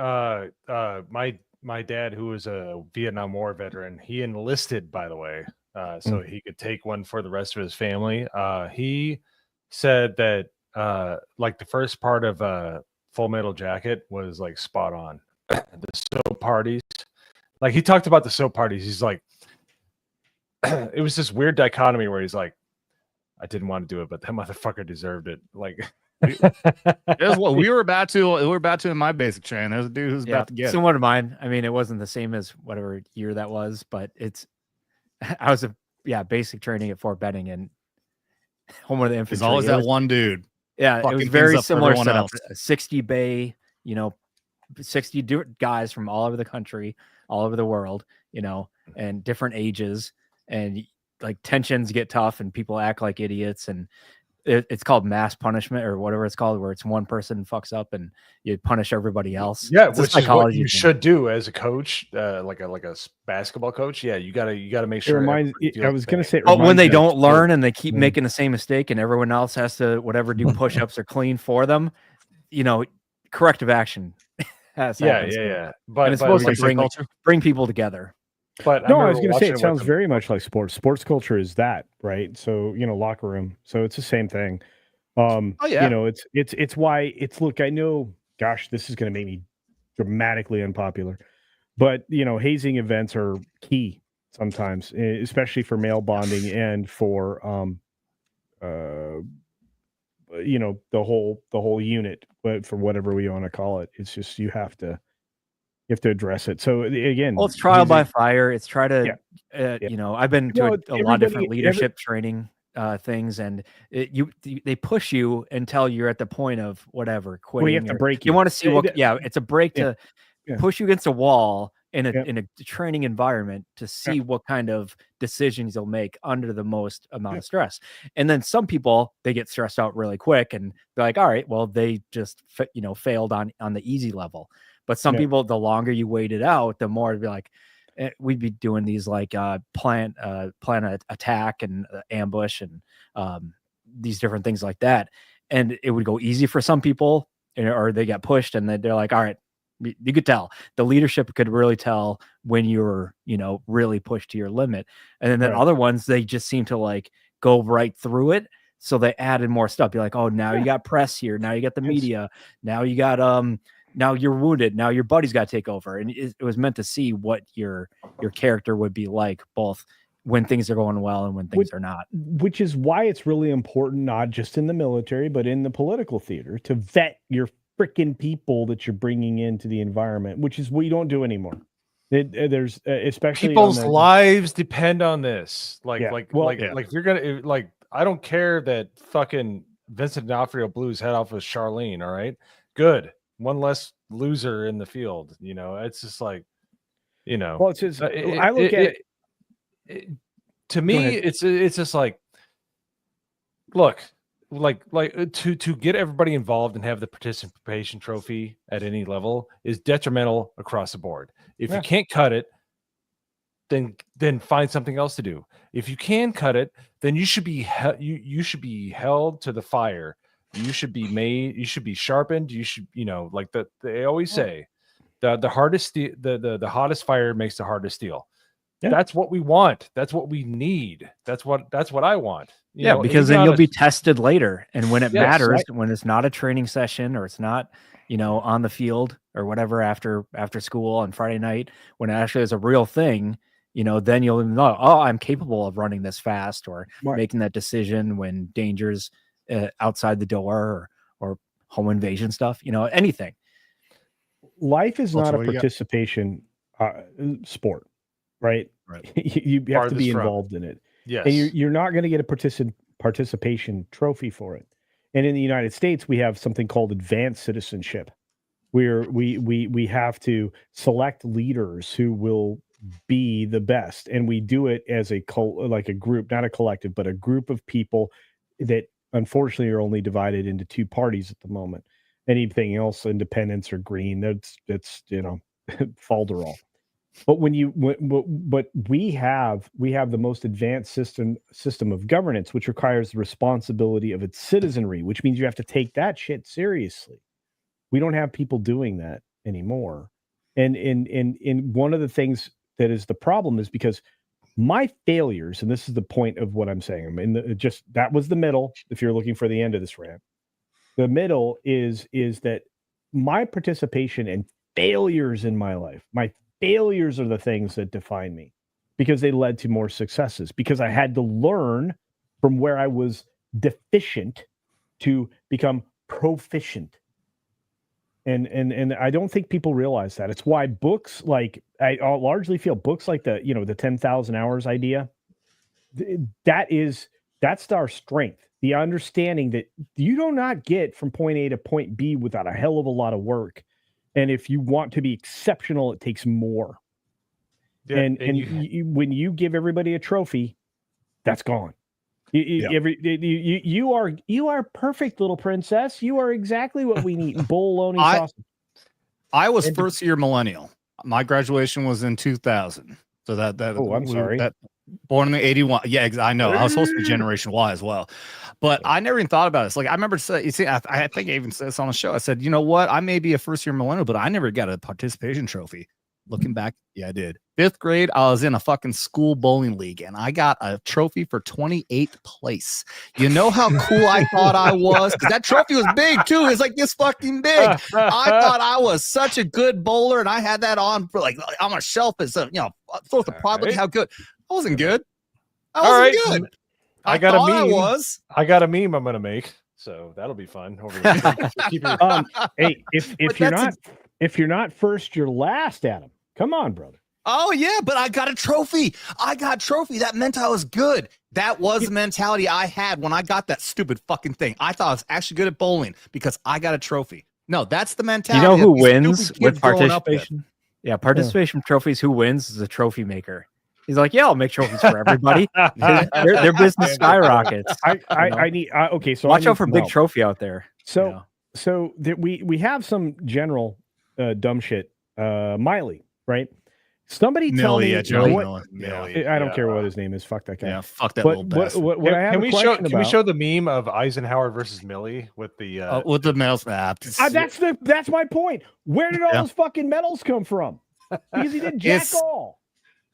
my dad, who was a Vietnam War veteran, he enlisted, by the way, so he could take one for the rest of his family. He said that like the first part of Full Metal Jacket was like spot on. The soap parties, like he talked about the soap parties. He's like, it was this weird dichotomy where he's like, I didn't want to do it, but that motherfucker deserved it. Like. There's what we were about to in my basic train. There's a dude who's about to get similar to mine. I mean, it wasn't the same as whatever year that was, but I was basic training at Fort Benning and home of the infantry. There's always that one dude. Yeah, it was very similar setup. 60 bay, 60 guys from all over the country, all over the world, and different ages, and like tensions get tough and people act like idiots, and it's called mass punishment or whatever it's called, where it's one person fucks up and you punish everybody else. Yeah, which is what you should do as a coach, like a basketball coach. Yeah, you gotta make sure. I was gonna say, but when they don't learn and they keep making the same mistake, and everyone else has to do push-ups or clean for them, corrective action has happened. Yeah. But it's supposed to bring people together. But no, I was going to say, it sounds very much like sports. Sports culture is that, right? So, locker room. So it's the same thing. It's why look, I know, gosh, this is going to make me dramatically unpopular, but, hazing events are key sometimes, especially for male bonding and for, the whole unit, but for whatever we want to call it. It's just, you have to address it. So again, it's trial by fire. It's try to, I've been to a lot of different leadership training things, and they push you until you're at the point of whatever quitting. Well, you have to break. You want to see it's a break to push you against a wall in a training environment to see what kind of decisions you'll make under the most amount of stress. And then some people, they get stressed out really quick and they're like, all right, well, they just failed on the easy level. But some people, the longer you wait it out, the more it'd be like, we'd be doing these like plan attack and ambush and these different things like that. And it would go easy for some people, or they get pushed and they're like, all right, you could tell the leadership could really tell when you were, really pushed to your limit. And then other ones, they just seem to like go right through it. So they added more stuff. You're like, oh, now you got press here. Now you got the media. Now you got, now you're wounded. Now your buddy's got to take over. And it was meant to see what your character would be like, both when things are going well and when things are not. Which is why it's really important, not just in the military, but in the political theater, to vet your freaking people that you're bringing into the environment, which is what you don't do anymore. There's especially people's lives depend on this. Like if you're gonna I don't care that fucking Vincent D'Onofrio blew his head off with Charlene. All right, good. One less loser in the field, it's just like, well, it's just, I look at it to me, it's just like, look, like to get everybody involved and have the participation trophy at any level is detrimental across the board. If you can't cut it, then find something else to do. If you can cut it, then you should be you should be held to the fire. You should be made. You should be sharpened. You should, like they always say, the hardest the hottest fire makes the hardest steel. Yeah. That's what we want. That's what we need. That's what I want. Because then you'll be tested later, and when it matters, when it's not a training session or it's not, on the field or whatever after school on Friday night, when it actually is a real thing, then you'll know, oh, I'm capable of running this fast or making that decision when danger's outside the door or home invasion stuff, anything. Life is not a participation sport, right? You have to be involved in it. Yes. And you're not going to get a participation trophy for it. And in the United States, we have something called advanced citizenship, where we have to select leaders who will be the best, and we do it as a like a group, not a collective, but a group of people that unfortunately are only divided into two parties at the moment. Anything else, independents or green, that's falderall. But but we have the most advanced system of governance, which requires the responsibility of its citizenry, which means you have to take that shit seriously. We don't have people doing that anymore. And one of the things that is the problem is because my failures, and this is the point of what I'm saying. I mean, that was the middle. If you're looking for the end of this rant, the middle is that my participation and failures in my life, my failures are the things that define me, because they led to more successes, because I had to learn from where I was deficient to become proficient. And I don't think people realize that. It's why books like, I largely feel books like the 10,000 hours idea, that's our strength. The understanding that you do not get from point A to point B without a hell of a lot of work. And if you want to be exceptional, it takes more. Yeah, when you give everybody a trophy, that's gone. You are perfect, little princess. You are exactly what we need. Bologna sausage. I was first year millennial. My graduation was in 2000. So that I'm sorry. Born in the 81. Yeah, I know. I was supposed to be Generation Y as well. But I never even thought about it. Like, I remember, you see, I think I even said this on the show. I said, you know what? I may be a first year millennial, but I never got a participation trophy. Looking back, yeah, I did. 5th grade, I was in a fucking school bowling league, and I got a trophy for 28th place. You know how cool I thought I was? Because that trophy was big, too. It's like this fucking big. I thought I was such a good bowler, and I had that on for like on my shelf as a, source of pride. Look how good. I wasn't good. I wasn't good. I got a meme. I got a meme I'm gonna make, so that'll be fun. Hey, if you're not first, you're last, Adam. Come on, brother. Oh yeah, but I got a trophy. That meant I was good. That was the mentality I had when I got that stupid fucking thing. I thought I was actually good at bowling because I got a trophy. No, that's the mentality. You know who wins with participation? Yeah, participation trophies. Who wins is a trophy maker. He's like, yeah, I'll make trophies for everybody. their business skyrockets. I need. Okay, so watch out for big trophy out there. So we have some general dumb shit. Miley, right? Somebody tell me. Millie. I don't care what his name is. Fuck that guy. Yeah, fuck that little bastard. What I have can we show the meme of Eisenhower versus Millie with the medals? That's my point. Where did all those fucking medals come from? Because he did jack all.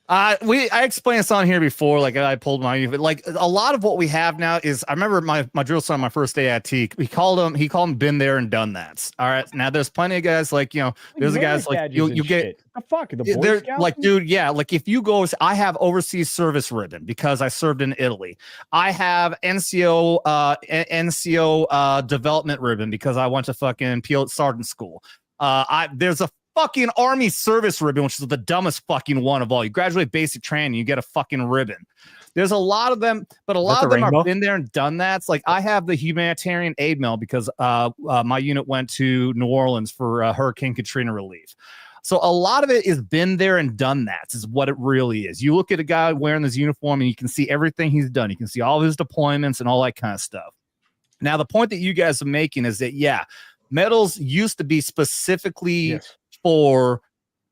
I explained this on here before. Like, I pulled my, like, a lot of what we have now is, I remember my drill son, my first day at Teak, he called him been there and done that. All right. Now there's plenty of guys like, there's the guys like you get the fuck the Boy Scouts, like, dude. Yeah. Like, if you go, I have overseas service ribbon because I served in Italy. I have NCO development ribbon because I went to fucking pilot sergeant school. There's a fucking army service ribbon, which is the dumbest fucking one of all. You graduate basic training, you get a fucking ribbon. There's a lot of them, but a lot of them have been there and done that. It's like, I have the humanitarian aid medal because my unit went to New Orleans for Hurricane Katrina relief. So a lot of it is been there and done that is what it really is. You look at a guy wearing this uniform and you can see everything he's done. You can see all of his deployments and all that kind of stuff. Now, the point that you guys are making is that, medals used to be specifically for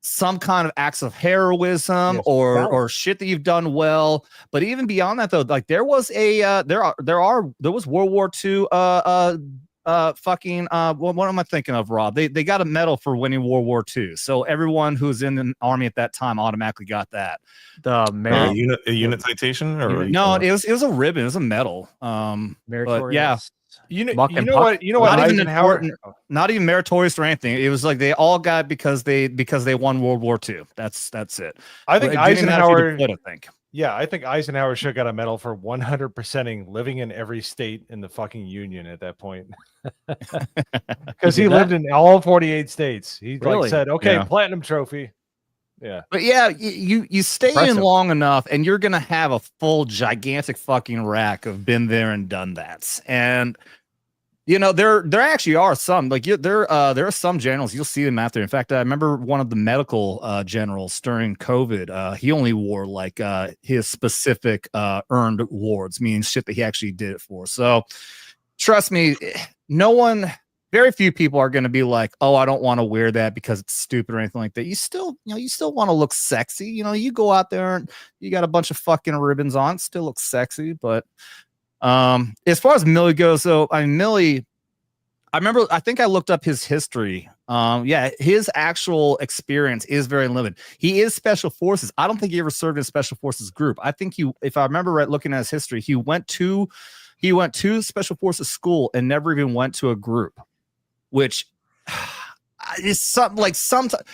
some kind of acts of heroism or shit that you've done well. But even beyond that, though, like, there was there was World War II what am I thinking of, Rob? They got a medal for winning World War II. So everyone who's in the army at that time automatically got that. A unit citation, or no, it was a ribbon, it was a medal. But yeah. You know what not even meritorious or anything. It was like they all got because they won World War II. That's it. I think Eisenhower. I think Eisenhower should have got a medal for 100%ing living in every state in the fucking union at that point, because he lived in all 48 states. He said, "Okay, platinum trophy." Yeah, but you stay in long enough, and you're gonna have a full gigantic fucking rack of been there and done that. And You know, there actually are some there are some generals, you'll see them out there. In fact, I remember one of the medical generals during COVID. He only wore like his specific earned awards, meaning shit that he actually did it for. So trust me, very few people are going to be like, oh, I don't want to wear that because it's stupid or anything like that. You still want to look sexy. You know, you go out there and you got a bunch of fucking ribbons on, still looks sexy, but as far as Millie goes, though, Millie, I think I looked up his history. His actual experience is very limited. He is special forces. I don't think he ever served in a special forces group. I think if I remember right, looking at his history, he went to special forces school and never even went to a group, which is something like sometimes.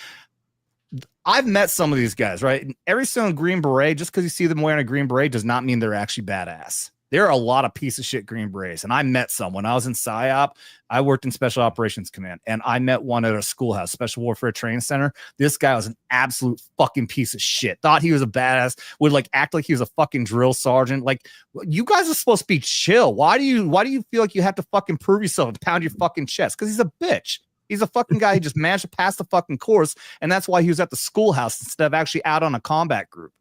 I've met some of these guys, right? Every single Green Beret, just because you see them wearing a Green Beret does not mean they're actually badass. There are a lot of piece of shit Green Berets. And I met some when I was in PSYOP. I worked in Special Operations Command, and I met one at a schoolhouse, Special Warfare Training Center. This guy was an absolute fucking piece of shit. Thought he was a badass, would like act like he was a fucking drill sergeant. Like, you guys are supposed to be chill. Why do you feel like you have to fucking prove yourself and pound your fucking chest? Because he's a bitch. He's a fucking guy who just managed to pass the fucking course, and that's why he was at the schoolhouse instead of actually out on a combat group.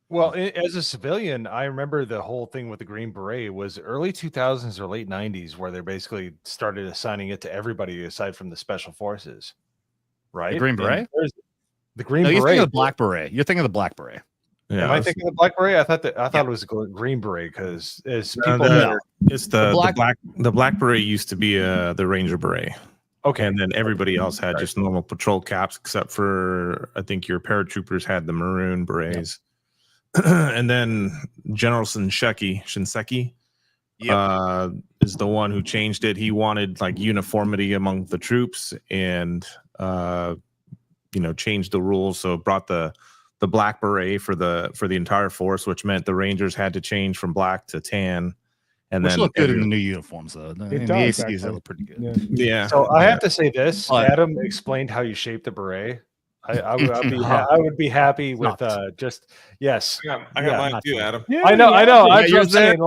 Well, as a civilian, I remember the whole thing with the Green Beret was early 2000s or late 90s, where they basically started assigning it to everybody aside from the special forces, right? The Green Beret? The Green Beret. You're thinking of the Black Beret. You're thinking of the Black Beret. Yeah, Am I thinking of the Black Beret? I thought it was a Green Beret because it's people. It's the Black Beret used to be the Ranger Beret. Okay, and then everybody else had just normal patrol caps, except for I think your paratroopers had the maroon berets. And then General Shinseki is the one who changed it. He wanted like uniformity among the troops and changed the rules. So brought the black beret for the entire force, which meant the Rangers had to change from black to tan. And which then look good in the new uniforms though. In the ACs they look pretty good. Yeah. So I have to say this. Adam explained how you shape the beret. I would be happy with just yes. I got mine too, Adam. Yeah, I know. I'm just saying,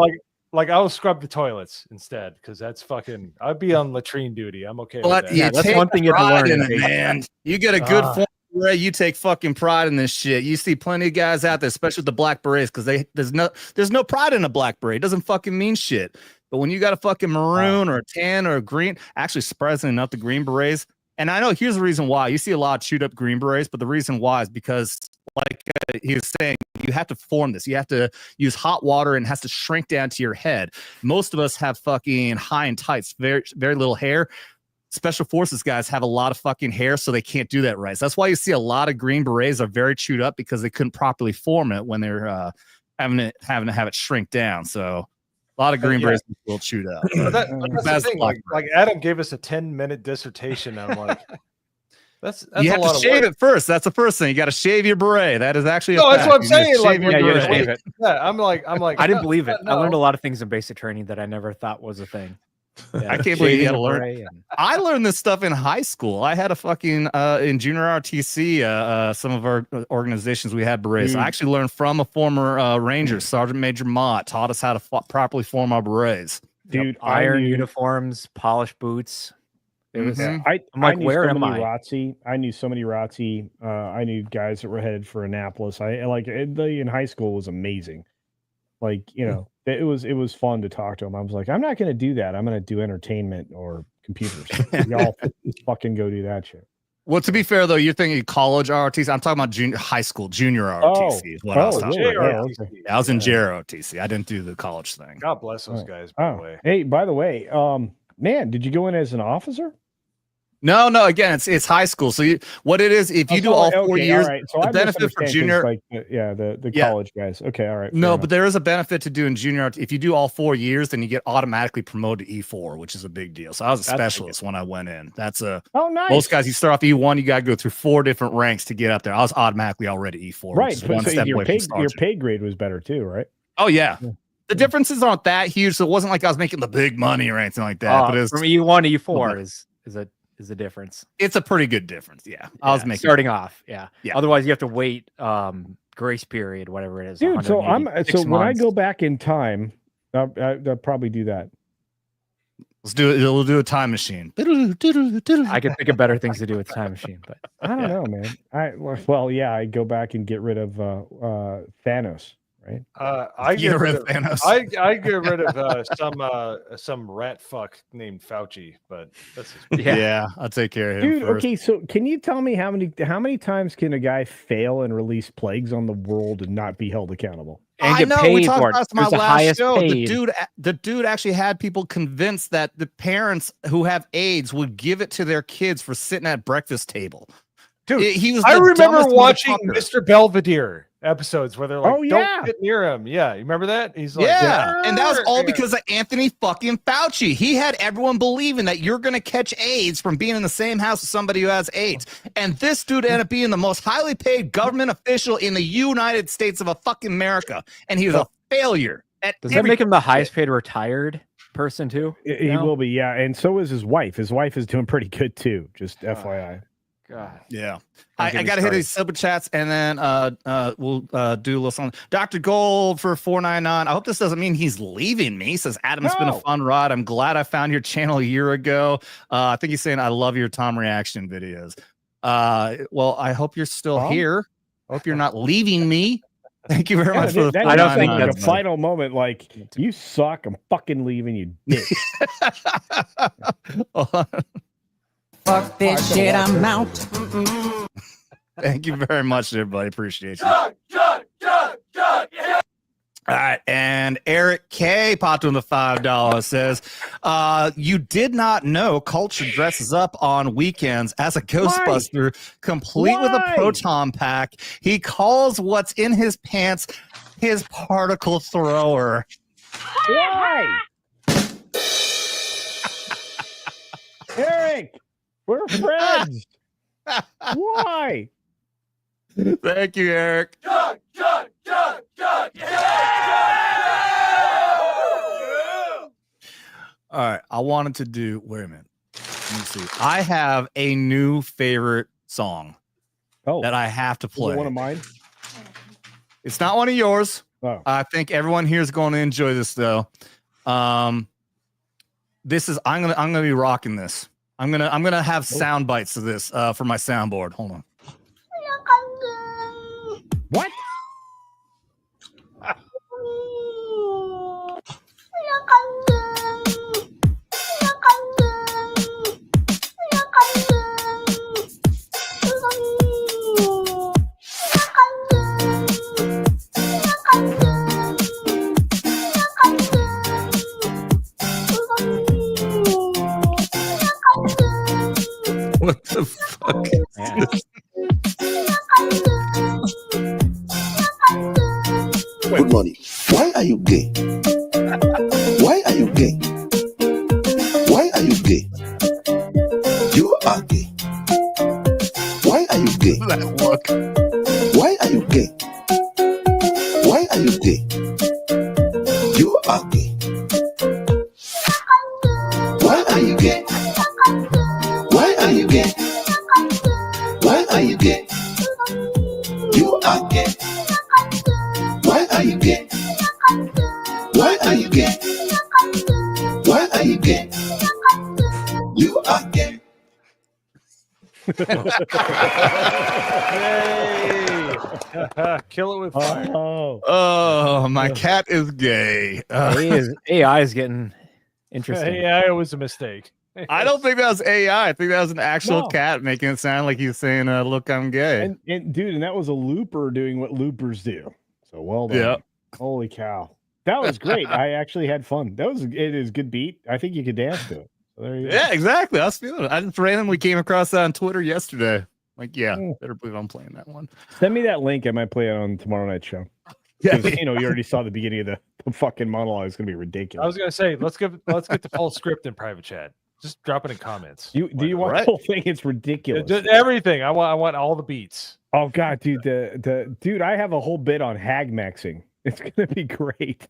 like I'll scrub the toilets instead because that's fucking. I'd be on latrine duty. I'm okay. But with that. that's one thing you have to learn, man. You get a good form beret, you take fucking pride in this shit. You see plenty of guys out there, especially with the black berets, because there's no pride in a black beret. It doesn't fucking mean shit. But when you got a fucking maroon or a tan or a green, actually surprisingly enough, the Green Berets. And I know here's the reason why. You see a lot of chewed up Green Berets, but the reason why is because, like he was saying, you have to form this. You have to use hot water and it has to shrink down to your head. Most of us have fucking high and tights, very, very little hair. Special forces guys have a lot of fucking hair, so they can't do that right. So that's why you see a lot of Green Berets are very chewed up because they couldn't properly form it when they're having to have it shrink down. So a lot of Green Berets are still chewed up. That's the thing. Like Adam gave us a 10-minute dissertation. And I'm like, that's you have to shave it first. That's the first thing. You got to shave your beret. That is actually that's what I'm saying. Like, you gotta shave it. Yeah, I'm like, I didn't believe it. No. I learned a lot of things in basic training that I never thought was a thing. Yeah, I can't believe you got to learn. I learned this stuff in high school. I had a fucking in junior RTC. Some of our organizations we had berets. I actually learned from a former Ranger, Sergeant Major Mott, taught us how to properly form our berets. Dude, iron uniforms, polished boots. It was. I'm like, where am I? ROTC. I knew so many ROTC. I knew guys that were headed for Annapolis. I like in high school was amazing. Like, it was fun to talk to him. I was like, I'm not going to do that. I'm going to do entertainment or computers. Y'all fucking go do that shit. Well, to be fair, though, you're thinking college ROTC. I'm talking about high school, junior ROTC is what I was talking about. Okay. I was in JROTC. I didn't do the college thing. God bless those guys, by the way. Hey, by the way, man, did you go in as an officer? No. Again, it's high school. So what it is, if you do all 4 years, so the benefit for junior, like the college guys. Okay, all right. No, but there is a benefit to doing junior. If you do all 4 years, then you get automatically promoted to E4, which is a big deal. So I was a specialist when I went in. That's nice. Most guys, you start off E1, you got to go through 4 different ranks to get up there. I was automatically already E4. Right, so your pay grade was better too, right? Oh yeah. The differences aren't that huge, so it wasn't like I was making the big money or anything like that. But from E1 to E4 is the difference. It's a pretty good difference. Yeah. I was making starting off. Yeah. Otherwise you have to wait grace period, whatever it is. Dude, so when I go back in time, I'll probably do that. Let's do it. We'll do a time machine. I could think of better things to do with time machine, but I don't know, man. I go back and get rid of Thanos, right? I get rid of Thanos. I get rid of some rat fuck named Fauci, but that's just, yeah, I'll take care of him. Dude, first. okay, so can you tell me how many times can a guy fail and release plagues on the world and not be held accountable? And I get know paid we talked for it. about this in my Who's the last highest show. paid? The dude actually had people convinced that the parents who have AIDS would give it to their kids for sitting at breakfast table. dude. He was. I the remember dumbest watching motherfucker. Mr. Belvedere episodes where they're like, Oh, yeah. "Don't get near him." Yeah, you remember that? He's like, Yeah, and that was all "Yeah." because of Anthony fucking Fauci. He had everyone believing that you're going to catch AIDS from being in the same house with somebody who has AIDS. And this dude ended up being the most highly paid government official in the United States of a fucking America. And he was a failure. Does that make him the highest paid retired person too? He will be, yeah. And so is his wife. His wife is doing pretty good too. Just FYI. God. Yeah. I got to hit these super chats and then we'll do a little something. Dr. Gold for $4.99. I hope this doesn't mean he's leaving me. He says, Adam, it's been a fun ride. I'm glad I found your channel a year ago. I think he's saying, I love your Tom reaction videos. Well, I hope you're still here. I hope you're not leaving me. Thank you very much for the I don't think $4.99, like a final moment, like, you suck. I'm fucking leaving you, dick. Fuck this shit, I'm out. Thank you very much, everybody. Appreciate you. Yeah. All right, and Eric K popped in the $5 says, you did not know Culture dresses up on weekends as a Ghostbuster, complete with a proton pack. He calls what's in his pants his particle thrower. Why? Eric, we're friends. Why? Thank you, Eric. All right, I wanted to do. Wait a minute. Let me see. I have a new favorite song that I have to play. Is it one of mine? It's not one of yours. Oh. I think everyone here is going to enjoy this though. This is I'm gonna be rocking this. I'm gonna have sound bites of this for my soundboard. Hold on. What? What the fuck? Good morning. Why are you gay? Why are you gay? Why are you gay? You are gay. Why are you gay? Why are you gay? Why are you gay? You are gay. Why are you gay? Why are you gay? Why are you gay? You are gay. Why are you gay? Why are you gay? Why are you gay? You are gay. Hey. Kill it with fire. Oh, my cat is gay. AI is getting interesting. AI was a mistake. I don't think that was AI. I think that was an actual cat making it sound like he's saying, look, I'm gay. And dude, and that was a looper doing what loopers do. So well done. Yeah. Holy cow. That was great. I actually had fun. It is a good beat. I think you could dance to it. So there you go. Yeah, exactly. I was feeling it. I just randomly came across that on Twitter yesterday. Like, better believe I'm playing that one. Send me that link. I might play it on tomorrow night's show. Yeah, you already saw the beginning of the fucking monologue. It's gonna be ridiculous. I was gonna say, let's get the full script in private chat. Just drop it in comments. Do you want the whole thing? It's ridiculous. Just everything. I want all the beats. Oh god, dude, dude, I have a whole bit on hag maxing. It's gonna be great.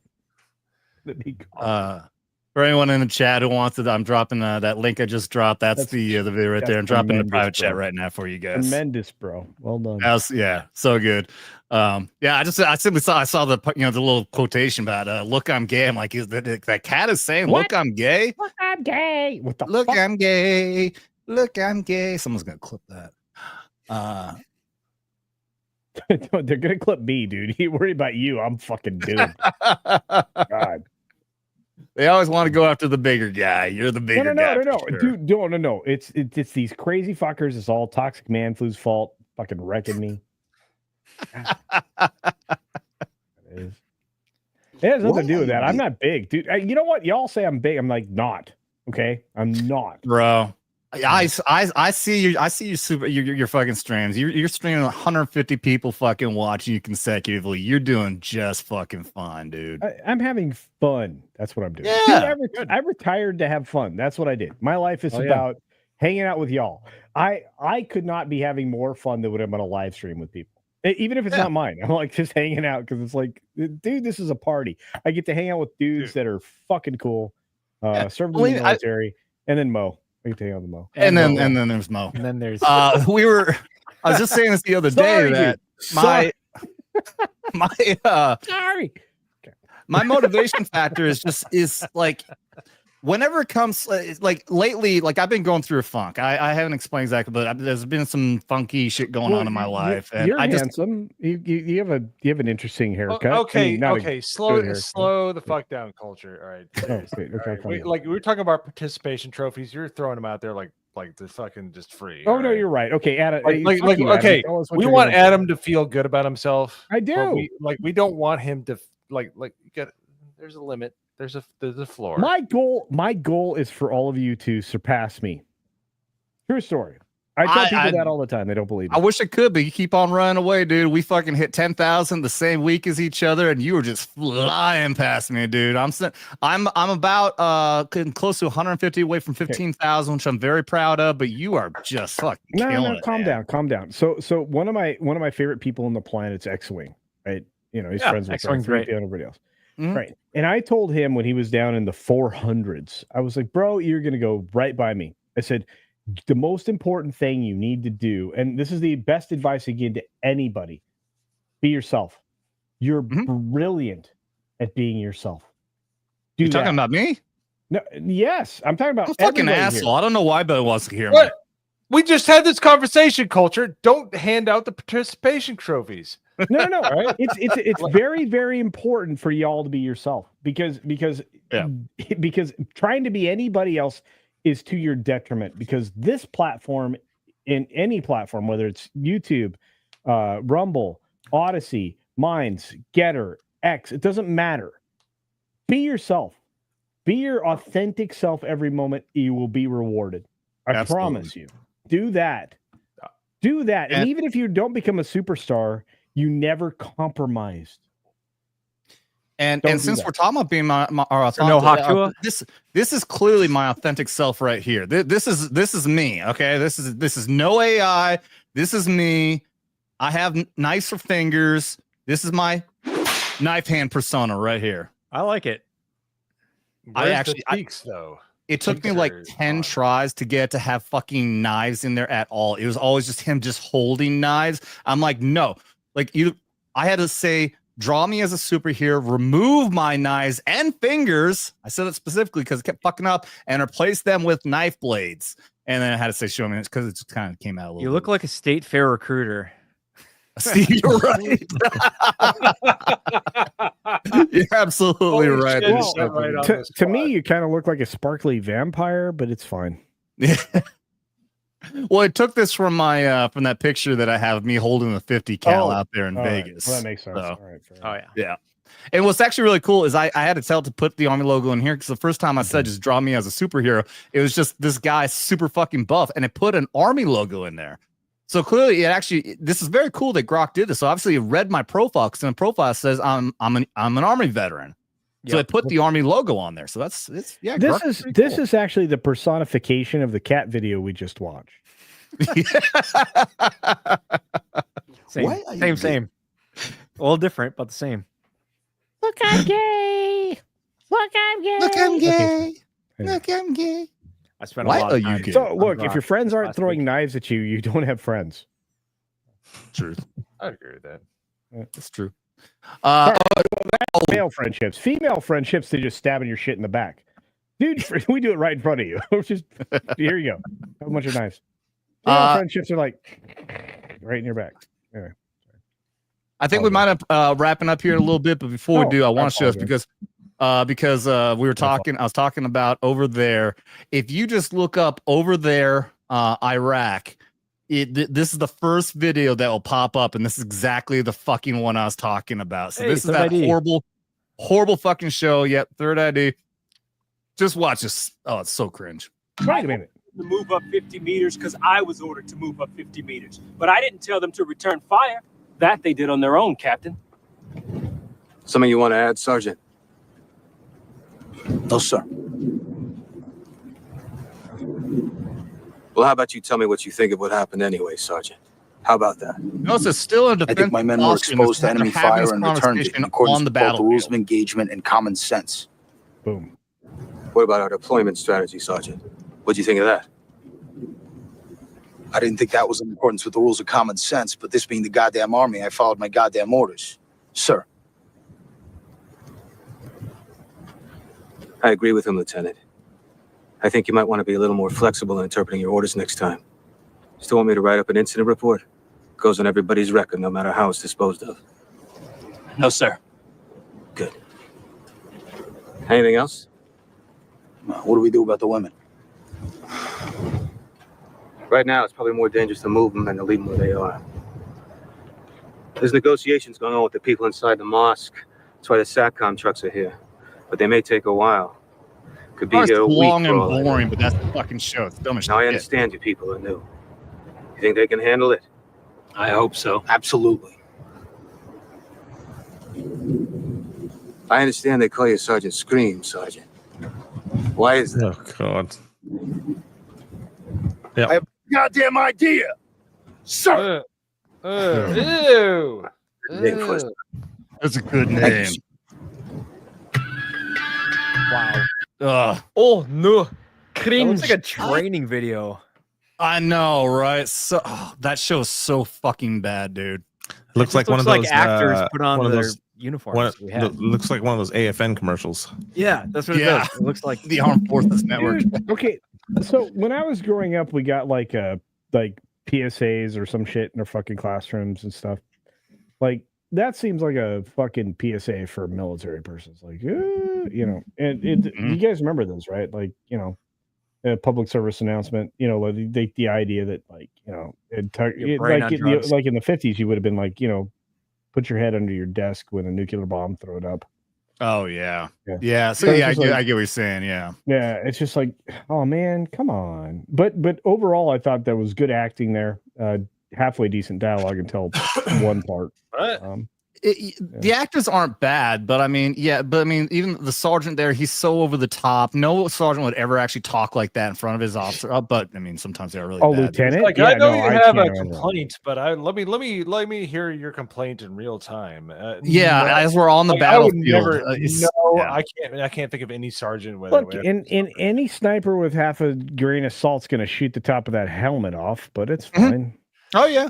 For anyone in the chat who wants it, I'm dropping that link I just dropped. That's the video right there. I'm dropping the private chat right now for you guys. Tremendous, bro. Well done. Yeah, so good. I simply saw the the little quotation about look, I'm gay. I'm like, is that cat is saying, What? look, I'm gay. Look, I'm gay. What the Look, fuck? I'm gay. Look, I'm gay. Someone's gonna clip that. They're gonna clip me, dude. You worry about you. I'm fucking doomed. God. They always want to go after the bigger guy. You're the bigger guy. No. Dude, no. It's these crazy fuckers. It's all toxic man flu's fault. Fucking wrecking me. It has nothing to do with that. I'm not big, dude. You know what? Y'all say I'm big. I'm like not. Okay, I'm not, bro. I see you. I see your fucking streams. You're streaming 150 people fucking watching you consecutively. You're doing just fucking fine, dude. I'm having fun. That's what I'm doing. Yeah, I retired to have fun. That's what I did. My life is about hanging out with y'all. I could not be having more fun than when I'm on a live stream with people. Even if it's not mine, I'm like just hanging out because it's like, dude, this is a party. I get to hang out with dudes that are fucking cool, served in the military, and then Mo. I get to hang out with Mo. And then there's Mo. And then there's I was just saying this the other day that my my motivation factor is like whenever it comes like lately, like I've been going through a funk. I haven't explained exactly, but there's been some funky shit going on in my life. And You're I just handsome. You have an interesting haircut. Okay. Slow the fuck down, culture. All right. Seriously. Okay. Like we were talking about participation trophies. You're throwing them out there like the fucking just free. Oh no, you're right. Okay, Adam. Okay. We want Adam to feel good about himself. I do. We don't want him to like you got. There's a limit. There's a floor. My goal is for all of you to surpass me. True story. I tell people that all the time. They don't believe me. I wish I could, but you keep on running away, dude. We fucking hit 10,000 the same week as each other, and you were just flying past me, dude. I'm about close to 150 away from 15,000, which I'm very proud of. But you are just fucking killing it. Calm down. So one of my favorite people on the planet's X-Wing, right? You know, he's friends with X-Wing's great. Everybody else. Right. And I told him when he was down in the 400s, I was like, bro, you're going to go right by me. I said, the most important thing you need to do, and this is the best advice I give to anybody, be yourself. You're brilliant at being yourself. You're talking about me? No, yes. I'm talking about I'm fucking asshole. Here. I don't know why Bill wants to hear what? me. We just had this conversation, culture. Don't hand out the participation trophies. No. Right? It's very, very important for y'all to be yourself because trying to be anybody else is to your detriment, because this platform, in any platform, whether it's YouTube, Rumble, Odyssey, Minds, Getter, X, it doesn't matter. Be yourself. Be your authentic self every moment. You will be rewarded. I promise you. Do that. And even if you don't become a superstar, you never compromised. And since we're talking about being our this is clearly my authentic self right here. This is me. Okay, this is no AI. This is me. I have nicer fingers. This is my knife hand persona right here. I like it. It took me like 10 tries to get to have fucking knives in there at all. It was always just him just holding knives. I'm like, no. Like I had to say, draw me as a superhero, remove my knives and fingers. I said it specifically because it kept fucking up, and replace them with knife blades. And then I had to say, show me, because it just kind of came out a little. You look like a state fair recruiter. Steve, you're right. You're absolutely right. Well, to me, you kind of look like a sparkly vampire, but it's fine. Yeah. Well, it took this from my from that picture that I have of me holding the 50 cal out there in Vegas. Well, that makes sense. So, all right, yeah. And what's actually really cool is I had to tell to put the Army logo in here, because the first time I said just draw me as a superhero, it was just this guy super fucking buff, and it put an Army logo in there. So clearly, this is very cool that Grok did this. So obviously, it read my profile, because in the profile says I'm an Army veteran. So they put the Army logo on there. So this is actually the personification of the cat video we just watched. Same. A little different, but the same. Look, I'm gay. Look, I'm gay. Look, I'm gay. Okay. Look, I'm gay. I spent Why a lot are of you time. gay? So look, if your Rock friends aren't last throwing week. knives at you, you don't have friends. Truth. I agree with that. It's true. Male friendships, female friendships, they just stabbing your shit in the back. Dude, we do it right in front of you. Just here you go. Have a bunch of knives. Female friendships are like right in your back. Anyway. I think we might have wrapping up here in a little bit, but before we do, I want to show us because we were talking. I was talking about over there. If you just look up over there, Iraq. This is the first video that will pop up, and this is exactly the fucking one I was talking about. So this is that horrible fucking show. Yep, Third ID. Just watch this. Oh, it's so cringe. Wait a minute. To move up 50 meters because I was ordered to move up 50 meters, but I didn't tell them to return fire. That they did on their own, Captain. Something you want to add, Sergeant? No, sir. Well, how about you tell me what you think of what happened anyway, Sergeant? How about that? No, it's still a defense. I think my men were exposed to enemy fire and returned it in accordance with both the rules of engagement and common sense. Boom. What about our deployment strategy, Sergeant? What'd you think of that? I didn't think that was in accordance with the rules of common sense, but this being the goddamn army, I followed my goddamn orders. Sir. I agree with him, Lieutenant. I think you might want to be a little more flexible in interpreting your orders next time. Still want me to write up an incident report? Goes on everybody's record, no matter how it's disposed of. No, sir. Good. Anything else? What do we do about the women? Right now, it's probably more dangerous to move them than to leave them where they are. There's negotiations going on with the people inside the mosque. That's why the SATCOM trucks are here. But they may take a while. Could be here a week. Long and boring, but that's the fucking show. It's dumb as shit. Now I understand you people are new. You think they can handle it? I hope so. Absolutely. I understand they call you Sergeant Scream, Sergeant. Why is that? Oh, God. I have a goddamn idea. Sir. Ew. That's a good name. Wow. Oh no. Cringe. It looks like a training video. I know, right? So that show is so fucking bad, dude. Looks like one of those actors put on their uniforms. Looks like one of those AFN commercials. Yeah, that's what it does. It looks like the Armed Forces Network. Okay, so when I was growing up, we got like PSAs or some shit in our fucking classrooms and stuff. Like that seems like a fucking PSA for military persons. Like, you know, and you guys remember those, right? Like, you know, a public service announcement. You know, the idea that like, you know, like in the 50s, you would have been like, you know, put your head under your desk when a nuclear bomb throw it up. Oh yeah. So yeah, I get what you're saying. Yeah. It's just like, oh man, come on. But overall, I thought that was good acting there. Halfway decent dialogue until one part. The actors aren't bad, but I mean, even the sergeant there, he's so over the top. No sergeant would ever actually talk like that in front of his officer. But I mean, sometimes they're really bad. Lieutenant. Like, I know you have a complaint, but let me hear your complaint in real time. As we're on the battlefield. I can't think of any sergeant with. Look, in any sniper with half a grain of salt's going to shoot the top of that helmet off, but it's fine. Oh yeah.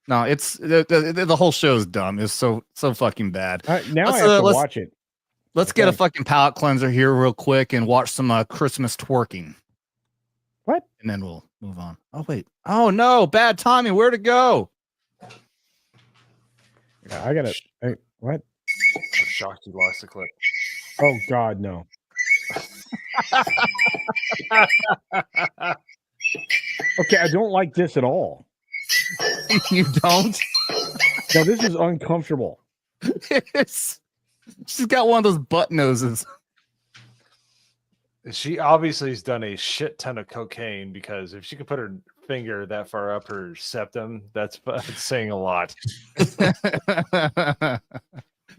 No, it's the whole show is dumb. It's so fucking bad. Now I have to watch it. Let's get a fucking palate cleanser here real quick and watch some Christmas twerking. What? And then we'll move on. Oh wait. Oh no, bad timing. Where'd it go? I got it. What? I'm shocked you lost the clip. Oh God, no. Okay, I don't like this at all. You don't? No, this is uncomfortable. She's got one of those butt noses. She obviously has done a shit ton of cocaine, because if she can put her finger that far up her septum, that's saying a lot.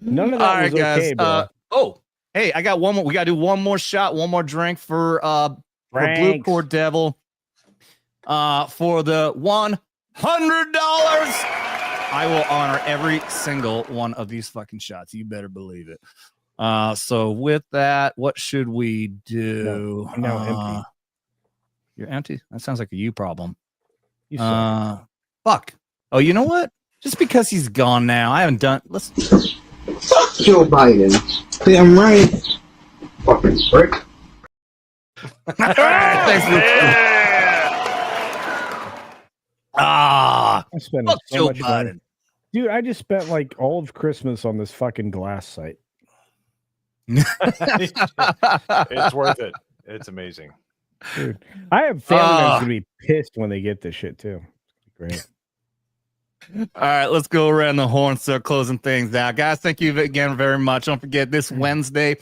None of that was okay, bro. Hey, I got one more. We got to do one more shot, one more drink for Blue Cord Devil. For the $100, I will honor every single one of these fucking shots. You better believe it. So with that, what should we do? No, I'm now empty. You're empty? That sounds like a you problem. You suck. Fuck. Oh, you know what? Just because he's gone now, I haven't done. Let's. Fuck Joe Biden. Damn right. Fucking prick. I spent fuck so Joe much Biden. money. Dude, I just spent like all of Christmas on this fucking glass site. It's worth it. It's amazing. Dude, I have family that's gonna be pissed when they get this shit too. Great. All right, let's go around the horn, start closing things out. Guys, thank you again very much. Don't forget this Wednesday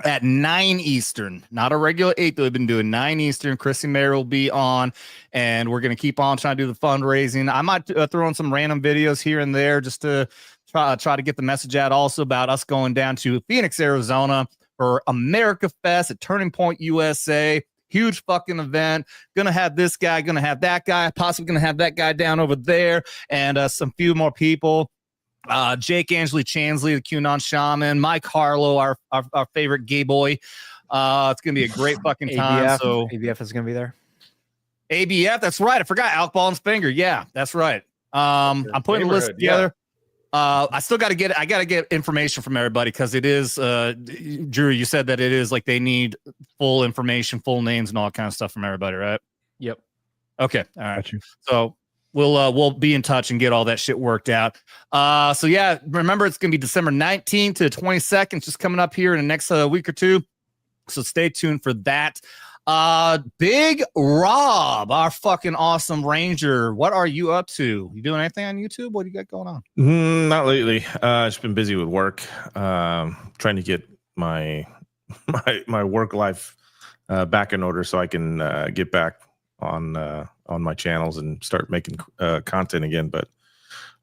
at 9 Eastern, not a regular 8 that we've been doing, 9 Eastern. Chrissy Mayer will be on, and we're going to keep on trying to do the fundraising. I might throw in some random videos here and there just to try to get the message out also about us going down to Phoenix, Arizona for America Fest at Turning Point USA. Huge fucking event. Gonna have this guy, gonna have that guy, possibly gonna have that guy down over there, and some few more people. Jake Angeli Chansley, the QAnon shaman, Mike Harlow, our favorite gay boy. It's gonna be a great fucking time. ABF, So ABF is gonna be there. ABF, that's right. I forgot Alcohol and Finger. Yeah, that's right. I'm putting the list together. I still got to get information from everybody because it is Drew, you said that it is like they need full information, full names and all that kind of stuff from everybody, right? Yep. Okay. All right. So we'll be in touch and get all that shit worked out. So yeah, remember it's gonna be December 19th to 22nd, just coming up here in the next week or two. So stay tuned for that. Big Rob, our fucking awesome ranger. What are you up to? You doing anything on YouTube? What do you got going on? Not lately. Just been busy with work. Trying to get my work life back in order so I can get back on my channels and start making content again. But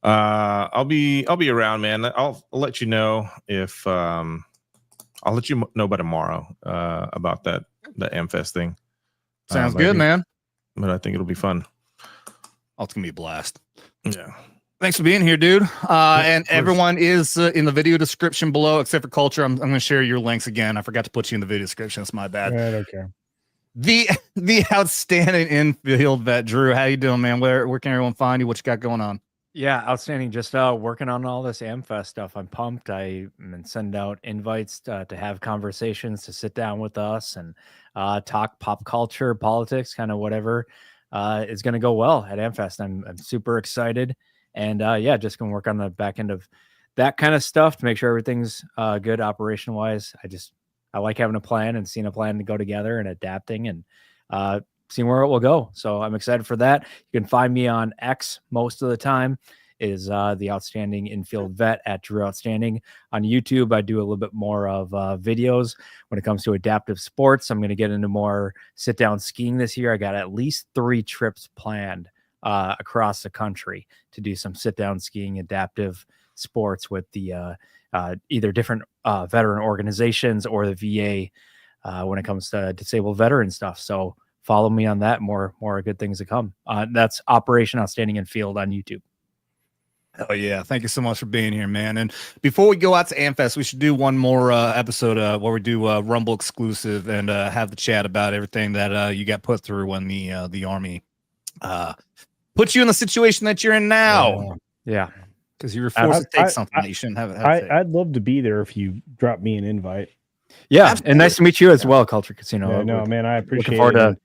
I'll be around, man. I'll let you know if I'll let you know by tomorrow about the Amfest thing. Sounds good, man. But I think it'll be fun. Oh, it's gonna be a blast. Yeah. Thanks for being here, dude. And everyone is in the video description below, except for Culture. I'm going to share your links again. I forgot to put you in the video description. It's my bad. I don't care. The outstanding infield vet, Drew. How you doing, man? Where can everyone find you? What you got going on? Yeah, outstanding. Just working on all this Amfest stuff. I'm pumped. I'm sending out invites to have conversations, to sit down with us and talk pop culture, politics, kind of whatever is going to go well at Amfest. I'm super excited. And yeah, just gonna work on the back end of that kind of stuff to make sure everything's good operation wise. I like having a plan and seeing a plan to go together and adapting and seeing where it will go. So I'm excited for that. You can find me on X most of the time is the outstanding infield vet at Drew Outstanding. On YouTube, I do a little bit more of videos when it comes to adaptive sports. I'm going to get into more sit down skiing this year. I got at least 3 trips planned across the country to do some sit down skiing adaptive sports with the either different veteran organizations or the VA when it comes to disabled veteran stuff. So follow me on that. More good things to come. That's Operation Outstanding Infield on YouTube. Oh yeah, thank you so much for being here, man. And before we go out to Amfest, we should do one more episode where we do Rumble exclusive and have the chat about everything that you got put through when the Army put you in the situation that you're in now. Yeah, because you were forced to take something that you shouldn't have. I'd love to be there if you drop me an invite. Yeah, absolutely. And nice to meet you as well, Culture Casino. Yeah, no, man, I appreciate. Looking forward to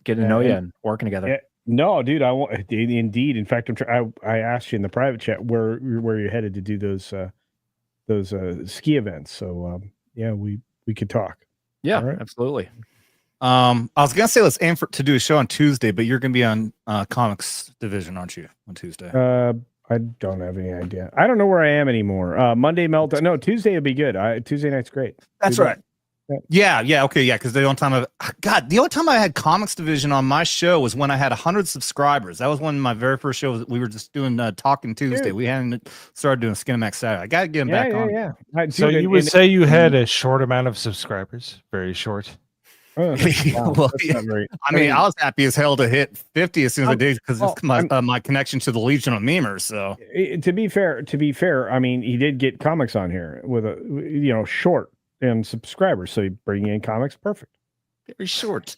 getting to know you and working together. Yeah, no, dude, I want indeed. In fact, I asked you in the private chat where you're headed to do those ski events. So yeah, we could talk. Yeah, right. Absolutely. I was gonna say let's aim to do a show on Tuesday, but you're gonna be on comics division, aren't you, on Tuesday? I don't have any idea. I don't know where I am anymore. Monday meltdown. No, Tuesday would be good. Tuesday night's great. That's right. Yeah. Okay. Yeah. Because the only time I had comics division on my show was when I had 100 subscribers. That was when my very first show. We were just doing Talking Tuesday. Dude. We hadn't started doing Skinemax Saturday. I got to get him back on. Yeah. So you would say you had a short amount of subscribers? Very short. Wow, Well, that's not very, I mean, I was happy as hell to hit 50 as soon as I did because well, it's my connection to the Legion of Memers. So to be fair, I mean, he did get comics on here with a short and subscribers, so bringing in comics, perfect. Very short.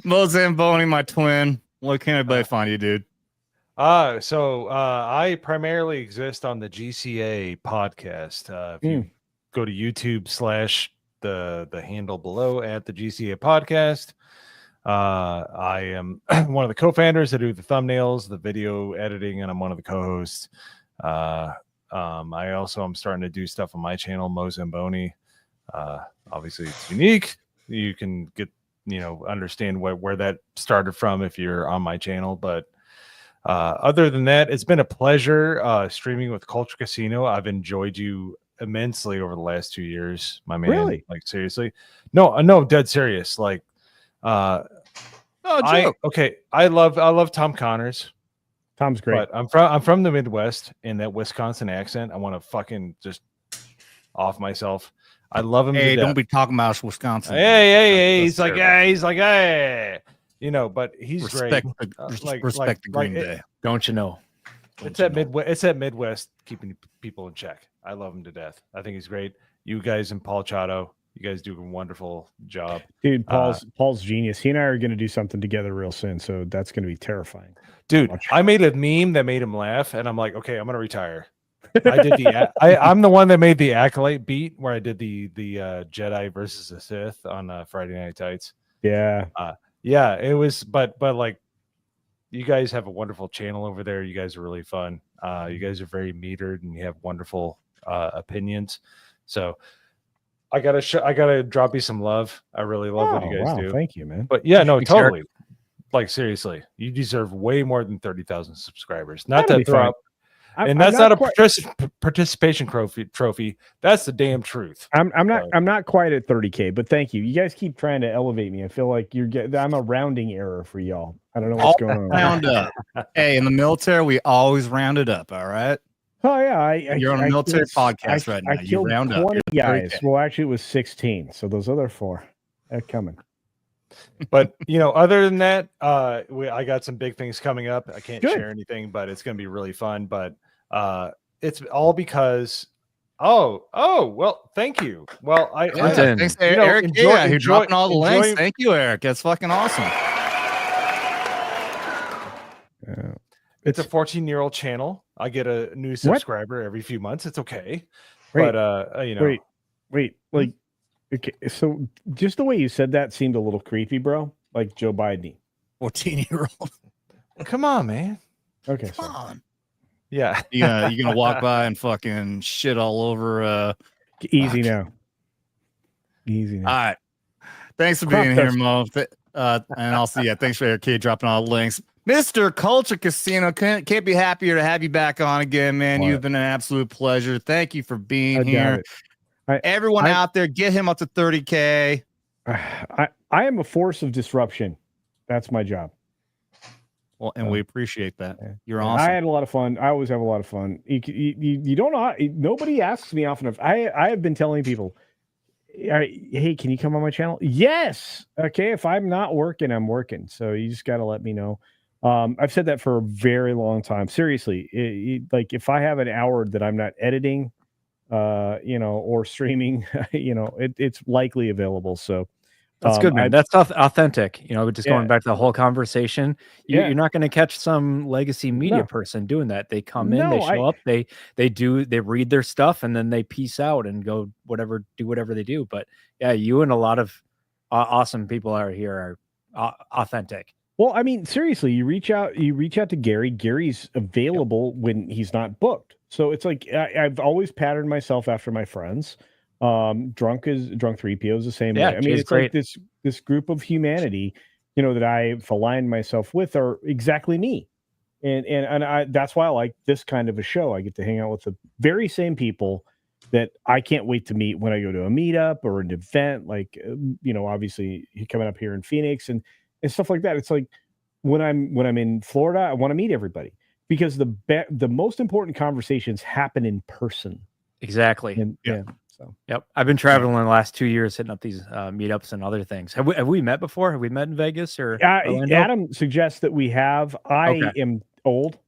Mo Zamboni, my twin. Where can everybody find you, dude? So I primarily exist on the GCA podcast. If you go to YouTube / the handle below at the GCA podcast, I am one of the co-founders. I do the thumbnails, the video editing, and I'm one of the co-hosts. I also am starting to do stuff on my channel, Mo Zamboni. Obviously it's unique. You can get, understand where that started from if you're on my channel. But other than that, it's been a pleasure streaming with Culture Casino. I've enjoyed you immensely over the last 2 years, my man. Really? Like seriously. No, dead serious. Like I love Tom Connors. Tom's great. But I'm from the Midwest, and that Wisconsin accent, I want to fucking just off myself. I love him. Hey, don't be talking about Wisconsin. Hey. He's like, hey. But he's respect great. Respect the Green Day. Don't you know? It's that Midwest keeping people in check. I love him to death. I think he's great. You guys and Paul Chato, you guys do a wonderful job. Dude, Paul's genius. He and I are going to do something together real soon, so that's going to be terrifying. Dude, I made a meme that made him laugh, and I'm like, okay, I'm going to retire. I did I'm the one that made the Acolyte beat where I did the Jedi versus the Sith on Friday Night Tights. Yeah. Yeah, it was, but like, you guys have a wonderful channel over there. You guys are really fun. You guys are very metered and you have wonderful opinions. So I gotta drop you some love. I really love what you guys do. Thank you, man. But yeah, no, totally. Like seriously, you deserve way more than 30,000 subscribers. Not to throw up. And that's not a participation trophy. That's the damn truth. I'm not quite at 30K, but thank you. You guys keep trying to elevate me. I feel like I'm a rounding error for y'all. I don't know what's going on. Round up. Hey, in the military, we always round it up. All right. Oh yeah, you're on a military podcast right now. I killed 20 guys. Well, actually, it was 16. So those other 4 are coming. But other than that, I got some big things coming up. I can't share anything, but it's going to be really fun. But it's all because well, thank you. Well, thanks, Eric. You're dropping all the links. Thank you, Eric. That's fucking awesome. It's a 14-year-old channel. I get a new subscriber every few months. It's okay. But wait, like. Okay, so just the way you said that seemed a little creepy, bro. Like Joe Biden. 14-year-old. Come on, man. Okay, come on. Yeah. You're gonna walk by and fucking shit all over. Easy now. Easy now. All right. Thanks for being here, Mo. And also, thanks for Eric dropping all the links. Mr. Culture Casino, can't be happier to have you back on again, man. You've been an absolute pleasure. Thank you for being here. Everyone out there, get him up to 30K. I am a force of disruption. That's my job. Well, and we appreciate that. You're awesome. awesome. I had a lot of fun. I always have a lot of fun. You don't know. Nobody asks me often enough. I have been telling people, hey, can you come on my channel? Yes. Okay. If I'm not working, I'm working. So you just got to let me know. I've said that for a very long time. Seriously, like if I have an hour that I'm not editing, or streaming, it's likely available. So that's good, man. That's authentic. Just going back to the whole conversation, you're not going to catch some legacy media person doing that. They come in, they show up, they read their stuff, and then they peace out and go do whatever they do. But yeah, you and a lot of awesome people out here are authentic. Well, I mean, seriously, you reach out to Gary. Gary's available when he's not booked. So it's like I've always patterned myself after my friends. Drunk 3PO is the same way. I mean, it's great. Like this group of humanity, that I've aligned myself with are exactly me. And that's why I like this kind of a show. I get to hang out with the very same people that I can't wait to meet when I go to a meetup or an event, like, obviously coming up here in Phoenix and stuff like that. It's like when I'm in Florida, I want to meet everybody. Because the most important conversations happen in person. Exactly. And, so So, yep, I've been traveling in the last 2 years, hitting up these meetups and other things. Have we met before? Have we met in Vegas or Orlando? Adam suggests that we have. I am old.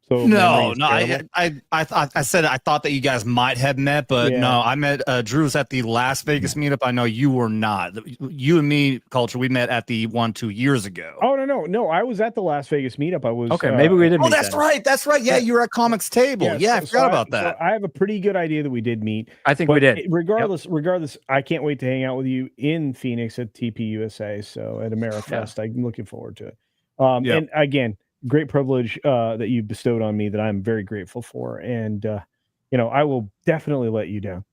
So no. I said I thought that you guys might have met, but no, I met Drew's at the Las Vegas meetup. I know you were not. You and me, Culture, we met at the one 2 years ago. Oh no! I was at the Las Vegas meetup. I was maybe we did. Oh, that's right. That's right. Yeah, you were at Comics Table. I forgot about that. So I have a pretty good idea that we did meet. I think we did. Regardless, I can't wait to hang out with you in Phoenix at TP USA. So at AmeriFest, I'm looking forward to it. And again, great privilege that you bestowed on me that I'm very grateful for. And, I will definitely let you down.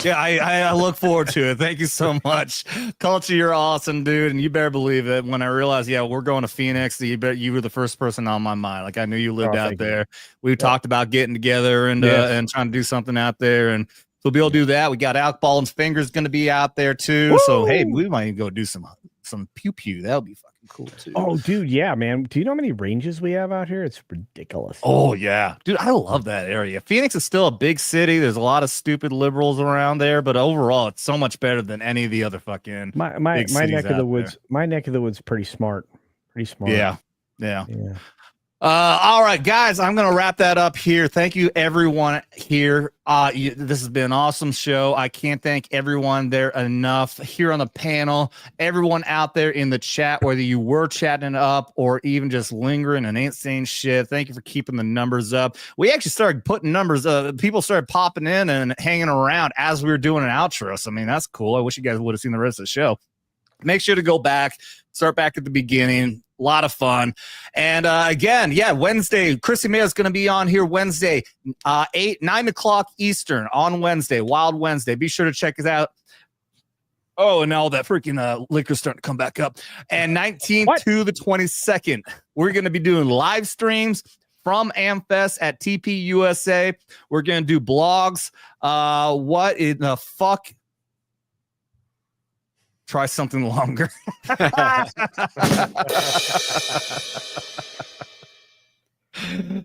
Yeah, I look forward to it. Thank you so much. Culture, you're awesome, dude. And you better believe it. When I realized, we're going to Phoenix, you were the first person on my mind. Like, I knew you lived out there. We talked about getting together and trying to do something out there. And we'll be able to do that. We got Alcohol and Fingers going to be out there too. Woo! So, hey, we might even go do some pew. That'll be fucking cool too. Oh, dude, yeah, man. Do you know how many ranges we have out here? It's ridiculous. Oh yeah, dude, I love that area. Phoenix is still a big city. There's a lot of stupid liberals around there, but overall, it's so much better than any of the other fucking my neck of the woods. There. My neck of the woods, pretty smart. Yeah. All right, guys, I'm going to wrap that up here. Thank you, everyone here. This has been an awesome show. I can't thank everyone there enough here on the panel, everyone out there in the chat, whether you were chatting up or even just lingering and ain't saying shit. Thank you for keeping the numbers up. We actually started putting numbers. People started popping in and hanging around as we were doing an outro. So, I mean, that's cool. I wish you guys would have seen the rest of the show. Make sure to go back, start back at the beginning. A lot of fun. And again, Wednesday, Chrissy Mayo is going to be on here Wednesday, 9 o'clock Eastern on Wednesday, Wild Wednesday. Be sure to check it out. Oh, and all that freaking liquor's starting to come back up. And 19th to the 22nd, we're going to be doing live streams from AmFest at TP USA. We're going to do blogs. What in the fuck? Try something longer.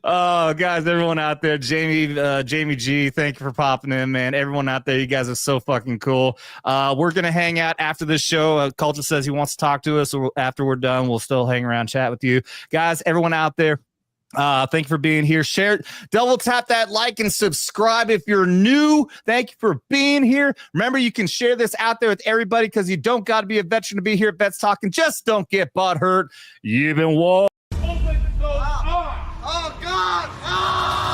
Oh, guys, everyone out there, Jamie G, thank you for popping in, man. Everyone out there, you guys are so fucking cool. We're gonna hang out after this show. Culture says he wants to talk to us, so after we're done, we'll still hang around, chat with you guys. Everyone out there, thank you for being here. Share, double tap that like and subscribe if you're new. Thank you for being here. Remember, you can share this out there with everybody because you don't got to be a veteran to be here at Vets Talking. Just don't get butthurt. You've been warned. Oh God! Ah!